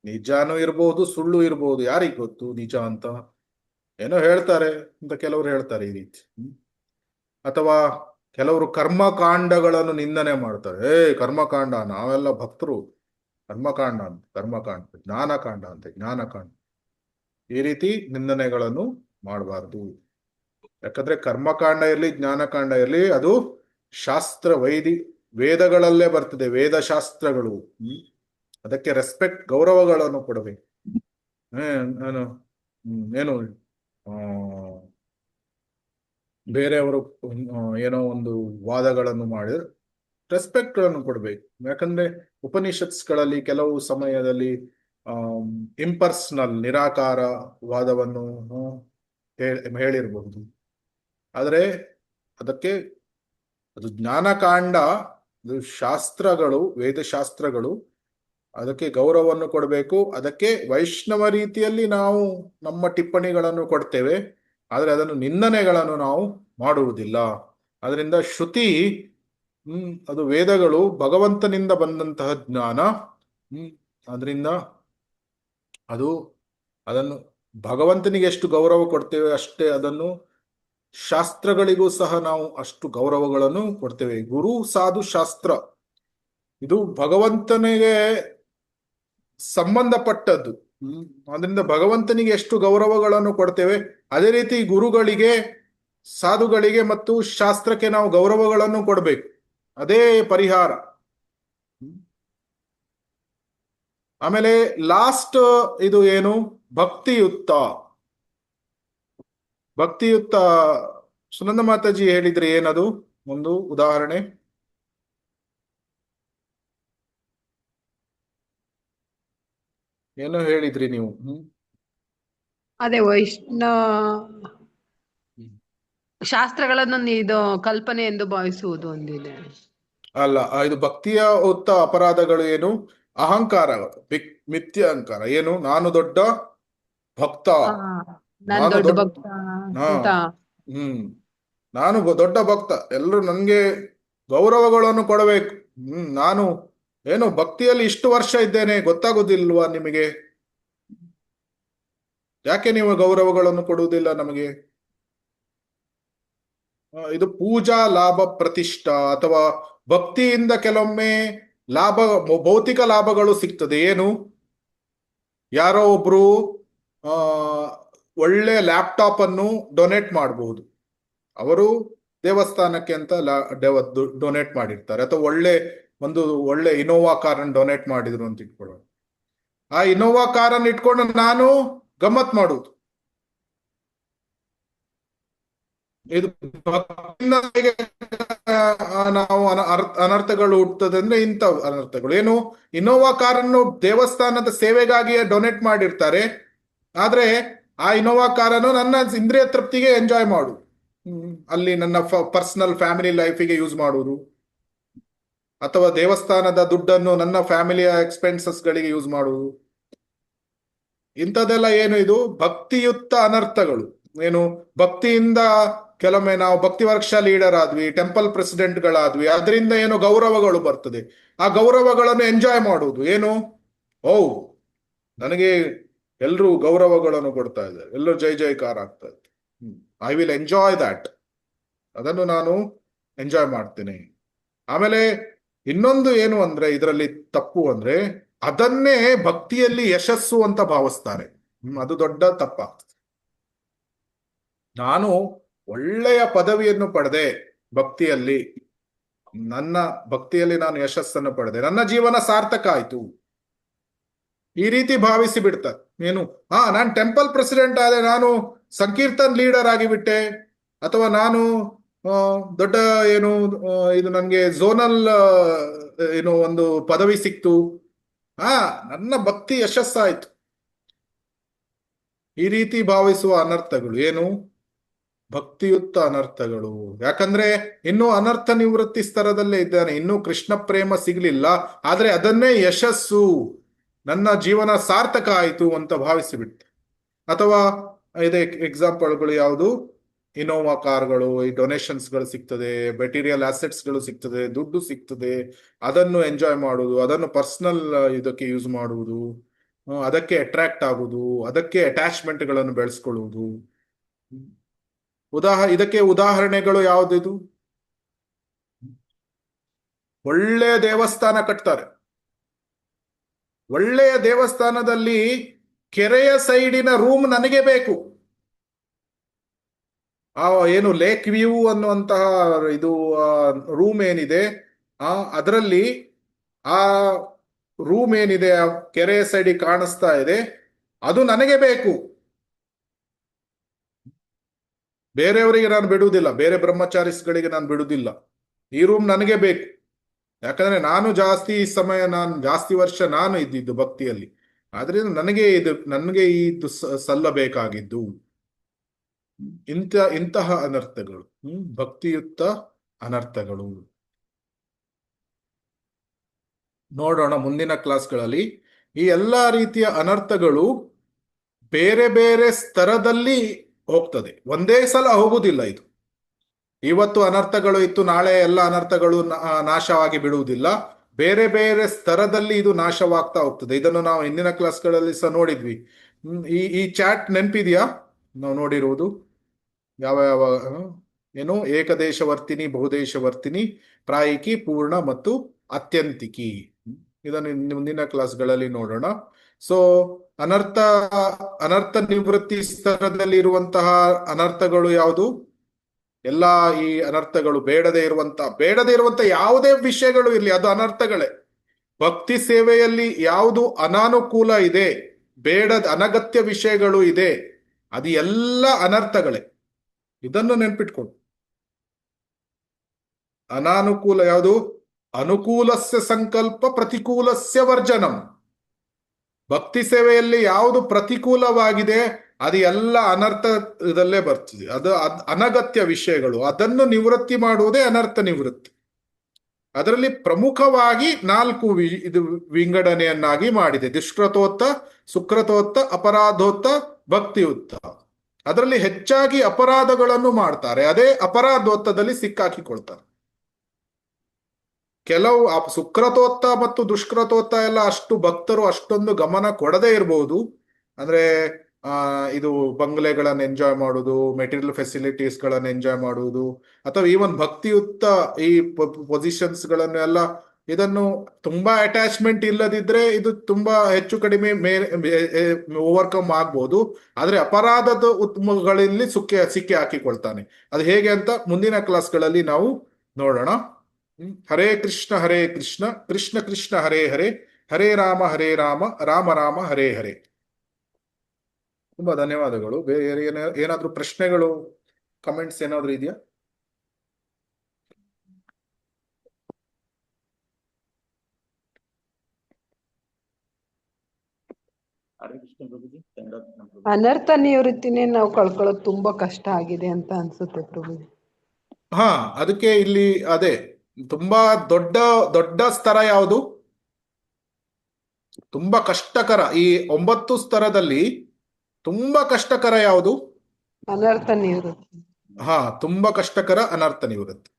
ನಿಜಾನೂ ಇರಬಹುದು, ಸುಳ್ಳು ಇರಬಹುದು, ಯಾರಿಗ್ ಗೊತ್ತು ನಿಜ ಅಂತ? ಏನೋ ಹೇಳ್ತಾರೆ ಅಂತ ಕೆಲವರು ಹೇಳ್ತಾರೆ ಈ ರೀತಿ. ಅಥವಾ ಕೆಲವರು ಕರ್ಮಕಾಂಡಗಳನ್ನು ನಿಂದನೆ ಮಾಡ್ತಾರೆ. ಕರ್ಮಕಾಂಡ, ನಾವೆಲ್ಲ ಭಕ್ತರು, ಕರ್ಮಕಾಂಡ ಅಂತ ಕರ್ಮಕಾಂಡ, ಜ್ಞಾನಕಾಂಡ ಅಂತ ಜ್ಞಾನಕಾಂಡ. ಈ ರೀತಿ ನಿಂದನೆಗಳನ್ನು ಮಾಡಬಾರ್ದು. ಯಾಕಂದ್ರೆ ಕರ್ಮಕಾಂಡ ಇರಲಿ ಜ್ಞಾನಕಾಂಡ ಇರಲಿ ಅದು ಶಾಸ್ತ್ರ, ವೇದಗಳಲ್ಲೇ ಬರ್ತದೆ, ವೇದಶಾಸ್ತ್ರಗಳು. ಅದಕ್ಕೆ ರೆಸ್ಪೆಕ್ಟ್, ಗೌರವಗಳನ್ನು ಕೊಡಬೇಕು. ಏನು ಬೇರೆಯವರು ಏನೋ ಒಂದು ವಾದಗಳನ್ನು ಮಾಡಿದ್ರೆ ರೆಸ್ಪೆಕ್ಟ್ ಗಳನ್ನು ಕೊಡಬೇಕು. ಯಾಕಂದ್ರೆ ಉಪನಿಷತ್ಸ್ಗಳಲ್ಲಿ ಕೆಲವು ಸಮಯದಲ್ಲಿ ಇಂಪರ್ಸನಲ್, ನಿರಾಕಾರ ವಾದವನ್ನು ಹೇಳಿರಬಹುದು. ಆದರೆ ಅದಕ್ಕೆ ಅದು ಜ್ಞಾನಕಾಂಡ, ಅದು ಶಾಸ್ತ್ರಗಳು, ವೇದಶಾಸ್ತ್ರಗಳು, ಅದಕ್ಕೆ ಗೌರವವನ್ನು ಕೊಡಬೇಕು. ಅದಕ್ಕೆ ವೈಷ್ಣವ ರೀತಿಯಲ್ಲಿ ನಾವು ನಮ್ಮ ಟಿಪ್ಪಣಿಗಳನ್ನು ಕೊಡ್ತೇವೆ, ಆದರೆ ಅದನ್ನು ನಿಂದನೆಗಳನ್ನು ನಾವು ಮಾಡುವುದಿಲ್ಲ. ಅದರಿಂದ ಶ್ರುತಿ ಅದು ವೇದಗಳು ಭಗವಂತನಿಂದ ಬಂದಂತಹ ಜ್ಞಾನ. ಅದರಿಂದ ಅದನ್ನು ಭಗವಂತನಿಗೆ ಎಷ್ಟು ಗೌರವ ಕೊಡ್ತೇವೆ ಅಷ್ಟೇ ಅದನ್ನು ಶಾಸ್ತ್ರಗಳಿಗೂ ಸಹ ನಾವು ಅಷ್ಟು ಗೌರವಗಳನ್ನು ಕೊಡ್ತೇವೆ. ಗುರು ಸಾಧು ಶಾಸ್ತ್ರ ಇದು ಭಗವಂತನಿಗೆ ಸಂಬಂಧಪಟ್ಟದ್ದು. ಅದರಿಂದ ಭಗವಂತನಿಗೆ ಎಷ್ಟು ಗೌರವಗಳನ್ನು ಕೊಡ್ತೇವೆ ಅದೇ ರೀತಿ ಗುರುಗಳಿಗೆ, ಸಾಧುಗಳಿಗೆ ಮತ್ತು ಶಾಸ್ತ್ರಕ್ಕೆ ನಾವು ಗೌರವಗಳನ್ನು ಕೊಡಬೇಕು. ಅದೇ ಪರಿಹಾರ. ಆಮೇಲೆ ಲಾಸ್ಟ್ ಇದು ಏನು? ಭಕ್ತಿಯುಕ್ತ. ಸುನಂದ ಮಾತಾಜಿ ಹೇಳಿದ್ರೆ ಏನದು? ಒಂದು ಉದಾಹರಣೆ. ಏನೋ ಹೇಳಿದ್ರಿ ನೀವು. ಅದೇ ಶಾಸ್ತ್ರಗಳನ್ನು ಇದು ಕಲ್ಪನೆ ಎಂದು ಭಾವಿಸುವುದು ಒಂದಿದೆ. ಅಲ್ಲ, ಇದು ಭಕ್ತಿಯ ಉತ್ತ ಅಪರಾಧಗಳು ಏನು? ಅಹಂಕಾರಗಳು, ಮಿಥ್ಯ ಅಹಂಕಾರ. ಏನು? ನಾನು ದೊಡ್ಡ ಭಕ್ತ. ಹಾ ನಾನ್ ನಾನು ದೊಡ್ಡ ದೊಡ್ಡ ಭಕ್ತ ಹಾ ಅಂತ. ಹ್ಮ್ ನಾನು ದೊಡ್ಡ ಭಕ್ತ, ಎಲ್ಲರೂ ನನಗೆ ಗೌರವಗಳನ್ನು ಕೊಡಬೇಕು. ನಾನು ಏನು ಭಕ್ತಿಯಲ್ಲಿ ಇಷ್ಟು ವರ್ಷ ಇದ್ದೇನೆ, ಗೊತ್ತಾಗೋದಿಲ್ವಾ ನಿಮಗೆ? ಯಾಕೆ ನೀವು ಗೌರವಗಳನ್ನು ಕೊಡುವುದಿಲ್ಲ ನಮಗೆ? ಇದು ಪೂಜಾ ಲಾಭ ಪ್ರತಿಷ್ಠಾ ಅಥವಾ ಭಕ್ತಿಯಿಂದ ಕೆಲವೊಮ್ಮೆ ಲಾಭ, ಭೌತಿಕ ಲಾಭಗಳು ಸಿಗ್ತದೆ. ಏನು? ಯಾರೋ ಒಬ್ರು ಆ ಒಳ್ಳೆ ಲ್ಯಾಪ್ಟಾಪ್ ಅನ್ನು ಡೊನೇಟ್ ಮಾಡಬಹುದು. ಅವರು ದೇವಸ್ಥಾನಕ್ಕೆ ಅಂತ ಡೊನೇಟ್ ಮಾಡಿರ್ತಾರೆ, ಅಥವಾ ಒಂದು ಒಳ್ಳೆ ಇನೋವಾ ಕಾರನ್ನು ಡೊನೇಟ್ ಮಾಡಿದ್ರು ಅಂತ ಇಟ್ಕೊಳ್ಳೋಣ. ಆ ಇನೋವಾ ಕಾರನ್ನು ಇಟ್ಕೊಂಡು ನಾನು ಗಮ್ಮತ್ ಮಾಡುವುದು. ಇದು ಭಕ್ತಿಯಿಂದ ಹೇಗೆ ನಾವು ಅನರ್ಥಗಳು ಹುಟ್ಟುತ್ತದೆ ಅಂದ್ರೆ ಇಂಥ ಅನರ್ಥಗಳು. ಏನು? ಇನೋವಾ ಕಾರನ್ನು ದೇವಸ್ಥಾನದ ಸೇವೆಗಾಗಿ ಡೊನೇಟ್ ಮಾಡಿರ್ತಾರೆ, ಆದ್ರೆ ಆ ಇನೋವಾ ಕಾರನ್ನು ನನ್ನ ಇಂದ್ರಿಯ ತೃಪ್ತಿಗೆ ಎಂಜಾಯ್ ಮಾಡು, ಅಲ್ಲಿ ನನ್ನ ಪರ್ಸನಲ್ ಫ್ಯಾಮಿಲಿ ಲೈಫಿಗೆ ಯೂಸ್ ಮಾಡುವುದು, ಅಥವಾ ದೇವಸ್ಥಾನದ ದುಡ್ಡನ್ನು ನನ್ನ ಫ್ಯಾಮಿಲಿಯ ಎಕ್ಸ್ಪೆನ್ಸಸ್ಗಳಿಗೆ ಯೂಸ್ ಮಾಡುವುದು. ಇಂಥದ್ದೆಲ್ಲ ಏನು? ಇದು ಭಕ್ತಿಯುಕ್ತ ಅನರ್ಥಗಳು. ಏನು? ಭಕ್ತಿಯಿಂದ ಕೆಲವೊಮ್ಮೆ ನಾವು ಭಕ್ತಿ ವರ್ಷ ಲೀಡರ್ ಆದ್ವಿ, ಟೆಂಪಲ್ ಪ್ರೆಸಿಡೆಂಟ್ಗಳಾದ್ವಿ, ಅದರಿಂದ ಏನು ಗೌರವಗಳು ಬರ್ತದೆ. ಆ ಗೌರವಗಳನ್ನು ಎಂಜಾಯ್ ಮಾಡುವುದು. ಏನು? ಓ, ನನಗೆ ಎಲ್ಲರೂ ಗೌರವಗಳನ್ನು ಕೊಡ್ತಾ ಇದ್ದಾರೆ, ಎಲ್ಲರೂ ಜೈ ಜೈಕಾರ ಆಗ್ತಾ ಇದೆ, ಐ ವಿಲ್ ಎಂಜಾಯ್ ದ್ಯಾಟ್. ಅದನ್ನು ನಾನು ಎಂಜಾಯ್ ಮಾಡ್ತೀನಿ. ಆಮೇಲೆ ಇನ್ನೊಂದು ಏನು ಅಂದ್ರೆ, ಇದರಲ್ಲಿ ತಪ್ಪು ಅಂದ್ರೆ ಅದನ್ನೇ ಭಕ್ತಿಯಲ್ಲಿ ಯಶಸ್ಸು ಅಂತ ಭಾವಿಸ್ತಾರೆ. ಅದು ದೊಡ್ಡ ತಪ್ಪಾಗ್ತದೆ. ನಾನು ಒಳ್ಳೆಯ ಪದವಿಯನ್ನು ಪಡೆದೆ ಭಕ್ತಿಯಲ್ಲಿ, ನನ್ನ ಭಕ್ತಿಯಲ್ಲಿ ನಾನು ಯಶಸ್ಸನ್ನು ಪಡೆದೆ, ನನ್ನ ಜೀವನ ಸಾರ್ಥಕ ಆಯ್ತು, ಈ ರೀತಿ ಭಾವಿಸಿ ಬಿಡ್ತಾರೆ. ಏನು? ನಾನು ಟೆಂಪಲ್ ಪ್ರೆಸಿಡೆಂಟ್ ಆದೆ, ನಾನು ಸಂಕೀರ್ತನ್ ಲೀಡರ್ ಆಗಿಬಿಟ್ಟೆ, ಅಥವಾ ನಾನು ದೊಡ್ಡ ಏನು ಇದು ನನಗೆ ಝೋನಲ್ ಏನು ಒಂದು ಪದವಿ ಸಿಕ್ತು, ನನ್ನ ಭಕ್ತಿ ಯಶಸ್ಸಾಯ್ತು, ಈ ರೀತಿ ಭಾವಿಸುವ ಅನರ್ಥಗಳು. ಏನು? ಭಕ್ತಿಯುಕ್ತ ಅನರ್ಥಗಳು. ಯಾಕಂದ್ರೆ ಇನ್ನೂ ಅನರ್ಥ ನಿವೃತ್ತಿ ಸ್ತರದಲ್ಲೇ ಇದ್ದಾನೆ, ಇನ್ನೂ ಕೃಷ್ಣ ಪ್ರೇಮ ಸಿಗ್ಲಿಲ್ಲ, ಆದ್ರೆ ಅದನ್ನೇ ಯಶಸ್ಸು, ನನ್ನ ಜೀವನ ಸಾರ್ಥಕ ಆಯಿತು ಅಂತ ಭಾವಿಸಿಬಿಡ್ತೆ. ಅಥವಾ ಇದೇ ಎಕ್ಸಾಂಪಲ್ಗಳು ಯಾವುದು? ಇನೋವಾ ಕಾರ್ಗಳು, ಈ ಡೊನೇಷನ್ಸ್ಗಳು ಸಿಗ್ತದೆ, ಮೆಟೀರಿಯಲ್ ಅಸೆಟ್ಸ್ಗಳು ಸಿಗ್ತದೆ, ದುಡ್ಡು ಸಿಗ್ತದೆ, ಅದನ್ನು ಎಂಜಾಯ್ ಮಾಡುವುದು, ಅದನ್ನು ಪರ್ಸನಲ್ ಇದಕ್ಕೆ ಯೂಸ್ ಮಾಡುವುದು, ಅದಕ್ಕೆ ಅಟ್ರಾಕ್ಟ್ ಆಗುವುದು, ಅದಕ್ಕೆ ಅಟ್ಯಾಚ್ಮೆಂಟ್ಗಳನ್ನು ಬೆಳೆಸ್ಕೊಳ್ಳುವುದು. ಇದಕ್ಕೆ ಉದಾಹರಣೆಗಳು ಯಾವುದಿದು? ಒಳ್ಳೆಯ ದೇವಸ್ಥಾನ ಕಟ್ತಾರೆ, ಒಳ್ಳೆಯ ದೇವಸ್ಥಾನದಲ್ಲಿ ಕೆರೆಯ ಸೈಡಿನ ರೂಮ್ ನನಗೆ ಬೇಕು. ಏನು ಲೇಕ್ ವ್ಯೂ ಅನ್ನುವಂತಹ ಇದು ರೂಮ್ ಏನಿದೆ, ಅದರಲ್ಲಿ ಆ ರೂಮ್ ಏನಿದೆ, ಆ ಕೆರೆಯ ಸೈಡಿಗೆ ಕಾಣಿಸ್ತಾ ಇದೆ, ಅದು ನನಗೆ ಬೇಕು. ಬೇರೆಯವರಿಗೆ ನಾನು ಬಿಡುವುದಿಲ್ಲ, ಬೇರೆ ಬ್ರಹ್ಮಚಾರಿಸ್ಗಳಿಗೆ ನಾನು ಬಿಡುವುದಿಲ್ಲ, ಈ ರೂಮ್ ನನಗೆ ಬೇಕು. ಯಾಕಂದ್ರೆ ನಾನು ಜಾಸ್ತಿ ವರ್ಷ ನಾನು ಇದ್ದಿದ್ದು ಭಕ್ತಿಯಲ್ಲಿ, ಆದ್ರಿಂದ ನನಗೆ ಇದು ಸಲ್ಲಬೇಕಾಗಿದ್ದು. ಇಂತಹ ಅನರ್ಥಗಳು ಭಕ್ತಿಯುಕ್ತ ಅನರ್ಥಗಳು. ನೋಡೋಣ ಮುಂದಿನ ಕ್ಲಾಸ್ಗಳಲ್ಲಿ. ಈ ಎಲ್ಲಾ ರೀತಿಯ ಅನರ್ಥಗಳು ಬೇರೆ ಬೇರೆ ಸ್ತರದಲ್ಲಿ ಹೋಗ್ತದೆ, ಒಂದೇ ಸಲ ಹೋಗುವುದಿಲ್ಲ. ಇದು ಇವತ್ತು ಅನರ್ಥಗಳು ಇತ್ತು, ನಾಳೆ ಎಲ್ಲ ಅನರ್ಥಗಳು ನಾಶವಾಗಿ ಬಿಡುವುದಿಲ್ಲ, ಬೇರೆ ಬೇರೆ ಸ್ತರದಲ್ಲಿ ಇದು ನಾಶವಾಗ್ತಾ ಹೋಗ್ತದೆ. ಇದನ್ನು ನಾವು ಹಿಂದಿನ ಕ್ಲಾಸ್ಗಳಲ್ಲಿ ಸಹ ನೋಡಿದ್ವಿ. ಈ ಚಾಟ್ ನೆನಪಿದೆಯಾ? ನಾವು ನೋಡಿರುವುದು ಯಾವ ಯಾವ ಏನು? ಏಕದೇಶವರ್ತಿನಿ, ಬಹುದೇಶವರ್ತಿನಿ, ಪ್ರಾಯಿಕಿ, ಪೂರ್ಣ ಮತ್ತು ಅತ್ಯಂತಿಕಿ. ಇದನ್ನು ಮುಂದಿನ ಕ್ಲಾಸ್ಗಳಲ್ಲಿ ನೋಡೋಣ. ಸೊ ಅನರ್ಥ ನಿವೃತ್ತಿ ಸ್ತರದಲ್ಲಿ ಇರುವಂತಹ ಅನರ್ಥಗಳು ಯಾವುದು? ಎಲ್ಲ ಈ ಅನರ್ಥಗಳು ಬೇಡದೇ ಇರುವಂತ ಯಾವುದೇ ವಿಷಯಗಳು ಇರಲಿ, ಅದು ಅನರ್ಥಗಳೇ. ಭಕ್ತಿ ಸೇವೆಯಲ್ಲಿ ಯಾವುದು ಅನಾನುಕೂಲ ಇದೆ, ಅನಗತ್ಯ ವಿಷಯಗಳು ಇದೆ, ಅದು ಎಲ್ಲ ಅನರ್ಥಗಳೇ. ಇದನ್ನು ನೆನ್ಪಿಟ್ಕೊಂಡು, ಅನಾನುಕೂಲ ಯಾವುದು? ಅನುಕೂಲಸ್ಯ ಸಂಕಲ್ಪ, ಪ್ರತಿಕೂಲಸ್ಯ ವರ್ಜನಂ. ಭಕ್ತಿ ಸೇವೆಯಲ್ಲಿ ಯಾವುದು ಪ್ರತಿಕೂಲವಾಗಿದೆ ಅದು ಎಲ್ಲ ಅನರ್ಥದಲ್ಲೇ ಬರ್ತದೆ, ಅದು ಅನಗತ್ಯ ವಿಷಯಗಳು, ಅದನ್ನು ನಿವೃತ್ತಿ ಮಾಡುವುದೇ ಅನರ್ಥ ನಿವೃತ್ತಿ. ಅದರಲ್ಲಿ ಪ್ರಮುಖವಾಗಿ 4 ಇದು ವಿಂಗಡಣೆಯನ್ನಾಗಿ ಮಾಡಿದೆ: ದುಷ್ಕೃತೋತ್ತ, ಸುಕೃತೋತ್ತ, ಅಪರಾಧೋತ್ತ ಭಕ್ತಿಯುಕ್ತ. ಅದರಲ್ಲಿ ಹೆಚ್ಚಾಗಿ ಅಪರಾಧಗಳನ್ನು ಮಾಡ್ತಾರೆ, ಅದೇ ಅಪರಾಧೋತ್ತದಲ್ಲಿ ಸಿಕ್ಕಾಕಿಕೊಳ್ತಾರೆ. ಕೆಲವು ಸುಕೃತೋತ್ತ ಮತ್ತು ದುಷ್ಕೃತೋತ್ತ ಎಲ್ಲ ಅಷ್ಟು ಭಕ್ತರು ಅಷ್ಟೊಂದು ಗಮನ ಕೊಡದೇ ಇರಬಹುದು. ಅಂದ್ರೆ ಇದು ಬಂಗ್ಲೆಗಳನ್ನು ಎಂಜಾಯ್ ಮಾಡುವುದು, ಮೆಟೀರಿಯಲ್ ಫೆಸಿಲಿಟೀಸ್ ಗಳನ್ನು ಎಂಜಾಯ್ ಮಾಡುವುದು, ಅಥವಾ ಈವನ್ ಭಕ್ತಿಯುಕ್ತ ಈ ಪೊಸಿಷನ್ಸ್ ಗಳನ್ನು ಎಲ್ಲ, ಇದನ್ನು ತುಂಬಾ ಅಟ್ಯಾಚ್ಮೆಂಟ್ ಇಲ್ಲದಿದ್ರೆ ಇದು ತುಂಬಾ ಹೆಚ್ಚು ಕಡಿಮೆ ಓವರ್ಕಮ್ ಆಗ್ಬೋದು. ಆದ್ರೆ ಅಪರಾಧದ ಉತ್ಮಗಳಲ್ಲಿ ಸಿಕ್ಕಿ ಹಾಕಿಕೊಳ್ತಾನೆ. ಅದು ಹೇಗೆ ಅಂತ ಮುಂದಿನ ಕ್ಲಾಸ್ಗಳಲ್ಲಿ ನಾವು ನೋಡೋಣ. ಹರೇ ಕೃಷ್ಣ ಕೃಷ್ಣ ಕೃಷ್ಣ ಹರೇ ಹರೇ, ಹರೇ ರಾಮ ರಾಮ ರಾಮ ಹರೇ ಹರೇ. ತುಂಬಾ ಧನ್ಯವಾದಗಳು. ಬೇರೆ ಏನಾದ್ರೂ ಪ್ರಶ್ನೆಗಳು, ಕಮೆಂಟ್ಸ್ ಏನಾದ್ರೂ ಇದೆಯಾ? ಅನರ್ಥ ನಿವೃತ್ತಿನೇ ನಾವು ಕಳ್ಕೊಳ್ಳೋದು ತುಂಬಾ ಕಷ್ಟ ಆಗಿದೆ ಅಂತ ಅನ್ಸುತ್ತೆ ಪ್ರಭುಜಿ. ಹಾ, ಅದಕ್ಕೆ ಇಲ್ಲಿ ಅದೇ ತುಂಬಾ ದೊಡ್ಡ ದೊಡ್ಡ ಸ್ತರ ಯಾವುದು, ತುಂಬಾ ಕಷ್ಟಕರ, ಈ 9 ಸ್ತರದಲ್ಲಿ ತುಂಬಾ ಕಷ್ಟಕರ ಯಾವುದು? ಅನರ್ಥ ನಿವೃತ್ತಿ. ಹಾ, ತುಂಬಾ ಕಷ್ಟಕರ ಅನರ್ಥ ನಿವೃತ್ತಿ.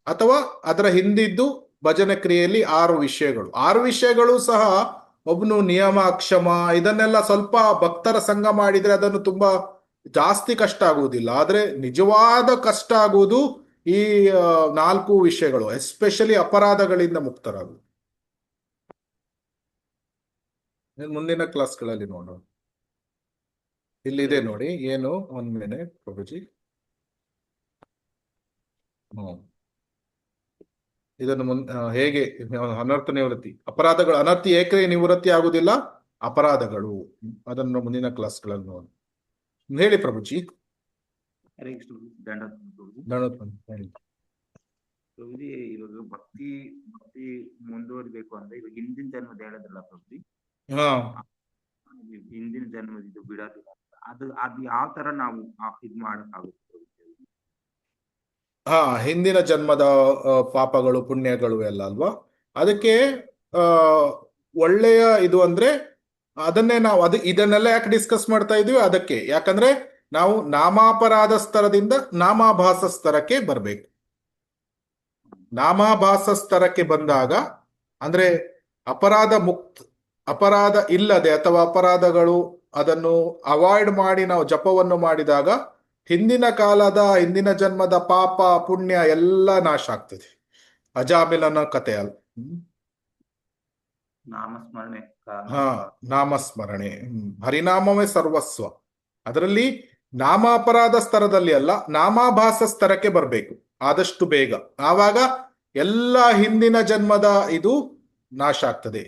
ಅಥವಾ ಅದರ ಹಿಂದಿದ್ದು ಭಜನೆ ಕ್ರಿಯೆಯಲ್ಲಿ 6 ವಿಷಯಗಳು ಸಹ ಒಬ್ಬನು ನಿಯಮ, ಅಕ್ಷಮ ಇದನ್ನೆಲ್ಲ ಸ್ವಲ್ಪ ಭಕ್ತರ ಸಂಘ ಮಾಡಿದ್ರೆ ಅದನ್ನು ತುಂಬಾ ಜಾಸ್ತಿ ಕಷ್ಟ ಆಗುವುದಿಲ್ಲ. ಆದ್ರೆ ನಿಜವಾದ ಕಷ್ಟ ಆಗುವುದು ಈ 4 ವಿಷಯಗಳು, ಎಸ್ಪೆಷಲಿ ಅಪರಾಧಗಳಿಂದ ಮುಕ್ತರಾಗುವುದು. ಮುಂದಿನ ಕ್ಲಾಸ್ಗಳಲ್ಲಿ ನೋಡೋಣ. ಇಲ್ಲಿದೆ ನೋಡಿ, ಏನು ಒಂದ್ ಮಿನಿಟ್ ಪ್ರಭುಜಿ. ಇದನ್ನು ಹೇಗೆ ಅನರ್ಥ ನಿವೃತ್ತಿ, ಅಪರಾಧಗಳು, ಅನರ್ಥಿ ಏಕೆ ನಿವೃತ್ತಿ ಆಗುವುದಿಲ್ಲ, ಅಪರಾಧಗಳು, ಅದನ್ನು ಮುಂದಿನ ಕ್ಲಾಸ್ಗಳಲ್ಲಿ ನೋಡಿ. ಹೇಳಿ ಪ್ರಭುಜಿ. ಹರೇ ಕೃಷ್ಣ ಹೇಳಿ. ಪ್ರಭುಜಿ, ಇವಾಗ ಭಕ್ತಿ ಮುಂದುವರಿಬೇಕು ಅಂದ್ರೆ ಇವಾಗ ಹಿಂದಿನ ಜನ್ಮದ ಹೇಳೋದಲ್ಲ ಪ್ರಭುಜಿ, ಹಾ, ಹಿಂದಿನ ಜನ್ಮದ ಇದು ಬಿಡೋದಿಲ್ಲ, ಅದು ಯಾವ ತರ ನಾವು ಇದ್ ಮಾಡಕ್ಕಾಗುತ್ತೆ ಪ್ರಭುಜಿ? ಹಾ, ಹಿಂದಿನ ಜನ್ಮದ ಪಾಪಗಳು ಪುಣ್ಯಗಳು ಎಲ್ಲ ಅಲ್ವಾ. ಅದಕ್ಕೆ ಒಳ್ಳೆಯ ಇದು ಅಂದ್ರೆ ಅದನ್ನೇ ನಾವು ಇದನ್ನೆಲ್ಲ ಯಾಕೆ ಡಿಸ್ಕಸ್ ಮಾಡ್ತಾ ಇದೀವಿ, ಅದಕ್ಕೆ. ಯಾಕಂದ್ರೆ ನಾವು ನಾಮಾಪರಾಧ ಸ್ತರದಿಂದ ನಾಮಾಭಾಸ ಸ್ತರಕ್ಕೆ ಬರ್ಬೇಕು. ನಾಮಾಭಾಸ ಸ್ತರಕ್ಕೆ ಬಂದಾಗ ಅಂದ್ರೆ ಅಪರಾಧ ಇಲ್ಲದೆ ಅಥವಾ ಅಪರಾಧಗಳು ಅದನ್ನು ಅವಾಯ್ಡ್ ಮಾಡಿ ನಾವು ಜಪವನ್ನು ಮಾಡಿದಾಗ ಹಿಂದಿನ ಜನ್ಮದ ಪಾಪ ಪುಣ್ಯ ಎಲ್ಲ ನಾಶ ಆಗ್ತದೆ. ಅಜಾಮಿಲನ ಕಥೆ ಅಲ್ಲ. ನಾಮಸ್ಮರಣೆ. ಹಾ, ನಾಮಸ್ಮರಣೆ, ಹರಿನಾಮವೇ ಸರ್ವಸ್ವ. ಅದರಲ್ಲಿ ನಾಮ ಅಪರಾಧ ಸ್ತರದಲ್ಲಿ ಅಲ್ಲ, ನಾಮಾಭಾಸ ಸ್ತರಕ್ಕೆ ಬರಬೇಕು ಆದಷ್ಟು ಬೇಗ. ಆವಾಗ ಎಲ್ಲ ಹಿಂದಿನ ಜನ್ಮದ ಇದು ನಾಶ ಆಗ್ತದೆ.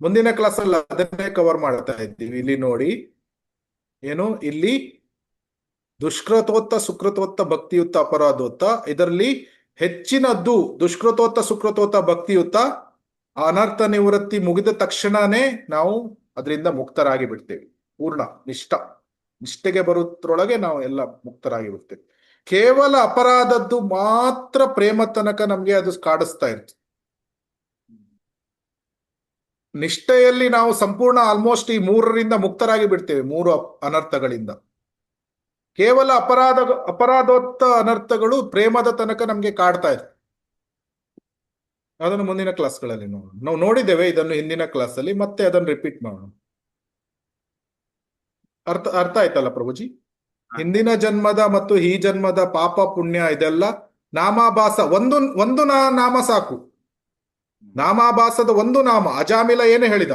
ಮುಂದಿನ ಕ್ಲಾಸಲ್ಲಿ ಅದನ್ನೇ ಕವರ್ ಮಾಡ್ತಾ ಇದ್ದೀವಿ. ಇಲ್ಲಿ ನೋಡಿ, ಏನು ಇಲ್ಲಿ ದುಷ್ಕೃತೋತ್ತ ಸುಕೃತೋತ್ತ ಭಕ್ತಿಯುತ್ತ ಅಪರಾಧೋತ್ತ. ಇದರಲ್ಲಿ ಹೆಚ್ಚಿನದ್ದು ದುಷ್ಕೃತೋತ್ತ ಸುಕೃತೋತ್ತ ಭಕ್ತಿಯುತ್ತ. ಅನರ್ಥ ನಿವೃತ್ತಿ ಮುಗಿದ ತಕ್ಷಣನೇ ನಾವು ಅದರಿಂದ ಮುಕ್ತರಾಗಿ ಬಿಡ್ತೇವೆ. ಪೂರ್ಣ ನಿಷ್ಠೆಗೆ ಬರುತ್ತರೊಳಗೆ ನಾವು ಎಲ್ಲ ಮುಕ್ತರಾಗಿ ಬಿಡ್ತೇವೆ. ಕೇವಲ ಅಪರಾಧದ್ದು ಮಾತ್ರ ಪ್ರೇಮ ತನಕ ನಮ್ಗೆ ಅದು ಕಾಡಿಸ್ತಾ ಇರ್ತದೆ. ನಿಷ್ಠೆಯಲ್ಲಿ ನಾವು ಸಂಪೂರ್ಣ ಆಲ್ಮೋಸ್ಟ್ ಈ 3ರಿಂದ ಮುಕ್ತರಾಗಿ ಬಿಡ್ತೇವೆ, 3 ಅನರ್ಥಗಳಿಂದ. ಕೇವಲ ಅಪರಾಧೋತ್ತ ಅನರ್ಥಗಳು ಪ್ರೇಮದ ತನಕ ನಮ್ಗೆ ಕಾಡ್ತಾ ಇದೆ. ಅದನ್ನು ಮುಂದಿನ ಕ್ಲಾಸ್ಗಳಲ್ಲಿ ನೋಡೋಣ. ನಾವು ನೋಡಿದ್ದೇವೆ ಇದನ್ನು ಹಿಂದಿನ ಕ್ಲಾಸಲ್ಲಿ, ಮತ್ತೆ ಅದನ್ನು ರಿಪೀಟ್ ಮಾಡೋಣ. ಅರ್ಥ ಆಯ್ತಲ್ಲ ಪ್ರಭುಜಿ? ಹಿಂದಿನ ಜನ್ಮದ ಮತ್ತು ಈ ಜನ್ಮದ ಪಾಪ ಪುಣ್ಯ ಇದೆಲ್ಲ ನಾಮಾಭಾಸ. ಒಂದು ನಾಮ ಸಾಕು. ನಾಮಾಭಾಸದ ಒಂದು ನಾಮ. ಅಜಾಮಿಲ ಏನು ಹೇಳಿದ?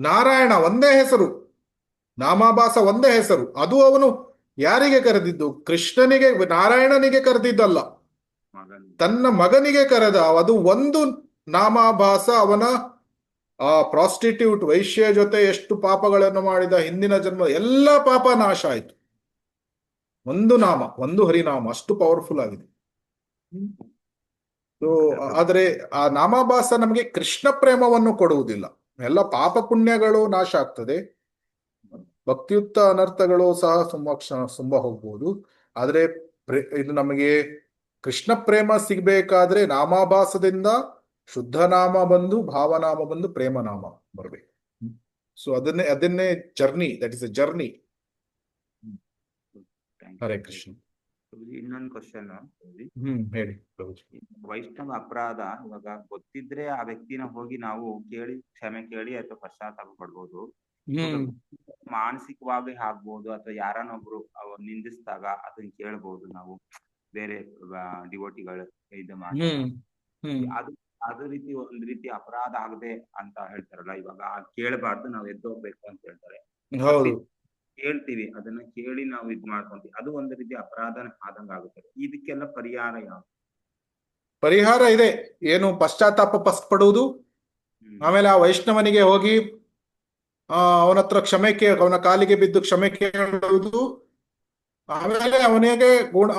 ನಾರಾಯಣ ಒಂದೇ ಹೆಸರು. ನಾಮಾಭಾಸ ಒಂದೇ ಹೆಸರು. ಅದು ಅವನು ಯಾರಿಗೆ ಕರೆದಿದ್ದು? ಕೃಷ್ಣನಿಗೆ, ನಾರಾಯಣನಿಗೆ ಕರೆದಿದ್ದಲ್ಲ, ತನ್ನ ಮಗನಿಗೆ ಕರೆದ. ಅದು ಒಂದು ನಾಮಾಭಾಸ. ಅವನ ಆ ಪ್ರಾಸ್ಟಿಟ್ಯೂಟ್ ವೈಶ್ಯ ಜೊತೆ ಎಷ್ಟು ಪಾಪಗಳನ್ನು ಮಾಡಿದ ಹಿಂದಿನ ಜನ್ಮ ಎಲ್ಲ ಪಾಪ ನಾಶ ಆಯ್ತು. ಒಂದು ನಾಮ, ಒಂದು ಹರಿನಾಮ ಅಷ್ಟು ಪವರ್ಫುಲ್ ಆಗಿದೆ. ಆದ್ರೆ ಆ ನಾಮಾಭಾಸ ನಮಗೆ ಕೃಷ್ಣ ಪ್ರೇಮವನ್ನು ಕೊಡುವುದಿಲ್ಲ. ಎಲ್ಲ ಪಾಪ ಪುಣ್ಯಗಳು ನಾಶ ಆಗ್ತದೆ, ಭಕ್ತಿಯುಕ್ತ ಅನರ್ಥಗಳು ಸಹ ತುಂಬಾ ಹೋಗ್ಬೋದು. ಆದ್ರೆ ಇದು ನಮಗೆ ಕೃಷ್ಣ ಪ್ರೇಮ ಸಿಗ್ಬೇಕಾದ್ರೆ ನಾಮಾಭಾಸದಿಂದ ಶುದ್ಧ ನಾಮ ಬಂದು ಭಾವನಾಮ ಬಂದು ಪ್ರೇಮನಾಮ ಬರ್ಬೇಕು. ಸೊ ಅದನ್ನೇ journey, that is a journey. Thank Hare you. Krishna. ಪ್ರಭುಜಿ, ಇನ್ನೊಂದು ಕ್ವಶನ್ ಹೇಳಿ ಪ್ರಭುಜಿ. ವೈಷ್ಣವ ಅಪರಾಧ ಇವಾಗ ಗೊತ್ತಿದ್ರೆ ಆ ವ್ಯಕ್ತಿನ ಹೋಗಿ ನಾವು ಕೇಳಿ ಕ್ಷಮೆ ಕೇಳಿ ಅಥವಾ ಪಶ್ಚಾತ್ತಾಪ ಪಡ್ಬೋದು. ಇವಾಗ ಮಾನಸಿಕವಾಗಿ ಆಗ್ಬೋದು ಅಥವಾ ಯಾರನ್ನೊಬ್ರು ಅವ್ರು ನಿಂದಿಸಿದಾಗ ಅದನ್ನ ಕೇಳ್ಬೋದು ನಾವು ಬೇರೆ ಡಿವೋಟಿಗಳು ಇದು ಮಾಡಿ ಅದು ಅದು ರೀತಿ ಒಂದ್ ರೀತಿ ಅಪರಾಧ ಆಗದೆ ಅಂತ ಹೇಳ್ತಾರಲ್ಲ, ಇವಾಗ ಕೇಳಬಾರ್ದು, ನಾವು ಎದ್ದು ಹೋಗ್ಬೇಕು ಅಂತ ಹೇಳ್ತಾರೆ. ಹೌದು. ಕೇಳ್ತೀವಿ, ಅದನ್ನ ಕೇಳಿ ನಾವು ಇದ್ ಮಾಡ್ಕೊಂತೀವಿ, ಅದು ಒಂದು ರೀತಿ ಅಪರಾಧ ಆದಂಗ ಆಗುತ್ತದೆ. ಇದಕ್ಕೆಲ್ಲ ಪರಿಹಾರ ಯಾವ್ದು? ಪರಿಹಾರ ಇದೆ. ಏನು? ಪಶ್ಚಾತ್ತಾಪ ಪಡುವುದು, ಆಮೇಲೆ ಆ ವೈಷ್ಣವನಿಗೆ ಹೋಗಿ ಅವನ ಹತ್ರ ಅವನ ಕಾಲಿಗೆ ಬಿದ್ದು ಕ್ಷಮೆ ಕೇಳುವುದು, ಆಮೇಲೆ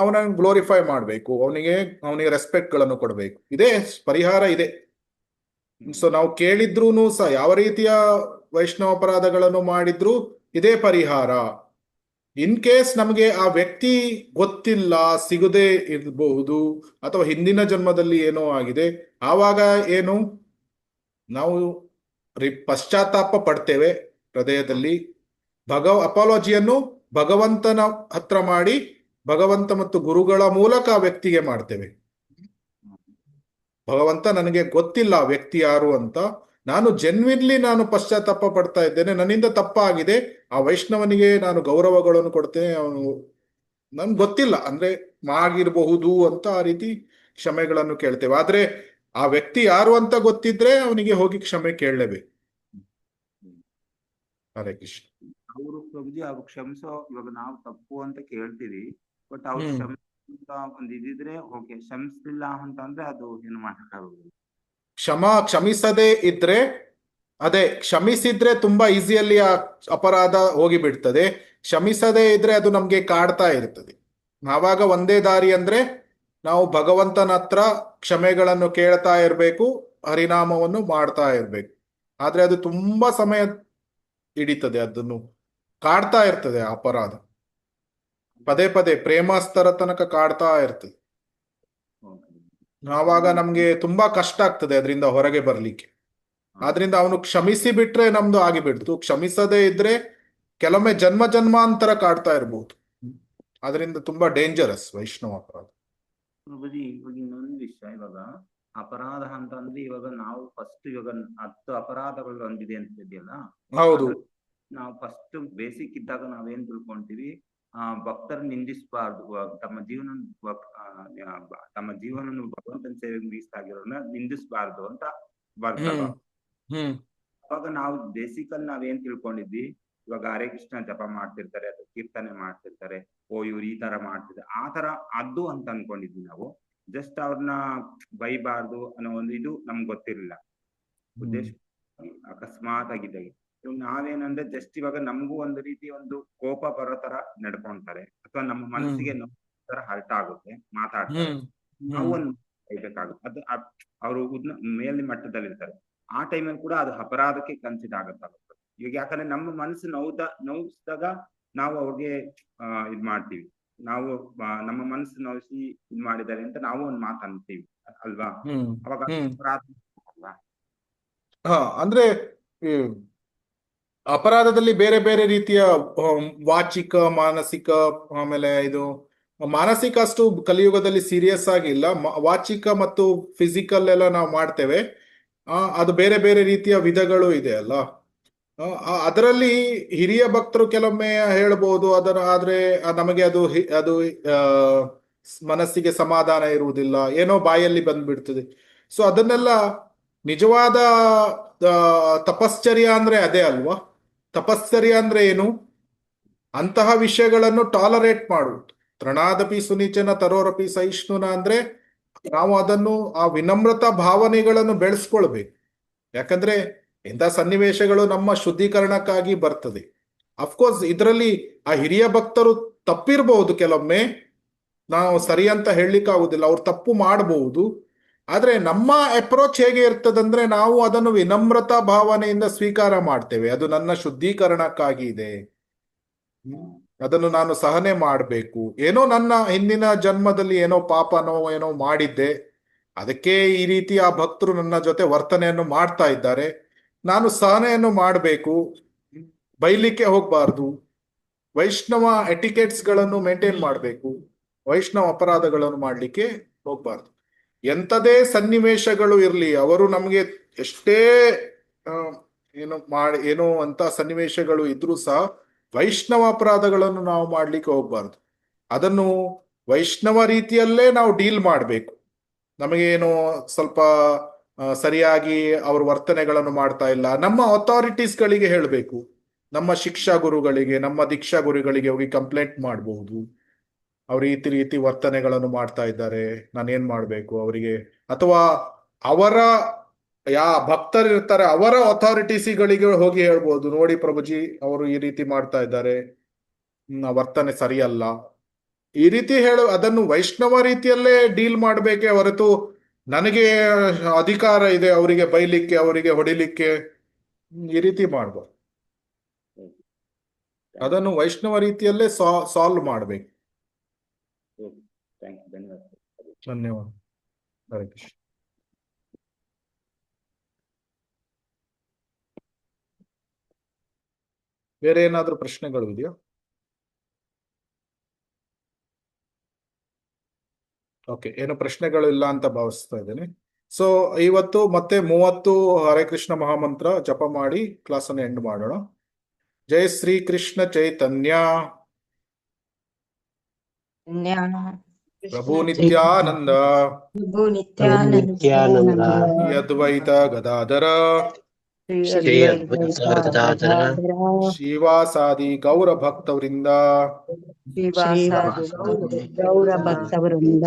ಅವನ ಗ್ಲೋರಿಫೈ ಮಾಡಬೇಕು, ಅವನಿಗೆ ರೆಸ್ಪೆಕ್ಟ್ ಗಳನ್ನು ಕೊಡಬೇಕು. ಇದೇ ಪರಿಹಾರ ಇದೆ. ಸೊ ನಾವು ಕೇಳಿದ್ರೂನು ಸಹ ಯಾವ ರೀತಿಯ ವೈಷ್ಣವ ಅಪರಾಧಗಳನ್ನು ಮಾಡಿದ್ರು ಇದೇ ಪರಿಹಾರ. ಇನ್ ಕೇಸ್ ನಮಗೆ ಆ ವ್ಯಕ್ತಿ ಗೊತ್ತಿಲ್ಲ, ಸಿಗದೆ ಇರಬಹುದು, ಅಥವಾ ಹಿಂದಿನ ಜನ್ಮದಲ್ಲಿ ಏನೋ ಆಗಿದೆ, ಆವಾಗ ಏನು ನಾವು ಪಶ್ಚಾತ್ತಾಪ ಪಡ್ತೇವೆ ಹೃದಯದಲ್ಲಿ. ಅಪಾಲಜಿಯನ್ನು ಭಗವಂತನ ಹತ್ರ ಮಾಡಿ, ಭಗವಂತ ಮತ್ತು ಗುರುಗಳ ಮೂಲಕ ಆ ವ್ಯಕ್ತಿಗೆ ಮಾಡ್ತೇವೆ. ಭಗವಂತ, ನನಗೆ ಗೊತ್ತಿಲ್ಲ ಆ ವ್ಯಕ್ತಿ ಯಾರು ಅಂತ, ನಾನು ಜೆನ್ವಿನ್ಲಿ ನಾನು ಪಶ್ಚಾತ್ತಾಪ ಪಡ್ತಾ ಇದ್ದೇನೆ, ನನ್ನಿಂದ ತಪ್ಪಾಗಿದೆ, ಆ ವೈಷ್ಣವನಿಗೆ ನಾನು ಗೌರವಗಳನ್ನು ಕೊಡ್ತೇನೆ, ಅವನು ನನ್ಗೆ ಗೊತ್ತಿಲ್ಲ ಅಂದ್ರೆ ಆಗಿರಬಹುದು ಅಂತ ಆ ರೀತಿ ಕ್ಷಮೆಗಳನ್ನು ಕೇಳ್ತೇವೆ. ಆದ್ರೆ ಆ ವ್ಯಕ್ತಿ ಯಾರು ಅಂತ ಗೊತ್ತಿದ್ರೆ ಅವನಿಗೆ ಹೋಗಿ ಕ್ಷಮೆ ಕೇಳಲೇಬೇಕು. ಹರೇ ಕೃಷ್ಣ. ಅವರು ಪ್ರಭುಜಿ ಅವ್ರು ಕ್ಷಮಿಸೋ, ಇವಾಗ ನಾವು ತಪ್ಪು ಅಂತ ಕೇಳ್ತೀವಿ, ಬಟ್ ಅವ್ರು ಕ್ಷಮಿಸ ಒಂದ್ ಇದಿದ್ರೆ ಓಕೆ, ಕ್ಷಮಿಸ್ಲಿಲ್ಲ ಅಂತಂದ್ರೆ ಅದು ಏನು ಮಾಡಕ್ಕಾಗೋದಿಲ್ಲ. ಕ್ಷಮಿಸದೇ ಇದ್ರೆ, ಅದೇ ಕ್ಷಮಿಸಿದ್ರೆ ತುಂಬಾ ಈಸಿಯಲ್ಲಿ ಆ ಅಪರಾಧ ಹೋಗಿ ಬಿಡ್ತದೆ. ಕ್ಷಮಿಸದೇ ಇದ್ರೆ ಅದು ನಮ್ಗೆ ಕಾಡ್ತಾ ಇರ್ತದೆ. ಆವಾಗ ಒಂದೇ ದಾರಿ ಅಂದ್ರೆ ನಾವು ಭಗವಂತನ ಹತ್ರ ಕ್ಷಮೆಗಳನ್ನು ಕೇಳ್ತಾ ಇರ್ಬೇಕು, ಹರಿನಾಮವನ್ನು ಮಾಡ್ತಾ ಇರ್ಬೇಕು. ಆದ್ರೆ ಅದು ತುಂಬಾ ಸಮಯ ಹಿಡಿತದೆ, ಅದನ್ನು ಕಾಡ್ತಾ ಇರ್ತದೆ ಆ ಅಪರಾಧ, ಪದೇ ಪದೇ ಪ್ರೇಮಾಸ್ತರ ತನಕ ಕಾಡ್ತಾ ಇರ್ತದೆ. ಆವಾಗ ನಮ್ಗೆ ತುಂಬಾ ಕಷ್ಟ ಆಗ್ತದೆ ಅದರಿಂದ ಹೊರಗೆ ಬರ್ಲಿಕ್ಕೆ. ಆದ್ರಿಂದ ಅವನು ಕ್ಷಮಿಸಿ ಬಿಟ್ರೆ ನಮ್ದು ಆಗಿಬಿಡ್ತು, ಕ್ಷಮಿಸದೇ ಇದ್ರೆ ಕೆಲವೊಮ್ಮೆ ಜನ್ಮ ಜನ್ಮಾಂತರ ಕಾಡ್ತಾ ಇರ್ಬೋದು. ಅದರಿಂದ ತುಂಬಾ ಡೇಂಜರಸ್ ವೈಷ್ಣವ ಅಪರಾಧ. ಪ್ರಭುಜಿ, ಇವಾಗ ಇನ್ನೊಂದು ವಿಷಯ, ಇವಾಗ ಅಪರಾಧ ಅಂತಂದ್ರೆ ಇವಾಗ ನಾವು ಫಸ್ಟ್ ಇವಾಗ 10 ಅಪರಾಧಗಳು ಹೊಂದಿದೆ ಅಂತ ಇದೆಯಲ್ಲ, ಹೌದು. ನಾವು ಫಸ್ಟ್ ಬೇಸಿಕ್ ಇದ್ದಾಗ ನಾವೇನ್ ತಿಳ್ಕೊಂತೀವಿ, ಭಕ್ತರು ನಿಂದಿಸಬಾರ್ದು, ತಮ್ಮ ಜೀವನ ಭಗವಂತನ ಸೇವೆಗೆ ಮೀಸಲಾಗಿರೋನ್ನ ನಿಂದಿಸಬಾರ್ದು ಅಂತ ಬರ್ತಲ್ವ. ಅವಾಗ ನಾವು ಬೇಸಿಕಲ್ ನಾವೇನ್ ತಿಳ್ಕೊಂಡಿದ್ವಿ, ಇವಾಗ ಹರೇ ಕೃಷ್ಣ ಜಪ ಮಾಡ್ತಿರ್ತಾರೆ ಅಥವಾ ಕೀರ್ತನೆ ಮಾಡ್ತಿರ್ತಾರೆ, ಇವ್ರು ಈ ತರ ಮಾಡ್ತಿದ್ದಾರೆ, ಆ ತರ ಅದು ಅಂತ ಅನ್ಕೊಂಡಿದ್ವಿ ನಾವು. ಜಸ್ಟ್ ಅವ್ರನ್ನ ಬೈಬಾರ್ದು ಅನ್ನೋ ಒಂದು ಇದು ನಮ್ಗೆ ಗೊತ್ತಿರ್ಲಿಲ್ಲ, ಉದ್ದೇಶ ಅಕಸ್ಮಾತ್ ಆಗಿದ್ದಾಗೆ. ಇವಾಗ ನಾವೇನಂದ್ರೆ ಜಸ್ಟ್ ಇವಾಗ ನಮಗೂ ಒಂದು ರೀತಿ ಒಂದು ಕೋಪ ಬರೋ ತರ ನಡ್ಕೊಂತಾರೆ, ಅಥವಾ ನಮ್ಮ ಮನಸ್ಸಿಗೆ ತರ ಹರ್ಟ್ ಆಗುತ್ತೆ, ಮಾತಾಡ್ತಾರೆ, ನಾವು ಒಂದು ಬೈಬೇಕಾಗುತ್ತೆ. ಅದು ಅವರು ಮೇಲಿನ ಮಟ್ಟದಲ್ಲಿ ಇರ್ತಾರೆ, ಆ ಟೈಮಲ್ಲಿ ಕೂಡ ಅದು ಅಪರಾಧಕ್ಕೆ ಕನ್ಸಿಡರ್ ಆಗುತ್ತೆ. ಈಗ ಯಾಕಂದ್ರೆ ನಮ್ಮ ಮನಸ್ಸು ನೋವಿಸಿದಾಗ ನಾವು ಅವ್ರಿಗೆ ಇದ್ ಮಾಡ್ತೀವಿ, ನಾವು ನಮ್ಮ ಮನಸ್ಸು ನೋವಿಸಿ ಇದ್ ಮಾಡಿದ್ದಾರೆ ಅಂತ ನಾವು ಒಂದು ಮಾತು ಅಂತೀವಿ ಅಲ್ವಾ, ಅವಾಗ ಅಪರಾಧ ಅಲ್ವಾ? ಅಂದ್ರೆ ಅಪರಾಧದಲ್ಲಿ ಬೇರೆ ಬೇರೆ ರೀತಿಯ ವಾಚಿಕ, ಮಾನಸಿಕ, ಆಮೇಲೆ ಇದು ಮಾನಸಿಕ ಅಷ್ಟು ಕಲಿಯುಗದಲ್ಲಿ ಸೀರಿಯಸ್ ಆಗಿಲ್ಲ. ವಾಚಿಕ ಮತ್ತು ಫಿಸಿಕಲ್ ಎಲ್ಲ ನಾವು ಮಾಡ್ತೇವೆ. ಅದು ಬೇರೆ ಬೇರೆ ರೀತಿಯ ವಿಧಗಳು ಇದೆ ಅಲ್ಲ. ಅದರಲ್ಲಿ ಹಿರಿಯ ಭಕ್ತರು ಕೆಲವೊಮ್ಮೆ ಹೇಳ್ಬೋದು ಆದ್ರೆ ನಮಗೆ ಅದು ಮನಸ್ಸಿಗೆ ಸಮಾಧಾನ ಇರುವುದಿಲ್ಲ, ಏನೋ ಬಾಯಲ್ಲಿ ಬಂದ್ಬಿಡ್ತದೆ. ಸೊ ಅದನ್ನೆಲ್ಲ ನಿಜವಾದ ತಪಶ್ಚರ್ಯ ಅಂದ್ರೆ ಅದೇ ಅಲ್ವಾ. ತಪಶ್ಚರ್ಯ ಅಂದ್ರೆ ಏನು? ಅಂತಹ ವಿಷಯಗಳನ್ನು ಟಾಲರೇಟ್ ಮಾಡುವುದು. ತೃಣಾದಪಿ ಸುನಿಚನ ತರೋರಪಿ ಸಹಿಷ್ಣುನ ಅಂದ್ರೆ ನಾವು ಅದನ್ನು ಆ ವಿನಮ್ರತಾ ಭಾವನೆಗಳನ್ನು ಬೆಳೆಸ್ಕೊಳ್ಬೇಕು. ಯಾಕಂದ್ರೆ ಇಂಥ ಸನ್ನಿವೇಶಗಳು ನಮ್ಮ ಶುದ್ಧೀಕರಣಕ್ಕಾಗಿ ಬರ್ತದೆ. ಅಫ್ಕೋರ್ಸ್ ಇದರಲ್ಲಿ ಆ ಹಿರಿಯ ಭಕ್ತರು ತಪ್ಪಿರಬಹುದು, ಕೆಲವೊಮ್ಮೆ ನಾವು ಸರಿ ಅಂತ ಹೇಳಲಿಕ್ಕಾಗುದಿಲ್ಲ, ಅವ್ರು ತಪ್ಪು ಮಾಡಬಹುದು. ಆದ್ರೆ ನಮ್ಮ ಅಪ್ರೋಚ್ ಹೇಗೆ ಇರ್ತದಂದ್ರೆ ನಾವು ಅದನ್ನು ವಿನಮ್ರತಾ ಭಾವನೆಯಿಂದ ಸ್ವೀಕಾರ ಮಾಡ್ತೇವೆ. ಅದು ನನ್ನ ಶುದ್ಧೀಕರಣಕ್ಕಾಗಿ ಇದೆ, ಅದನ್ನು ನಾನು ಸಹನೆ ಮಾಡಬೇಕು. ಏನೋ ನನ್ನ ಹಿಂದಿನ ಜನ್ಮದಲ್ಲಿ ಏನೋ ಪಾಪನೋ ಏನೋ ಮಾಡಿದ್ದೆ, ಅದಕ್ಕೆ ಈ ರೀತಿ ಆ ಭಕ್ತರು ನನ್ನ ಜೊತೆ ವರ್ತನೆಯನ್ನು ಮಾಡ್ತಾ ಇದ್ದಾರೆ, ನಾನು ಸಹನೆಯನ್ನು ಮಾಡಬೇಕು. ಬೈಲಿಕ್ಕೆ ಹೋಗ್ಬಾರ್ದು. ವೈಷ್ಣವ ಎಟಿಕೆಟ್ಸ್ ಗಳನ್ನು ಮೇಂಟೈನ್ ಮಾಡಬೇಕು. ವೈಷ್ಣವ ಅಪರಾಧಗಳನ್ನು ಮಾಡಲಿಕ್ಕೆ ಹೋಗ್ಬಾರ್ದು. ಎಂಥದೇ ಸನ್ನಿವೇಶಗಳು ಇರಲಿ, ಅವರು ನಮಗೆ ಎಷ್ಟೇ ಆ, ಏನೋ ಅಂತ ಸನ್ನಿವೇಶಗಳು ಇದ್ರೂ ಸಹ ವೈಷ್ಣವ ಅಪರಾಧಗಳನ್ನು ನಾವು ಮಾಡ್ಲಿಕ್ಕೆ ಹೋಗ್ಬಾರ್ದು. ಅದನ್ನು ವೈಷ್ಣವ ರೀತಿಯಲ್ಲೇ ನಾವು ಡೀಲ್ ಮಾಡಬೇಕು. ನಮಗೇನು ಸ್ವಲ್ಪ ಸರಿಯಾಗಿ ಅವ್ರ ವರ್ತನೆಗಳನ್ನು ಮಾಡ್ತಾ ಇಲ್ಲ, ನಮ್ಮ ಅಥಾರಿಟೀಸ್ಗಳಿಗೆ ಹೇಳಬೇಕು. ನಮ್ಮ ಶಿಕ್ಷಾ ಗುರುಗಳಿಗೆ, ನಮ್ಮ ದೀಕ್ಷಾ ಗುರುಗಳಿಗೆ ಹೋಗಿ ಕಂಪ್ಲೇಂಟ್ ಮಾಡಬಹುದು. ಅವ್ರ ರೀತಿ ವರ್ತನೆಗಳನ್ನು ಮಾಡ್ತಾ ಇದ್ದಾರೆ, ನಾನೇನ್ ಮಾಡಬೇಕು ಅವರಿಗೆ, ಅಥವಾ ಅವರ ಭಕ್ತರಿರ್ತಾರೆ ಅವರ ಅಥಾರಿಟೀಸ್ಗಳಿಗೆ ಹೋಗಿ ಹೇಳ್ಬೋದು, ನೋಡಿ ಪ್ರಭುಜಿ ಅವರು ಈ ರೀತಿ ಮಾಡ್ತಾ ಇದ್ದಾರೆ, ವರ್ತನೆ ಸರಿಯಲ್ಲ. ಈ ರೀತಿ ಅದನ್ನು ವೈಷ್ಣವ ರೀತಿಯಲ್ಲೇ ಡೀಲ್ ಮಾಡಬೇಕೇ ಹೊರತು ನನಗೆ ಅಧಿಕಾರ ಇದೆ ಅವರಿಗೆ ಬೈಲಿಕ್ಕೆ, ಅವರಿಗೆ ಹೊಡಿಲಿಕ್ಕೆ, ಈ ರೀತಿ ಮಾಡಬಾರ್ದು. ಅದನ್ನು ವೈಷ್ಣವ ರೀತಿಯಲ್ಲೇ ಸಾಲ್ವ್ ಮಾಡಬೇಕು. ಧನ್ಯವಾದ. ಧನ್ಯವಾದ. ಹರೇ ಕೃಷ್ಣ. ಬೇರೆ ಏನಾದ್ರೂ ಪ್ರಶ್ನೆಗಳು ಇದೆಯಾ? ಓಕೆ, ಏನು ಪ್ರಶ್ನೆಗಳು ಇಲ್ಲ ಅಂತ ಭಾವಿಸ್ತಾ ಇದ್ದೇನೆ. ಸೊ ಇವತ್ತು ಮತ್ತೆ 30 ಹರೇ ಕೃಷ್ಣ ಮಹಾಮಂತ್ರ ಜಪ ಮಾಡಿ ಕ್ಲಾಸನ್ನು ಎಂಡ್ ಮಾಡೋಣ. ಜೈ ಶ್ರೀ ಕೃಷ್ಣ ಚೈತನ್ಯ ಪ್ರಭು ನಿತ್ಯಾನಂದ ಪ್ರಭು ನಿತ್ಯಾನಂದ ಶ್ರೀ ಅದ್ವೈತ ಗದಾಧರ ಶ್ರೀ ಅದ್ವೈತ ಗದಾಧರ ಶ್ರೀವಾಸಾದಿ ಗೌರ ಭಕ್ತವರಿಂದ ಶ್ರೀವಾಸಾದಿ ಗೌರ ಭಕ್ತವೃಂದ.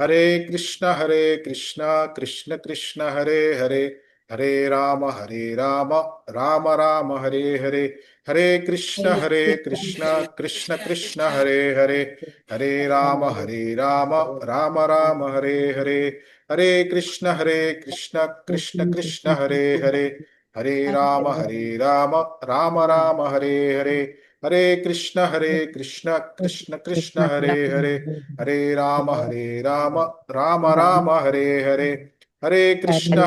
ಹರೇ ಕೃಷ್ಣ ಕೃಷ್ಣ ಕೃಷ್ಣ ಹರೇ ಹರೇ, ಹರೇ ರಾಮ ರಾಮ ರಾಮ ಹರೇ ಹರೇ, ಹರೇ ಕೃಷ್ಣ ಕೃಷ್ಣ ಕೃಷ್ಣ ಹರೇ ಹರೇ, ಹರೇ ರಾಮ ರಾಮ ರಾಮ ಹರೇ ಹರೇ, ಹರೇ ಕೃಷ್ಣ ಕೃಷ್ಣ ಕೃಷ್ಣ ಹರೇ ಹರೇ, ಹರೇ ರಾಮ ರಾಮ ರಾಮ ಹರೇ ಹರೇ, ಹರೇ ಕೃಷ್ಣ ಕೃಷ್ಣ ಕೃಷ್ಣ ಹರೇ ಹರೇ, ಹರೇ ರಾಮ ರಾಮ ರಾಮ ಹರೇ ಹರೇ, ಹರೇ ಕೃಷ್ಣ